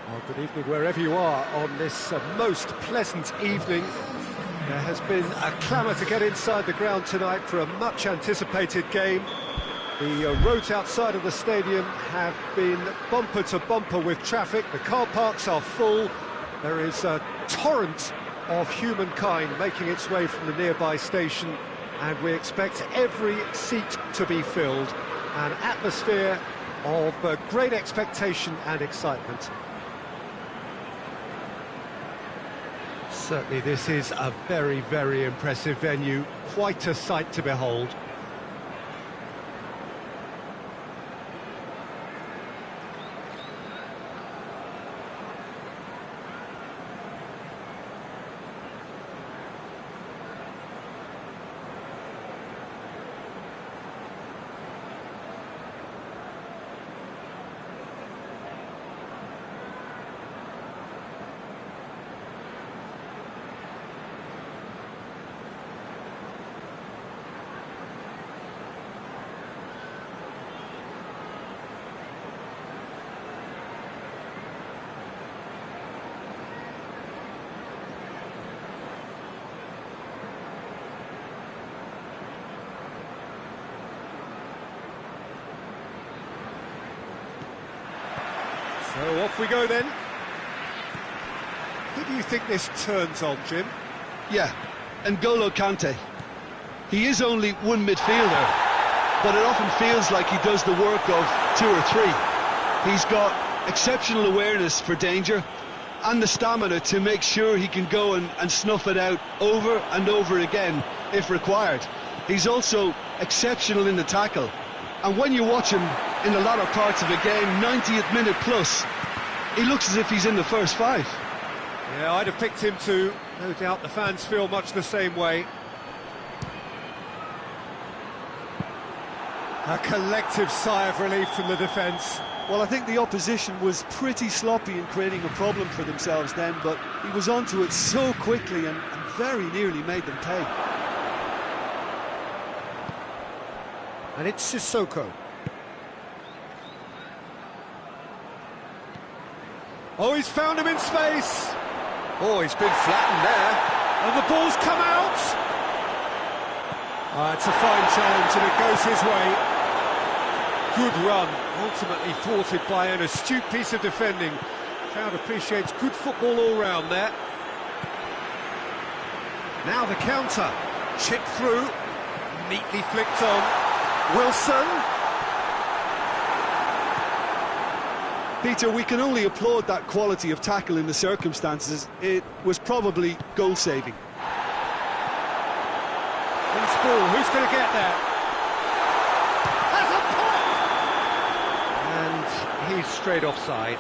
Well, good evening wherever you are on this most pleasant evening. There has been a clamour to get inside the ground tonight for a much anticipated game. The roads outside of the stadium have been bumper to bumper with traffic. The car parks are full. There is a torrent of humankind making its way from the nearby station, and we expect every seat to be filled. An atmosphere of great expectation and excitement. Certainly this is a very, very impressive venue, quite a sight to behold. So off we go then. Who do you think this turns on, Jim? Yeah, N'Golo Kante. He is only one midfielder, but it often feels like he does the work of two or three. He's got exceptional awareness for danger and the stamina to make sure he can go and snuff it out over and over again if required. He's also exceptional in the tackle, and when you watch him in the latter parts of a game, 90th minute plus, he looks as if he's in the first five. Yeah, I'd have picked him too. No doubt the fans feel much the same way. A collective sigh of relief from the defence. Well, I think the opposition was pretty sloppy in creating a problem for themselves then, but he was onto it so quickly and very nearly made them pay. And it's Sissoko. Oh, he's found him in space. Oh, he's been flattened there. And the ball's come out. It's a fine challenge and it goes his way. Good run, ultimately thwarted by an astute piece of defending. Crowd appreciates good football all round there. Now the counter, chipped through, neatly flicked on. Wilson. Peter, we can only applaud that quality of tackle in the circumstances. It was probably goal-saving. Loose ball, who's going to get that? Has a pop! And he's straight offside.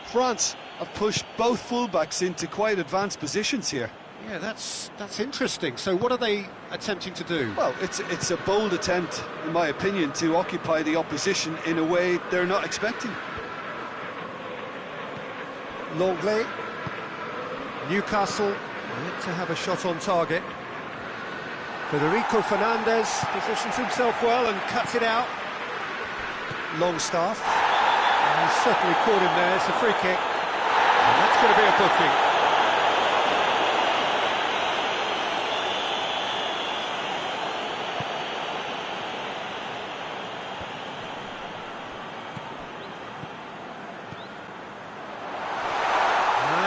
France have pushed both fullbacks into quite advanced positions here. Yeah, that's interesting. So what are they attempting to do? Well, it's a bold attempt, in my opinion, to occupy the opposition in a way they're not expecting. Longley. Newcastle yet to have a shot on target. Federico Fernandez positions himself well and cuts it out. Longstaff. And he's certainly caught him there. It's a free kick. And that's going to be a booking.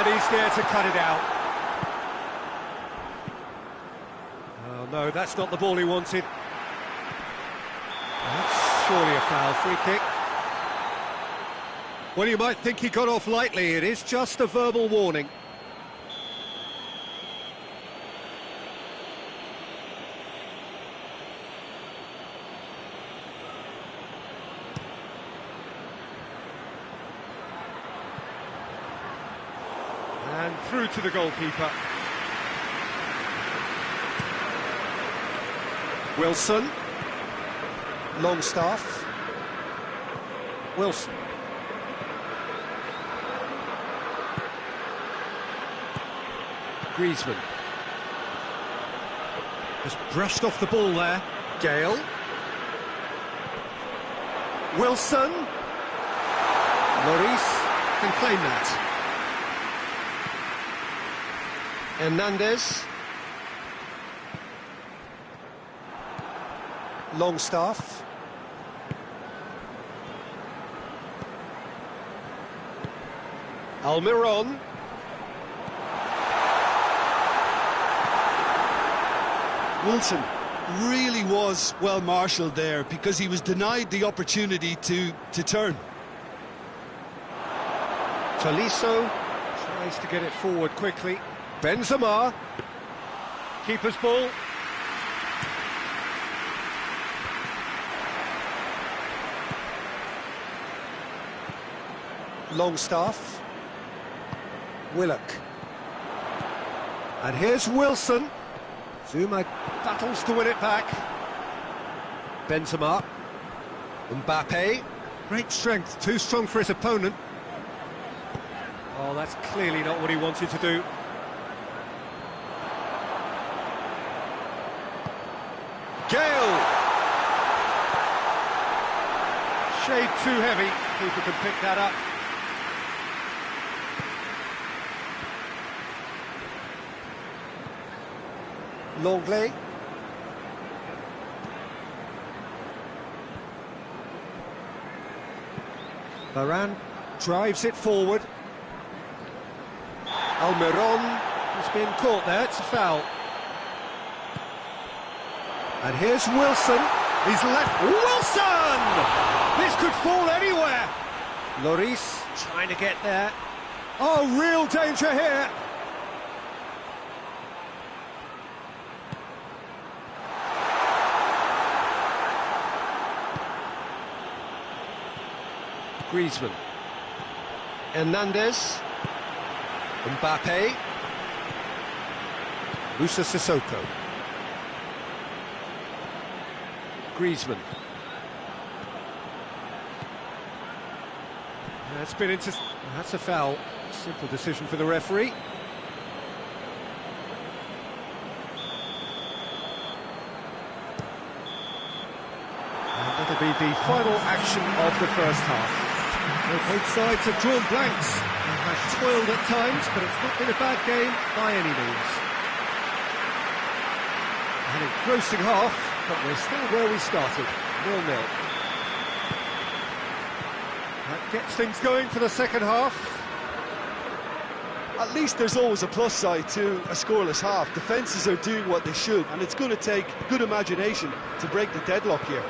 He's there to cut it out. Oh no, that's not the ball he wanted. That's surely a foul. Free kick. Well, you might think he got off lightly. It is just a verbal warning. And through to the goalkeeper. Wilson. Longstaff. Wilson. Griezmann. Just brushed off the ball there. Gale. Wilson. Lloris can claim that. Hernandez. Longstaff. Almiron. Wilson really was well marshalled there because he was denied the opportunity to turn. Tolisso tries to get it forward quickly. Benzema. Keeper's ball. Longstaff. Willock. And here's Wilson. Zuma battles to win it back. Benzema. Mbappe. Great strength, too strong for his opponent. Oh, that's clearly not what he wanted to do. Gale! Shade too heavy. Keeper can pick that up. Longley. Varane drives it forward. Almiron has been caught there, it's a foul. And here's Wilson. He's left. Wilson! This could fall anywhere. Lloris trying to get there. Oh, real danger here. Griezmann. Hernandez. Mbappe. Musa Sissoko. Griezmann. That's been into... That's a foul. Simple decision for the referee. And that'll be the final action of the first half. Well, both sides have drawn blanks and have toiled at times, but it's not been a bad game by any means. An engrossing half, but we're still where we started, 0-0. That gets things going for the second half. At least there's always a plus side to a scoreless half. Defences are doing what they should, and it's going to take good imagination to break the deadlock here.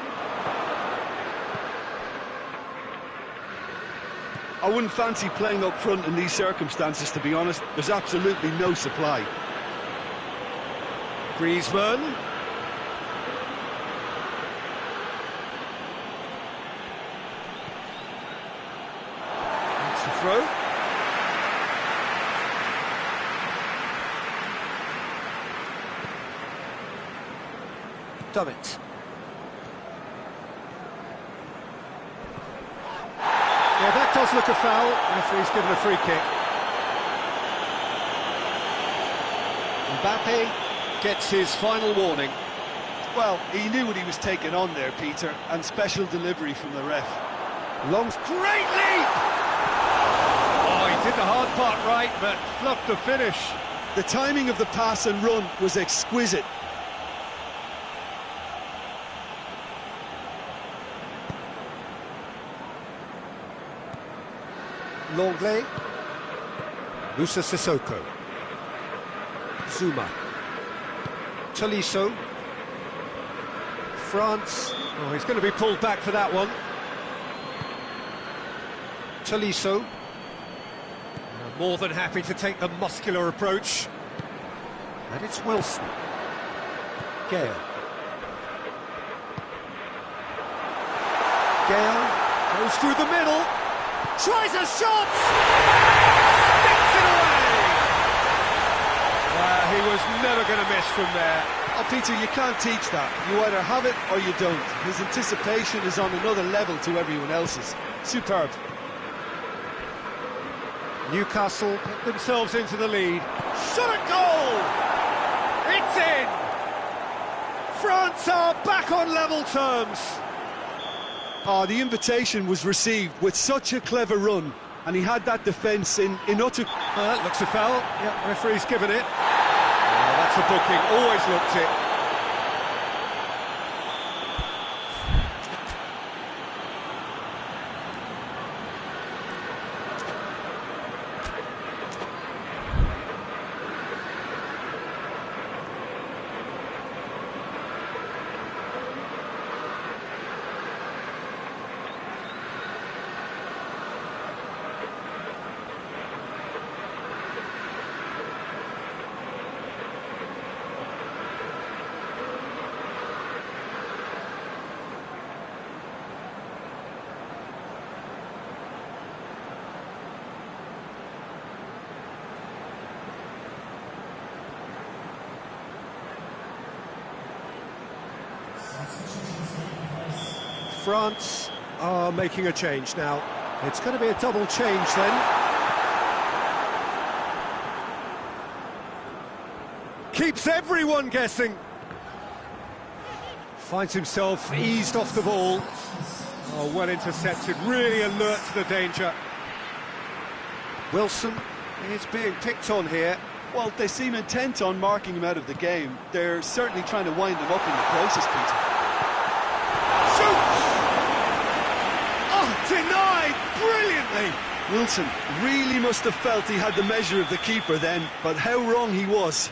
I wouldn't fancy playing up front in these circumstances, to be honest. There's absolutely no supply. Griezmann. That's the throw. Dummett. Yeah, that does look a foul. Referee's given a free kick. Mbappe gets his final warning. Well, he knew what he was taking on there, Peter, and special delivery from the ref. Long's great leap! Oh, he did the hard part right, but fluffed the finish. The timing of the pass and run was exquisite. Longley. Musa Sissoko. Zuma. Tolisso. France. Oh, he's going to be pulled back for that one. Tolisso. More than happy to take the muscular approach. And it's Wilson. Gale. Gale goes through the middle. Tries a shot! Sticks it away! He was never going to miss from there. Oh, Peter, you can't teach that. You either have it or you don't. His anticipation is on another level to everyone else's. Superb. Newcastle put themselves into the lead. Shot at goal! It's in! France are back on level terms. Oh, the invitation was received with such a clever run, and he had that defence in utter... That looks a foul. Yeah, referee's given it. Oh, that's a booking. Always looked it. France are making a change now. It's going to be a double change then. Keeps everyone guessing. Finds himself eased off the ball. Oh, well intercepted, really alert to the danger. Wilson is being picked on here. Well, they seem intent on marking him out of the game. They're certainly trying to wind him up in the process, Peter. Shoots! Oh, denied brilliantly! Wilson really must have felt he had the measure of the keeper then, but how wrong he was.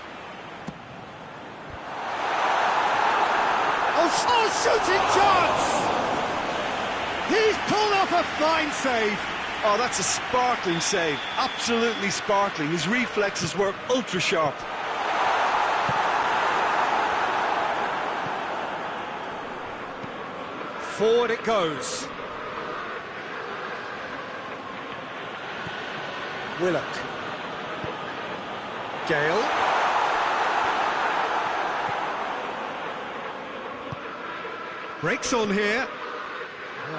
Oh, shooting chance! He's pulled off a fine save. Oh, that's a sparkling save. Absolutely sparkling. His reflexes were ultra sharp. Forward it goes. Willock. Gale. Breaks on here.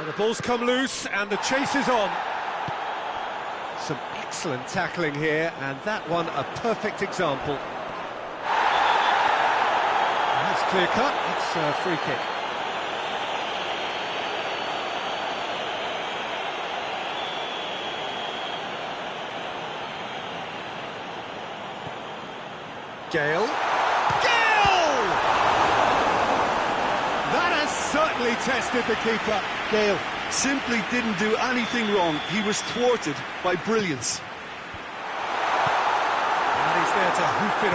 The ball's come loose and the chase is on. Some excellent tackling here, and that one a perfect example. That's clear cut, it's a free kick. Gale. Gale! That has certainly tested the keeper. Gale simply didn't do anything wrong. He was thwarted by brilliance. And he's there to hoof it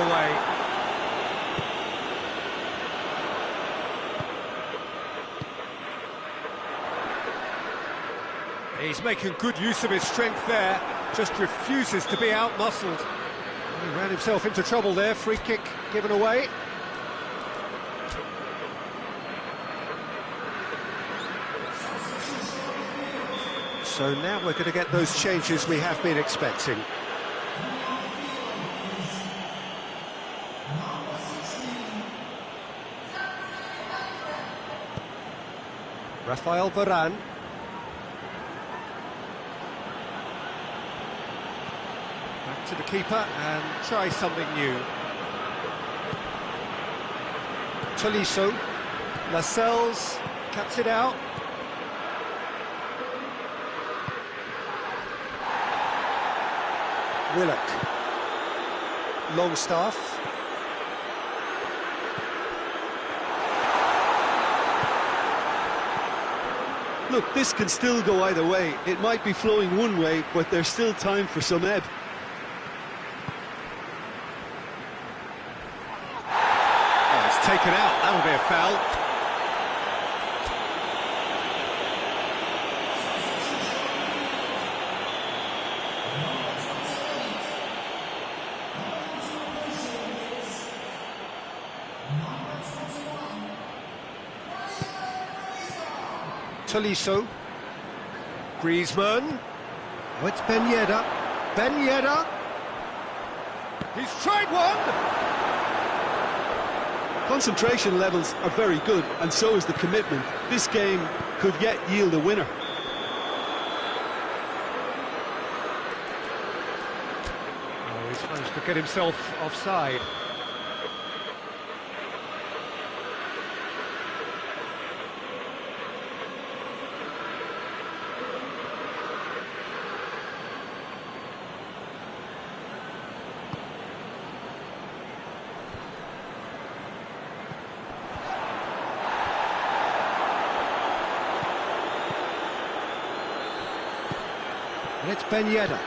away. He's making good use of his strength there, just refuses to be out-muscled. He ran himself into trouble there, free kick given away. So now we're going to get those changes we have been expecting. Rafael Varane. Back to the keeper and try something new. Tolisso. Lascelles cuts it out. Willock. Longstaff. Look, this can still go either way. It might be flowing one way, but there's still time for some ebb. Oh, it's taken out. That'll be a foul. Tolisso. Griezmann. Oh, it's Ben Yedder. Ben Yedder. He's tried one! Concentration levels are very good, and so is the commitment. This game could yet yield a winner. Oh, he's managed to get himself offside. And it's Ben Yedder.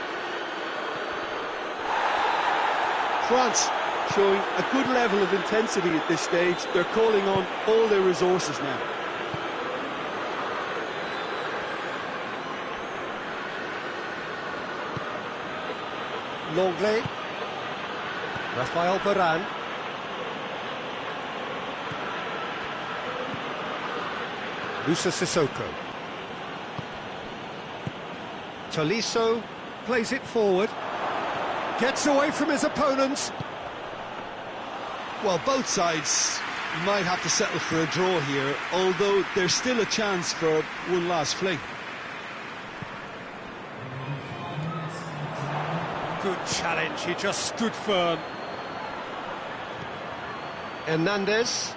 France showing a good level of intensity at this stage. They're calling on all their resources now. Longley. Rafael Varane. Moussa Sissoko. Tolisso plays it forward. Gets away from his opponents. Well, both sides might have to settle for a draw here, although there's still a chance for one last fling. Good challenge, he just stood firm. Hernandez.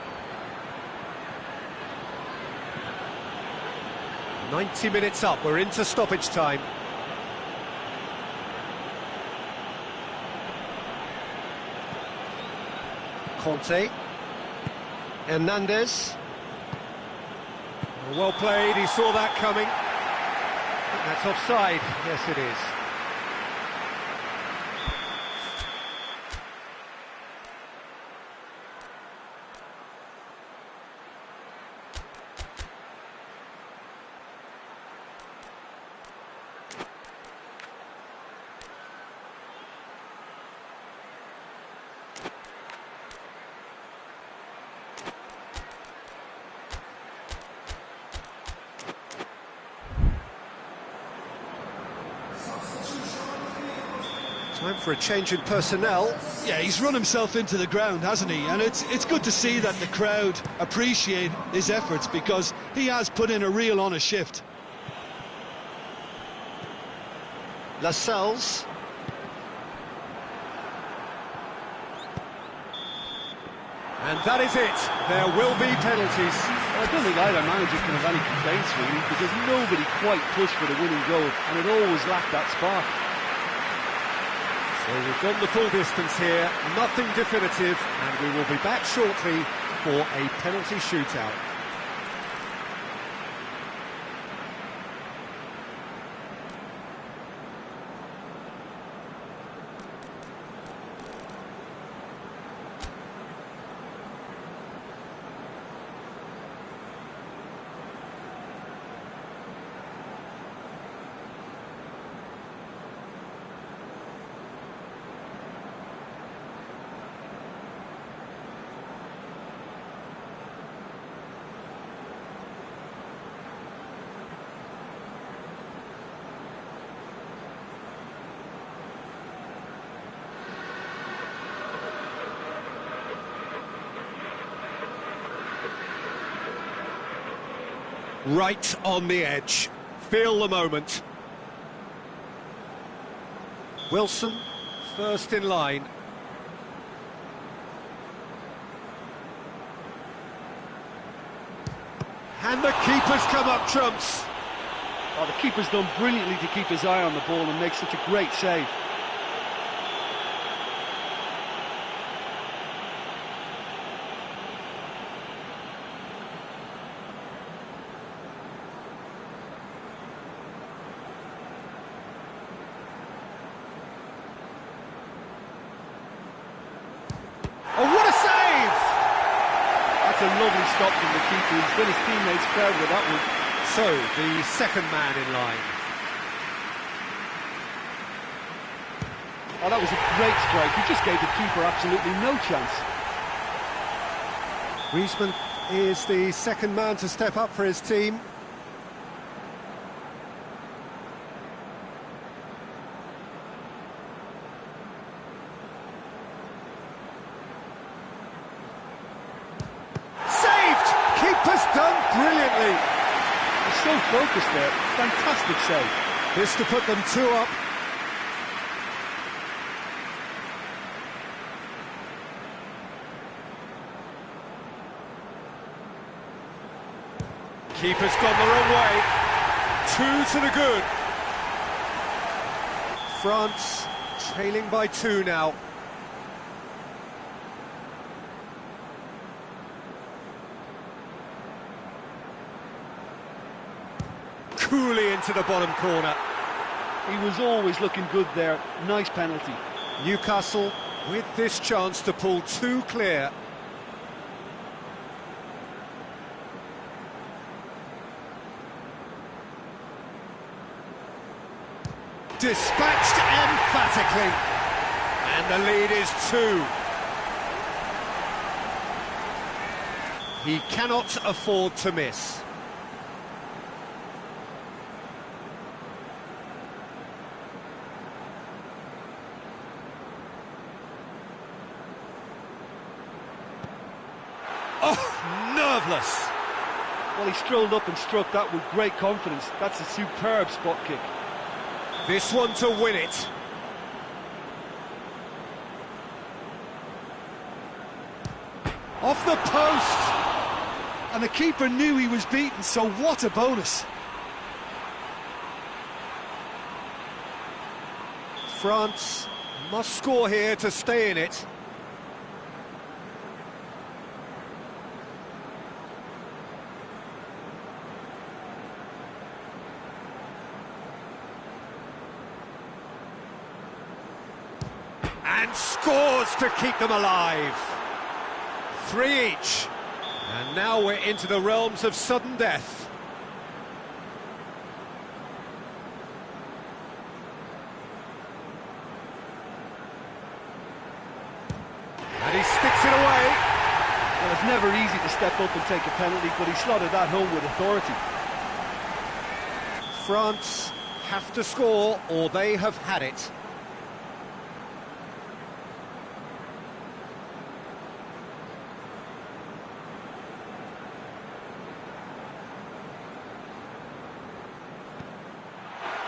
90 minutes up, we're into stoppage time. Conte. Hernandez. Well played, he saw that coming. That's offside, yes it is. Time for a change in personnel. Yeah, he's run himself into the ground, hasn't he? And it's good to see that the crowd appreciate his efforts, because he has put in a real honest shift. Lascelles. And that is it. There will be penalties. Well, I don't think either manager can have any complaints, really, because nobody quite pushed for the winning goal, and it always lacked that spark. So we've gone the full distance here, nothing definitive, and we will be back shortly for a penalty shootout. Right on the edge. Feel the moment. Wilson, first in line. And the keeper's come up trumps. Oh, the keeper's done brilliantly to keep his eye on the ball and make such a great save. Oh, what a save! That's a lovely stop from the keeper. He's got his teammates proud with that one. So, the second man in line. Oh, that was a great strike. He just gave the keeper absolutely no chance. Griezmann is the second man to step up for his team. Keeper's done brilliantly. He's so focused there. Fantastic save. This to put them 2 up. Keeper's gone the wrong way. 2 to the good. France trailing by 2 now. Coolly into the bottom corner. He was always looking good there. Nice penalty. Newcastle with this chance to pull 2 clear. Dispatched emphatically. And the lead is 2. He cannot afford to miss. Oh, nerveless. Well, he strolled up and struck that with great confidence. That's a superb spot kick. This one to win it. Off the post. And the keeper knew he was beaten, so what a bonus. France must score here to stay in it. And scores to keep them alive. 3 each. And now we're into the realms of sudden death. And he sticks it away. Well, it's never easy to step up and take a penalty, but he slotted that home with authority. France have to score or they have had it.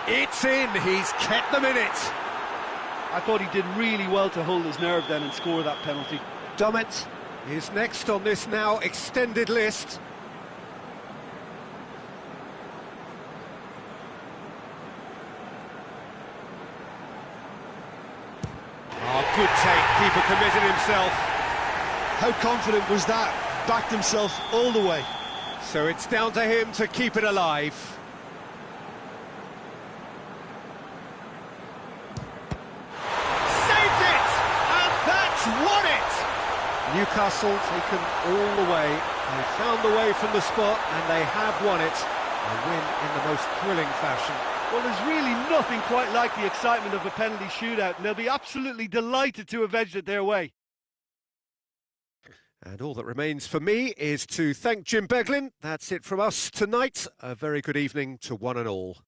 It's in, he's kept them in it. I thought he did really well to hold his nerve then and score that penalty. Dummett is next on this now extended list. Oh, good take, keeper committed himself. How confident was that? Backed himself all the way. So it's down to him to keep it alive. Won it! Newcastle taken all the way. They found the way from the spot and they have won it. A win in the most thrilling fashion. Well, there's really nothing quite like the excitement of a penalty shootout, and they'll be absolutely delighted to have edged it their way. And all that remains for me is to thank Jim Beglin. That's it from us tonight. A very good evening to one and all.